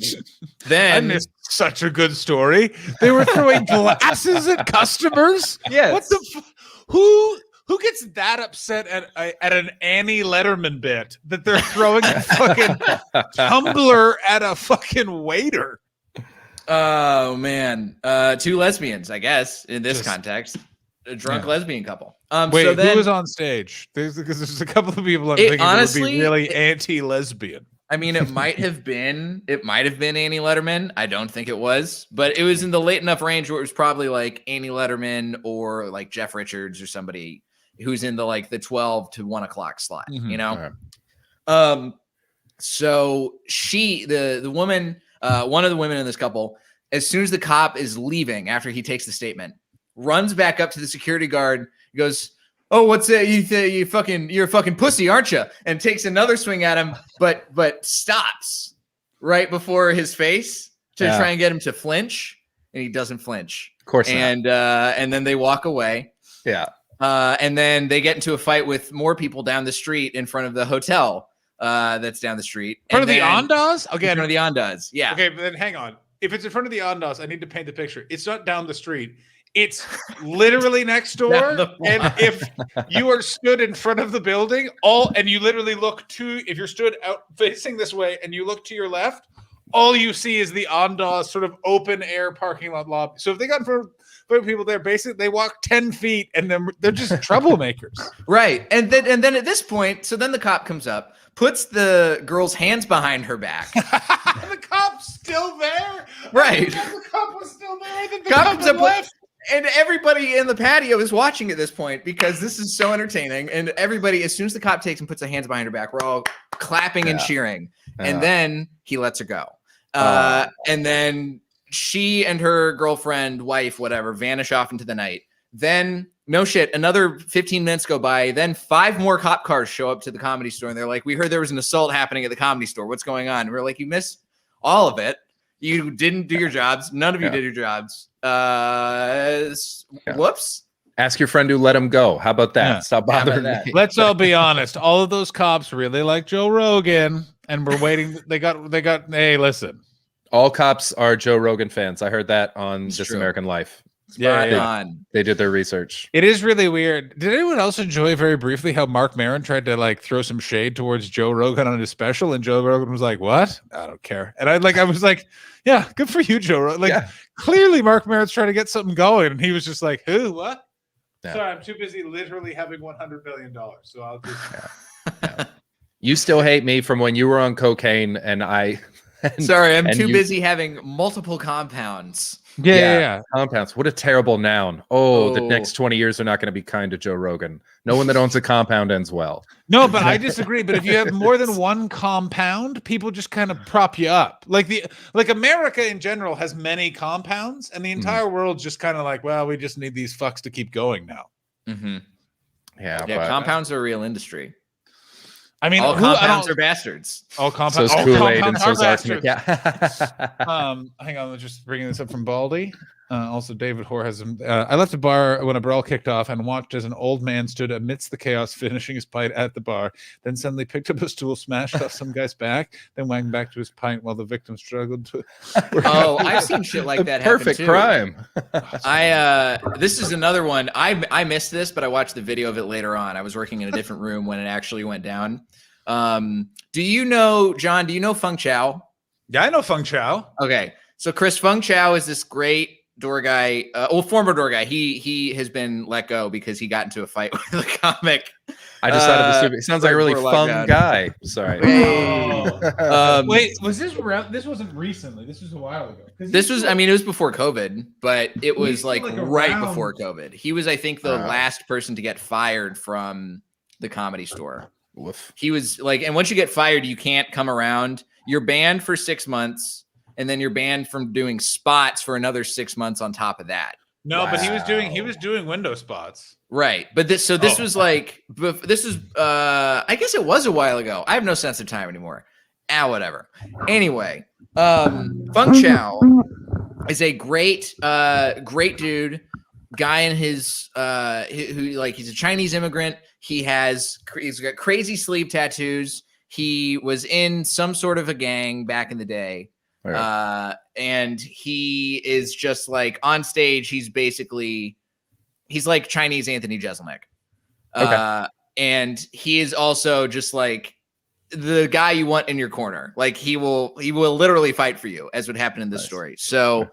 Speaker 3: Then
Speaker 4: missed such a good story. They were throwing glasses at customers.
Speaker 3: yes.
Speaker 4: What the? Who gets that upset at an Annie Letterman bit that they're throwing a fucking tumbler at a fucking waiter?
Speaker 3: Oh man, two lesbians, I guess, in this
Speaker 4: Just-
Speaker 3: context, a drunk
Speaker 4: yeah.
Speaker 3: lesbian couple.
Speaker 4: Wait,
Speaker 3: so then,
Speaker 4: who was on stage? Because there's a couple of people I'm
Speaker 3: It-
Speaker 4: thinking
Speaker 3: honestly,
Speaker 4: would be really anti-lesbian.
Speaker 3: I mean, it might have been Annie Letterman. I don't think it was, but it was in the late enough range where it was probably like Annie Letterman or like Jeff Richards or somebody who's in the 12 to 1 o'clock slot, you know?
Speaker 2: Right.
Speaker 3: So the woman, one of the women in this couple, as soon as the cop is leaving after he takes the statement, runs back up to the security guard, goes, "Oh, what's that? You're a fucking pussy, aren't you?" And takes another swing at him, but stops right before his face to try and get him to flinch, and he doesn't flinch.
Speaker 2: Of course not.
Speaker 3: And then they walk away.
Speaker 2: Yeah.
Speaker 3: And then they get into a fight with more people down the street in front of the hotel that's down the street.
Speaker 4: In front of
Speaker 3: And
Speaker 4: the
Speaker 3: then-
Speaker 4: Ondas?
Speaker 3: In front of the Ondas, yeah.
Speaker 4: Okay, but then hang on. If it's in front of the Ondas, I need to paint the picture. It's not down the street. It's literally next door.
Speaker 3: Down the
Speaker 4: And
Speaker 3: block.
Speaker 4: if you are stood in front of the building, and you literally look if you're stood out facing this way and you look to your left, all you see is the Ondas sort of open air parking lot lobby. So if they got in front of people there, basically they walk 10 feet and then they're just troublemakers.
Speaker 3: Right. And then at this point, so then the cop comes up, puts the girl's hands behind her back.
Speaker 4: The cop's still there.
Speaker 3: Right.
Speaker 4: The cop was still there. I think the
Speaker 3: Cop
Speaker 4: cop
Speaker 3: comes up with-
Speaker 4: left.
Speaker 3: And everybody in the patio is watching at this point because this is so entertaining. And everybody, as soon as the cop takes and puts the hands behind her back, we're all clapping and cheering. And then he lets her go. And then she and her girlfriend, wife, whatever, vanish off into the night. Then, no shit, another 15 minutes go by. Then 5 more cop cars show up to the Comedy Store. And they're like, "We heard there was an assault happening at the Comedy Store. What's going on?" And we're like, "You missed all of it. You didn't do your jobs. None of you
Speaker 2: Yeah.
Speaker 3: did your jobs.
Speaker 2: Yeah.
Speaker 3: Whoops.
Speaker 2: Ask your friend who let him go. How about that?
Speaker 4: Yeah.
Speaker 2: Stop
Speaker 3: How about
Speaker 2: bothering
Speaker 3: that?
Speaker 2: me.
Speaker 4: Let's all be honest. All of those cops really like Joe Rogan, and we're waiting. They got. Hey, listen.
Speaker 2: All cops are Joe Rogan fans. I heard that on
Speaker 3: It's
Speaker 2: This
Speaker 3: true.
Speaker 2: American Life.
Speaker 4: Yeah,
Speaker 3: Spot
Speaker 4: yeah.
Speaker 3: on.
Speaker 2: They did their research.
Speaker 4: It is really weird. Did anyone else enjoy very briefly how Mark Maron tried to like throw some shade towards Joe Rogan on his special, and Joe Rogan was like, "What? I don't care." And I was like, "Yeah, good for you, Joe Rogan." Like,
Speaker 2: Yeah.
Speaker 4: clearly Mark Maron's trying to get something going, and he was just like, "Who? What?"
Speaker 2: Yeah.
Speaker 4: Sorry, I'm too busy literally having $100 million. So I'll just.
Speaker 2: You still hate me from when you were on cocaine, and I.
Speaker 3: Sorry, I'm
Speaker 2: and
Speaker 3: too
Speaker 2: you-
Speaker 3: busy having multiple compounds.
Speaker 4: Yeah.
Speaker 2: Compounds. What a terrible noun. Oh, the
Speaker 3: Oh.
Speaker 2: next 20 years are not going to be kind to Joe Rogan. No one that owns a compound ends well.
Speaker 4: No, but I disagree. But if you have more than one compound, people just kind of prop you up. Like America in general has many compounds, and the entire world's just kind of like, well, we just need these fucks to keep going now.
Speaker 3: Mm-hmm.
Speaker 2: Yeah,
Speaker 3: Yeah,
Speaker 2: but
Speaker 3: compounds are a real industry.
Speaker 4: I mean,
Speaker 3: All
Speaker 4: who- I
Speaker 3: compounds
Speaker 4: don't-
Speaker 3: are bastards.
Speaker 4: all compounds.
Speaker 2: so's
Speaker 4: all
Speaker 2: Kool-Aid and
Speaker 4: compounds
Speaker 2: so's
Speaker 4: are
Speaker 2: arsenic.
Speaker 4: bastards.
Speaker 2: Yeah.
Speaker 4: Hang on, let's just bringing this up from Baldy. Also, David Hoare has him. I left a bar when a brawl kicked off and watched as an old man stood amidst the chaos, finishing his pint at the bar. Then suddenly picked up a stool, smashed off some guy's back, then wanged back to his pint while the victim struggled to.
Speaker 3: Oh, I've seen shit like that happen
Speaker 2: Perfect
Speaker 3: too.
Speaker 2: crime.
Speaker 3: This is another one. I missed this, but I watched the video of it later on. I was working in a different room when it actually went down. Do you know, John? Do you know Feng Chao?
Speaker 4: Yeah, I know Feng Chao.
Speaker 3: Okay, so Chris Feng Chao is this great door guy, former door guy. He has been let go because he got into a fight with a comic.
Speaker 2: I just thought of this. It sounds like a really
Speaker 3: before
Speaker 2: fun
Speaker 3: lockdown.
Speaker 2: guy. Sorry.
Speaker 4: Wait, was this this wasn't recently? This was a while ago.
Speaker 3: This was, I mean, it was before COVID, but it was
Speaker 4: still,
Speaker 3: like
Speaker 4: like,
Speaker 3: right
Speaker 4: around.
Speaker 3: before COVID. He was, I think, the
Speaker 2: Wow.
Speaker 3: last person to get fired from the Comedy Store.
Speaker 2: Woof.
Speaker 3: He was like, and once you get fired, you can't come around. You're banned for 6 months, and then you're banned from doing spots for another 6 months on top of that.
Speaker 4: No, but he was
Speaker 2: Wow.
Speaker 4: doing window spots.
Speaker 3: Right. But this was like, this is, I guess it was a while ago. I have no sense of time anymore. Whatever. Anyway, Feng Chao is a great dude, guy in his, he's a Chinese immigrant. He's got crazy sleeve tattoos. He was in some sort of a gang back in the day.
Speaker 2: Right.
Speaker 3: And he is just like on stage. He's like Chinese Anthony Jeselnik.
Speaker 2: Okay.
Speaker 3: And he is also just like the guy you want in your corner. Like he will literally fight for you, as would happen in this
Speaker 2: Nice.
Speaker 3: story. So,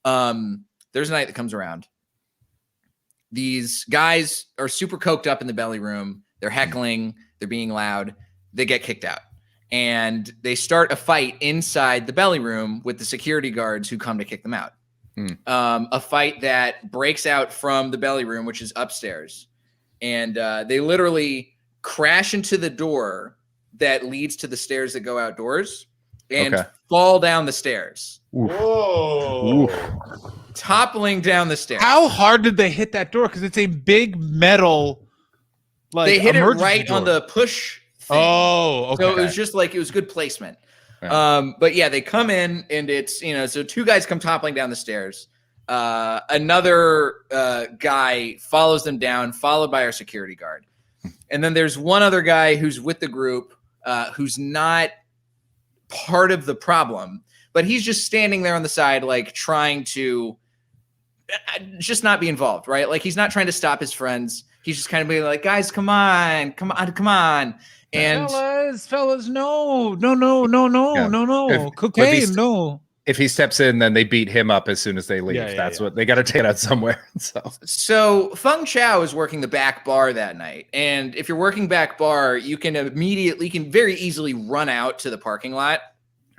Speaker 3: there's a night that comes around. These guys are super coked up in the belly room. They're heckling. They're being loud. They get kicked out. And they start a fight inside the belly room with the security guards who come to kick them out. A fight that breaks out from the belly room, which is upstairs. And they literally crash into the door that leads to the stairs that go outdoors and
Speaker 2: Okay.
Speaker 3: fall down the stairs,
Speaker 4: Whoa.
Speaker 3: toppling down the stairs.
Speaker 4: How hard did they hit that door? Because it's a big metal. Like
Speaker 3: They hit it
Speaker 4: emergency
Speaker 3: right on
Speaker 4: door.
Speaker 3: the push thing.
Speaker 4: Oh, okay.
Speaker 3: So it was just like, it was good placement.
Speaker 2: Yeah.
Speaker 3: But yeah, they come in and it's, so two guys come toppling down the stairs. Another guy follows them down, followed by our security guard. And then there's one other guy who's with the group, who's not part of the problem, but he's just standing there on the side, like trying to just not be involved, right? Like he's not trying to stop his friends. He's just kind of being like, guys, come on. And
Speaker 4: fellas, no,
Speaker 2: Yeah.
Speaker 4: no,
Speaker 2: If-
Speaker 4: cocaine,
Speaker 2: he's-
Speaker 4: no.
Speaker 2: If he steps in, then they beat him up as soon as they leave.
Speaker 4: Yeah,
Speaker 2: That's
Speaker 4: yeah.
Speaker 2: what they got to take it out somewhere.
Speaker 3: So Feng Chao is working the back bar that night. And if you're working back bar, you can very easily run out to the parking lot.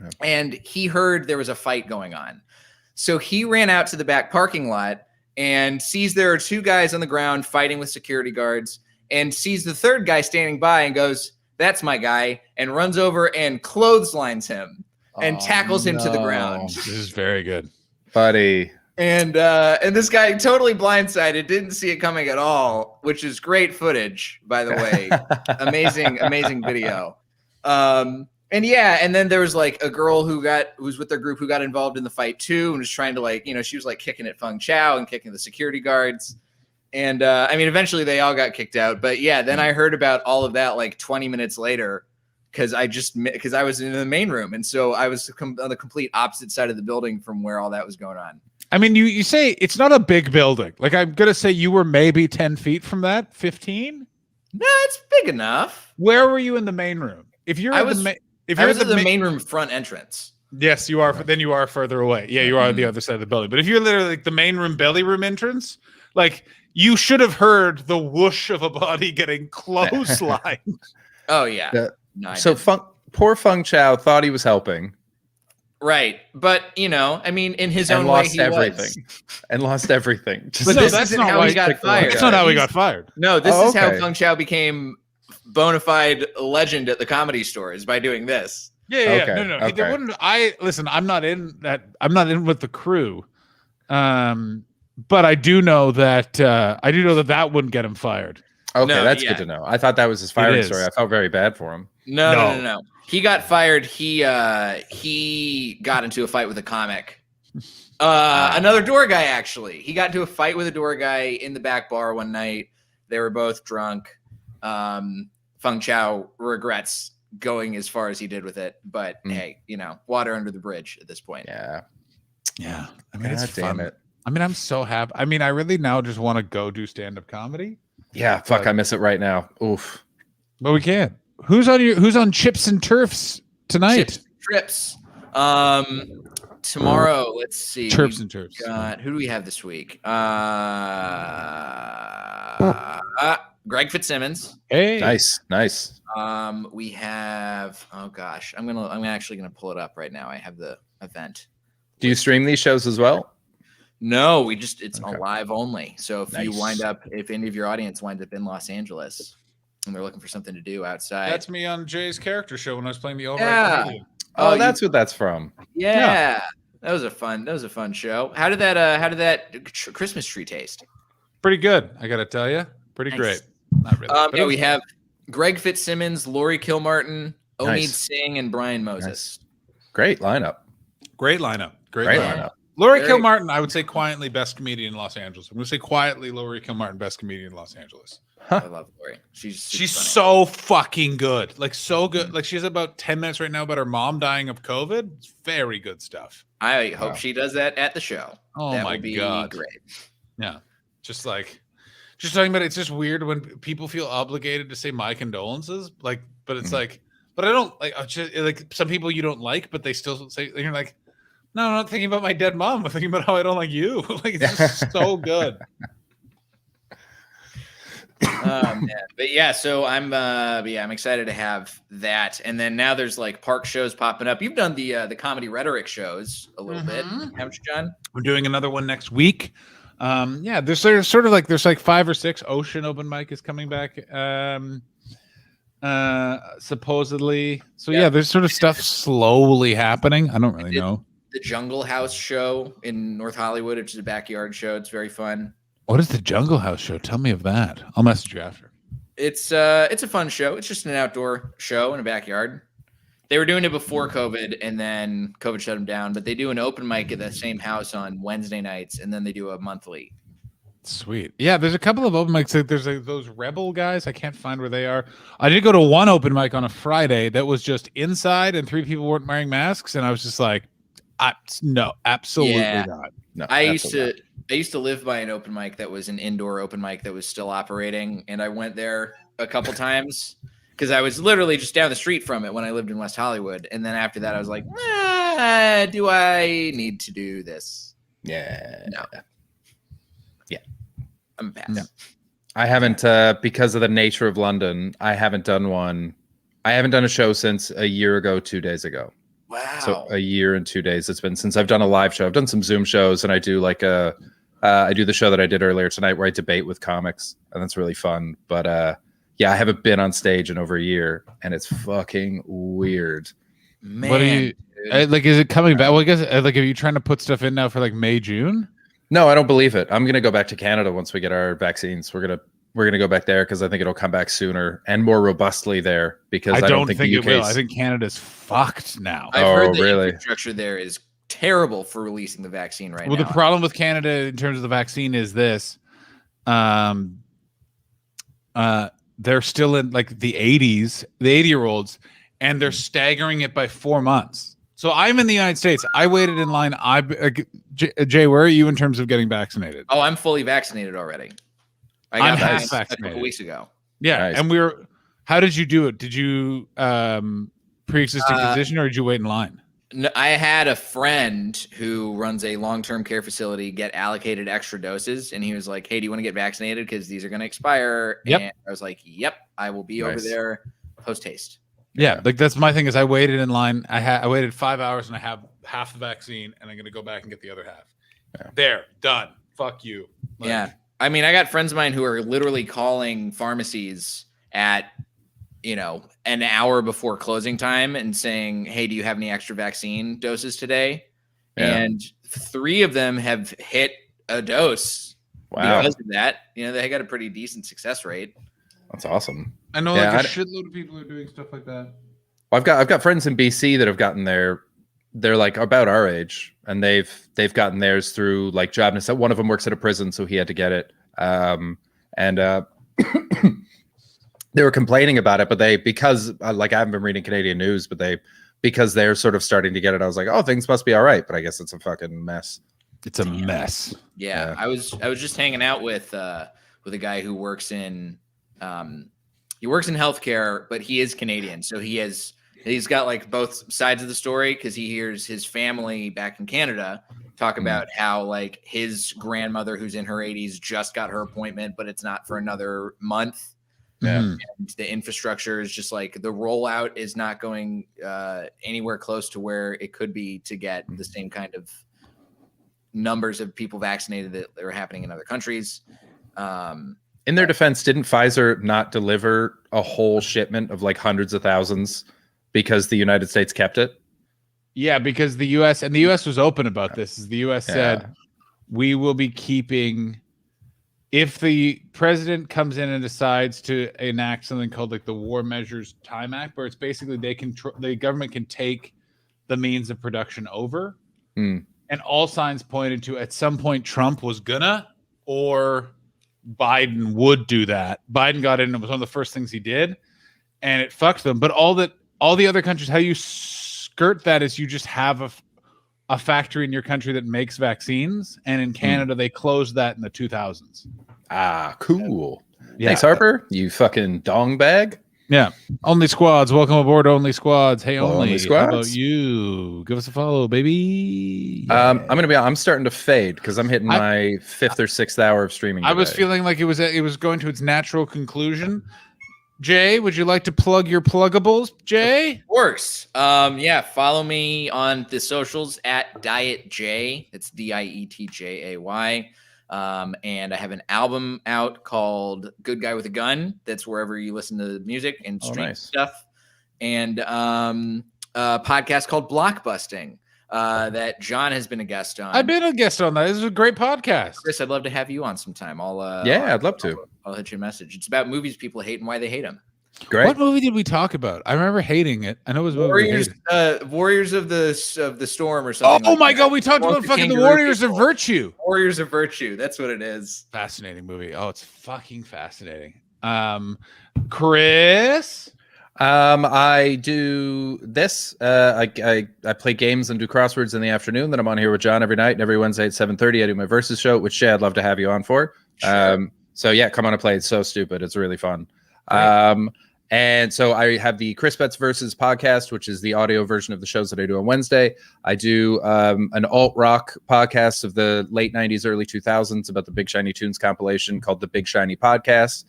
Speaker 2: Yeah.
Speaker 3: And he heard there was a fight going on. So he ran out to the back parking lot and sees there are two guys on the ground fighting with security guards and sees the third guy standing by and goes, "That's my guy," and runs over and clotheslines him and tackles him to the ground.
Speaker 4: This is very good.
Speaker 2: Buddy.
Speaker 3: And this guy totally blindsided, didn't see it coming at all, which is great footage, by the way. amazing video. And And yeah, and then there was like a girl who was with their group who got involved in the fight too, and was trying to like, she was like kicking at Feng Chao and kicking the security guards. And I mean, eventually they all got kicked out. But yeah, then I heard about all of that like 20 minutes later because I was in the main room, and so I was on the complete opposite side of the building from where all that was going on.
Speaker 4: I mean, you say it's not a big building. Like, I'm gonna say you were maybe 10 feet from that, 15.
Speaker 3: No, it's big enough.
Speaker 4: Where were you in the main room? If you're in
Speaker 3: the main room front entrance.
Speaker 4: Yes, you are. Then you are further away. Yeah, you are on the other side of the building. But if you're literally like the main room, belly room entrance, like you should have heard the whoosh of a body getting clotheslined.
Speaker 3: Oh yeah. No,
Speaker 2: so poor Feng Chao thought he was helping.
Speaker 3: Right. But, I mean, in his own
Speaker 2: lost
Speaker 3: way,
Speaker 2: everything. And lost everything.
Speaker 3: But that's not how he got fired.
Speaker 4: That's not how he got fired.
Speaker 3: No, this is how Feng Chao became bona fide legend at the Comedy Store, is by doing this.
Speaker 4: Yeah. No.
Speaker 2: Okay.
Speaker 4: There wouldn't. Listen. I'm not in that. I'm not in with the crew. But I do know that. That wouldn't get him fired.
Speaker 2: Okay, that's good to know. I thought that was his firing
Speaker 4: is.
Speaker 2: story. I felt very bad for him.
Speaker 3: No. He got fired. He got into a fight with a comic. Another door guy, actually. He got into a fight with a door guy in the back bar one night. They were both drunk. Feng Chao regrets going as far as he did with it, but hey, water under the bridge at this point.
Speaker 2: Yeah.
Speaker 4: I mean, it's
Speaker 2: damn
Speaker 4: fun.
Speaker 2: it.
Speaker 4: I mean, I'm so happy. I mean, I really now just want to go do stand-up comedy.
Speaker 2: Yeah, fuck, I miss it right now. Oof.
Speaker 4: But we can't. Who's on Chips and Turfs tonight?
Speaker 3: Trips. Tomorrow, let's see.
Speaker 4: Chirps and Turfs.
Speaker 3: Who do we have this week? Greg Fitzsimmons.
Speaker 4: Hey.
Speaker 2: Nice.
Speaker 3: We have, oh gosh, I'm actually gonna pull it up right now. I have the event.
Speaker 2: Do you stream these shows as well?
Speaker 3: No, it's live only. So if
Speaker 2: Nice.
Speaker 3: if any of your audience winds up in Los Angeles and they're looking for something to do outside.
Speaker 4: That's me on Jay's character show when I was playing the override.
Speaker 3: Yeah.
Speaker 4: comedian.
Speaker 2: Oh, that's what that's from.
Speaker 3: Yeah. That was a fun show. How did that Christmas tree taste?
Speaker 4: Pretty good, I gotta tell you. Pretty
Speaker 3: Nice.
Speaker 4: great. Not really. but it
Speaker 3: Yeah,
Speaker 4: was
Speaker 3: we have Greg Fitzsimmons, Lori Kilmartin, Omid
Speaker 2: Nice.
Speaker 3: Singh, and Brian Moses.
Speaker 2: Great lineup.
Speaker 4: great lineup. Great
Speaker 2: Great
Speaker 4: lineup.
Speaker 2: lineup.
Speaker 4: Lori
Speaker 3: Very-
Speaker 4: Kilmartin, I would say quietly best comedian in Los Angeles. I'm gonna say quietly Lori Kilmartin, best comedian in Los Angeles.
Speaker 3: I love Lori. She's
Speaker 4: She's
Speaker 3: funny.
Speaker 4: so fucking good. Like so good. Like she has about 10 minutes right now about her mom dying of COVID. It's very good stuff.
Speaker 3: I hope
Speaker 2: Wow.
Speaker 3: she does that at the show.
Speaker 4: Oh
Speaker 3: That
Speaker 4: my
Speaker 3: would be
Speaker 4: God.
Speaker 3: great.
Speaker 4: Yeah. Just talking about it, it's just weird when people feel obligated to say my condolences. Like, but it's like, but I don't like, some people you don't like, but they still say, you're like, no, I'm not thinking about my dead mom. I'm thinking about how I don't like you. Like, it's just so good.
Speaker 3: Man. But yeah, so I'm excited to have that. And then now there's like park shows popping up. You've done the comedy rhetoric shows a little bit, haven't you, John?
Speaker 4: We're doing another one next week. Yeah, there's sort of like there's like 5 or 6. Ocean open mic is coming back, supposedly. So yeah, there's sort of stuff slowly happening. I don't really know.
Speaker 3: The Jungle House show in North Hollywood, which is a backyard show. It's very fun.
Speaker 4: What is the Jungle House show? Tell me of that. I'll message you after.
Speaker 3: It's a fun show. It's just an outdoor show in a backyard. They were doing it before COVID, and then COVID shut them down. But they do an open mic at the same house on Wednesday nights, and then they do a monthly.
Speaker 4: Sweet. Yeah, there's a couple of open mics. Like, there's like those Rebel guys. I can't find where they are. I did go to one open mic on a Friday that was just inside, and 3 people weren't wearing masks, and I was just like, no, absolutely not.
Speaker 2: No,
Speaker 3: I
Speaker 2: absolutely
Speaker 3: used to live by an open mic that was an indoor open mic that was still operating, and I went there a couple times because I was literally just down the street from it when I lived in West Hollywood. And then after that, I was like, do I need to do this?
Speaker 2: not. Yeah.
Speaker 3: No.
Speaker 2: Yeah.
Speaker 3: I'm a pass.
Speaker 2: No. I haven't, because of the nature of London, I haven't done one. I haven't done a show since a year ago, 2 days ago.
Speaker 3: Wow.
Speaker 2: So a year and 2 days it's been since I've done a live show. I've done some Zoom shows, and I do like I do the show that I did earlier tonight where I debate with comics, and that's really fun. But yeah, I haven't been on stage in over a year, and it's fucking weird.
Speaker 3: Man,
Speaker 4: What are you like? Is it coming back? Well, I guess like, are you trying to put stuff in now for like May, June?
Speaker 2: No, I don't believe it. I'm gonna go back to Canada once we get our vaccines. We're gonna we're gonna go back there because I think it'll come back sooner and more robustly there. Because I don't think the
Speaker 4: it will.
Speaker 2: UK's
Speaker 4: I think Canada's fucked now.
Speaker 3: I've heard the
Speaker 2: really?
Speaker 3: infrastructure there is terrible for releasing the vaccine right
Speaker 4: Well,
Speaker 3: now.
Speaker 4: the problem with Canada in terms of the vaccine is this. They're still in like the 80s, the 80-year-olds, and they're staggering it by 4 months. So I'm in the United States. I waited in line. Jay, where are you in terms of getting vaccinated?
Speaker 3: Oh, I'm fully vaccinated already. I
Speaker 4: I'm
Speaker 3: got
Speaker 4: half
Speaker 3: vaccinated a
Speaker 4: vaccinated.
Speaker 3: couple weeks ago.
Speaker 4: Yeah,
Speaker 2: Nice.
Speaker 4: and how did you do it? Did you pre-existing condition or did you wait in line?
Speaker 3: No, I had a friend who runs a long-term care facility get allocated extra doses, and he was like, "Hey, do you want to get vaccinated? Because these are going to expire."
Speaker 4: Yep.
Speaker 3: And I was like, "Yep, I will be over
Speaker 2: Nice.
Speaker 3: there post haste."
Speaker 4: Yeah, like that's my thing. Is I waited in line. I waited 5 hours and I have half the vaccine, and I'm going to go back and get the other half.
Speaker 2: Yeah.
Speaker 4: There, done. Fuck you. Like,
Speaker 3: Yeah. I mean, I got friends of mine who are literally calling pharmacies at, an hour before closing time and saying, "Hey, do you have any extra vaccine doses today?"
Speaker 2: Yeah.
Speaker 3: And 3 of them have hit a dose
Speaker 2: Wow,
Speaker 3: because of that. They got a pretty decent success rate.
Speaker 2: that's awesome.
Speaker 4: I know
Speaker 2: Yeah,
Speaker 4: like a shitload of people are doing stuff like that.
Speaker 2: Well, I've got friends in BC that have gotten there. They're like about our age, and they've gotten theirs through like job necessity. One of them works at a prison, so he had to get it. They were complaining about it, but because I haven't been reading Canadian news, but because they're sort of starting to get it. I was like, oh, things must be all right, but I guess it's a fucking mess.
Speaker 4: It's a mess.
Speaker 3: Yeah,
Speaker 2: Yeah.
Speaker 3: I was just hanging out with a guy who works in healthcare, but he is Canadian, so he's got like both sides of the story because he hears his family back in Canada talk about how like his grandmother who's in her 80s just got her appointment, but it's not for another month.
Speaker 2: Yeah.
Speaker 4: Mhm.
Speaker 3: And the infrastructure is just like the rollout is not going anywhere close to where it could be to get the same kind of numbers of people vaccinated that are happening in other countries.
Speaker 2: In their defense, didn't Pfizer not deliver a whole shipment of like hundreds of thousands because the United States kept it?
Speaker 4: Yeah, because the U.S. was open about this. The U.S. said we will be keeping. If the president comes in and decides to enact something called like the War Measures Time Act, where it's basically the government can take the means of production over, and all signs pointed to at some point Trump was gonna or Biden would do that. Biden got in and it was one of the first things he did, and it fucked them. But all the other countries, how you skirt that is you just have a factory in your country that makes vaccines, and in Canada they closed that in the 2000s.
Speaker 2: Ah, cool.
Speaker 4: Yeah.
Speaker 2: Thanks, Harper. You fucking dong bag.
Speaker 4: Yeah. Only Squads. Welcome aboard, Only Squads. Hey,
Speaker 2: Hello,
Speaker 4: Only.
Speaker 2: Only Squads.
Speaker 4: How about you? Give us a follow, baby.
Speaker 2: I'm starting to fade because I'm hitting my 5th or 6th hour of streaming.
Speaker 4: I was
Speaker 2: today.
Speaker 4: feeling like it was going to its natural conclusion. Jay, would you like to plug your pluggables, Jay?
Speaker 3: Of course. Follow me on the socials at Diet J. It's DIETJAY. And I have an album out called Good Guy with a Gun. That's wherever you listen to music and stream
Speaker 2: nice.
Speaker 3: stuff. And a podcast called Blockbusting that John has been a guest on.
Speaker 4: I've been a guest on that. This is a great podcast.
Speaker 3: Chris, I'd love to have you on sometime.
Speaker 2: I'd love to.
Speaker 3: I'll hit you a message. It's about movies people hate and why they hate them.
Speaker 2: Great.
Speaker 4: What movie did we talk about? I remember hating it. I know it was a movie we hated.
Speaker 3: Warriors of the Storm or something.
Speaker 4: Oh
Speaker 3: like
Speaker 4: my
Speaker 3: that.
Speaker 4: God, we talked about fucking the
Speaker 3: Kangaroo
Speaker 4: Warriors of
Speaker 3: People.
Speaker 4: Virtue.
Speaker 3: Warriors of Virtue. That's what it is.
Speaker 4: Fascinating movie. Oh, it's fucking fascinating. Chris.
Speaker 2: I do this. I play games and do crosswords in the afternoon. Then I'm on here with John every night and every Wednesday at 7:30. I do my Versus show, which Jay, I'd love to have you on for.
Speaker 3: Sure.
Speaker 2: So yeah, come on and play. It's so stupid. It's really fun.
Speaker 3: Great.
Speaker 2: And so I have the Chris Betts Versus podcast, which is the audio version of the shows that I do on Wednesday. I do an alt rock podcast of the late 90s, early 2000s about the Big Shiny Tunes compilation called the Big Shiny Podcast.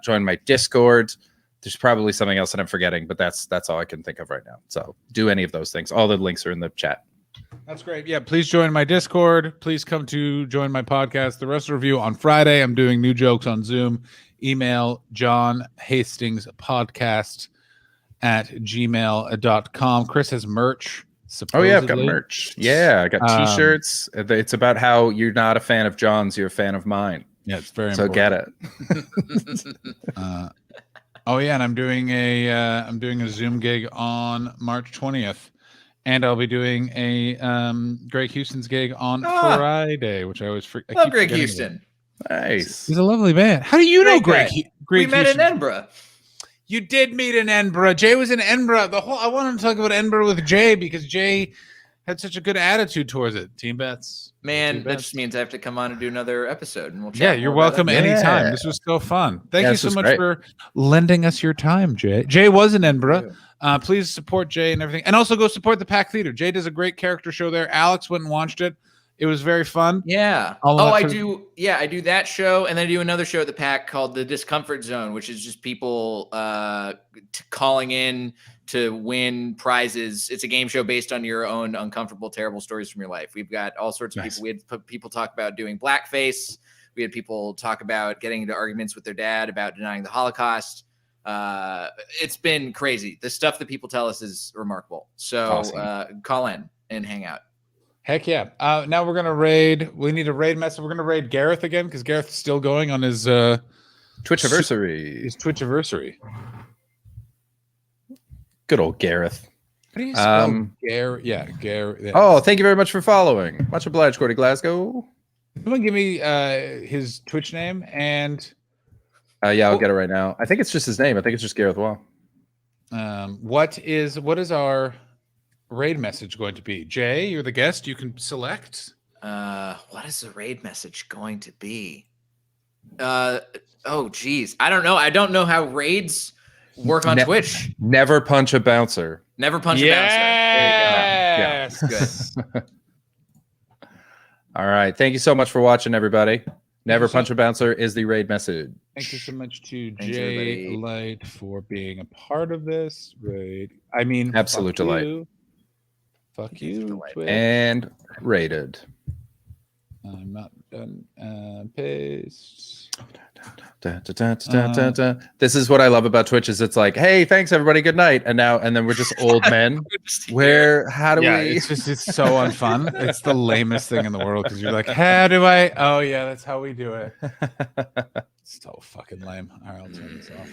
Speaker 2: Join my Discord. There's probably something else that I'm forgetting, but that's all I can think of right now. So do any of those things. All the links are in the chat.
Speaker 4: That's great. Yeah, please join my Discord. Please come to join my podcast, The Wrestler Review, on Friday. I'm doing new jokes on Zoom. Email John Hastings podcast at gmail.com. Chris has merch.
Speaker 2: Oh yeah, I've got
Speaker 4: supposedly.
Speaker 2: merch. Yeah, I got t-shirts. It's about how you're not a fan of John's, you're a fan of mine.
Speaker 4: Yeah, it's very
Speaker 2: So
Speaker 4: important.
Speaker 2: get it.
Speaker 4: Oh yeah, and I'm doing a Zoom gig on March 20th, and I'll be doing a Greg Houston's gig on Friday, which I always forget.
Speaker 3: Love Greg Houston.
Speaker 2: Nice.
Speaker 4: He's a lovely man. How do you know
Speaker 3: Great
Speaker 4: Greg?
Speaker 3: guy.
Speaker 4: Greg
Speaker 3: We met in
Speaker 4: Houston?
Speaker 3: Edinburgh.
Speaker 4: You did meet in Edinburgh. Jay was in Edinburgh. I wanted to talk about Edinburgh with Jay because Jay had such a good attitude towards it. Team bets.
Speaker 3: Man,
Speaker 4: Team
Speaker 3: that
Speaker 4: bets.
Speaker 3: just means I have to come on and do another episode, and we'll chat
Speaker 4: Yeah, you're
Speaker 3: more about
Speaker 4: welcome
Speaker 3: that.
Speaker 4: anytime.
Speaker 2: Yeah.
Speaker 4: This was so fun. Thank
Speaker 2: Yeah,
Speaker 4: you
Speaker 2: this
Speaker 4: so
Speaker 2: was
Speaker 4: much
Speaker 2: great.
Speaker 4: for lending us your time, Jay. Jay was in Edinburgh. Please support Jay and everything. And also go support the Pack Theater. Jay does a great character show there. Alex went and watched it. It was very fun.
Speaker 3: Yeah.
Speaker 4: I'll
Speaker 3: I
Speaker 4: put-
Speaker 3: do. Yeah, I do that show, and then I do another show at the Pack called The Discomfort Zone, which is just people calling in to win prizes. It's a game show based on your own uncomfortable, terrible stories from your life. We've got all sorts of
Speaker 2: Nice.
Speaker 3: people. We had people talk about doing blackface. We had people talk about getting into arguments with their dad about denying the Holocaust. It's been crazy. The stuff that people tell us is remarkable. So
Speaker 2: Awesome.
Speaker 3: call in and hang out.
Speaker 4: Heck yeah. Now we're gonna raid. We need a raid message. We're gonna raid Gareth again because Gareth's still going on his
Speaker 2: Twitchiversary.
Speaker 4: Twitchiversary.
Speaker 2: Good old Gareth.
Speaker 4: How do you spell
Speaker 2: Um,
Speaker 4: Gareth? Yeah.
Speaker 2: Oh, thank you very much for following. Much obliged, Cordy Glasgow.
Speaker 4: Someone give me his Twitch name and
Speaker 2: Yeah, I'll get it right now. I think it's just his name. I think it's just Gareth Wall.
Speaker 4: what is our raid message going to be? Jay, you're the guest. You can select.
Speaker 3: What is the raid message going to be? Oh geez, I don't know. I don't know how raids work on
Speaker 2: Ne-
Speaker 3: Twitch.
Speaker 2: Never punch a bouncer.
Speaker 3: Never punch a bouncer.
Speaker 4: Yes.
Speaker 3: Good.
Speaker 2: All right. Thank you so much for watching, everybody. Never
Speaker 4: so-
Speaker 2: punch a bouncer is the raid message.
Speaker 4: Thank you so much to
Speaker 3: Thanks,
Speaker 4: Jay
Speaker 3: everybody.
Speaker 4: Light for being a part of this raid. I mean,
Speaker 2: Absolute
Speaker 4: fuck
Speaker 2: delight.
Speaker 4: you. Fuck you,
Speaker 3: delight.
Speaker 4: Twitch.
Speaker 2: And rated.
Speaker 4: I'm not done. Paste.
Speaker 2: Da, da, da, da, da, da. This is what I love about Twitch is it's like, hey, thanks everybody, good night. And then we're just old men. How do
Speaker 4: Yeah,
Speaker 2: we
Speaker 4: it's so unfun. It's the lamest thing in the world because you're like, how do I? Oh yeah, that's how we do it. So fucking lame. All right, I'll turn this off.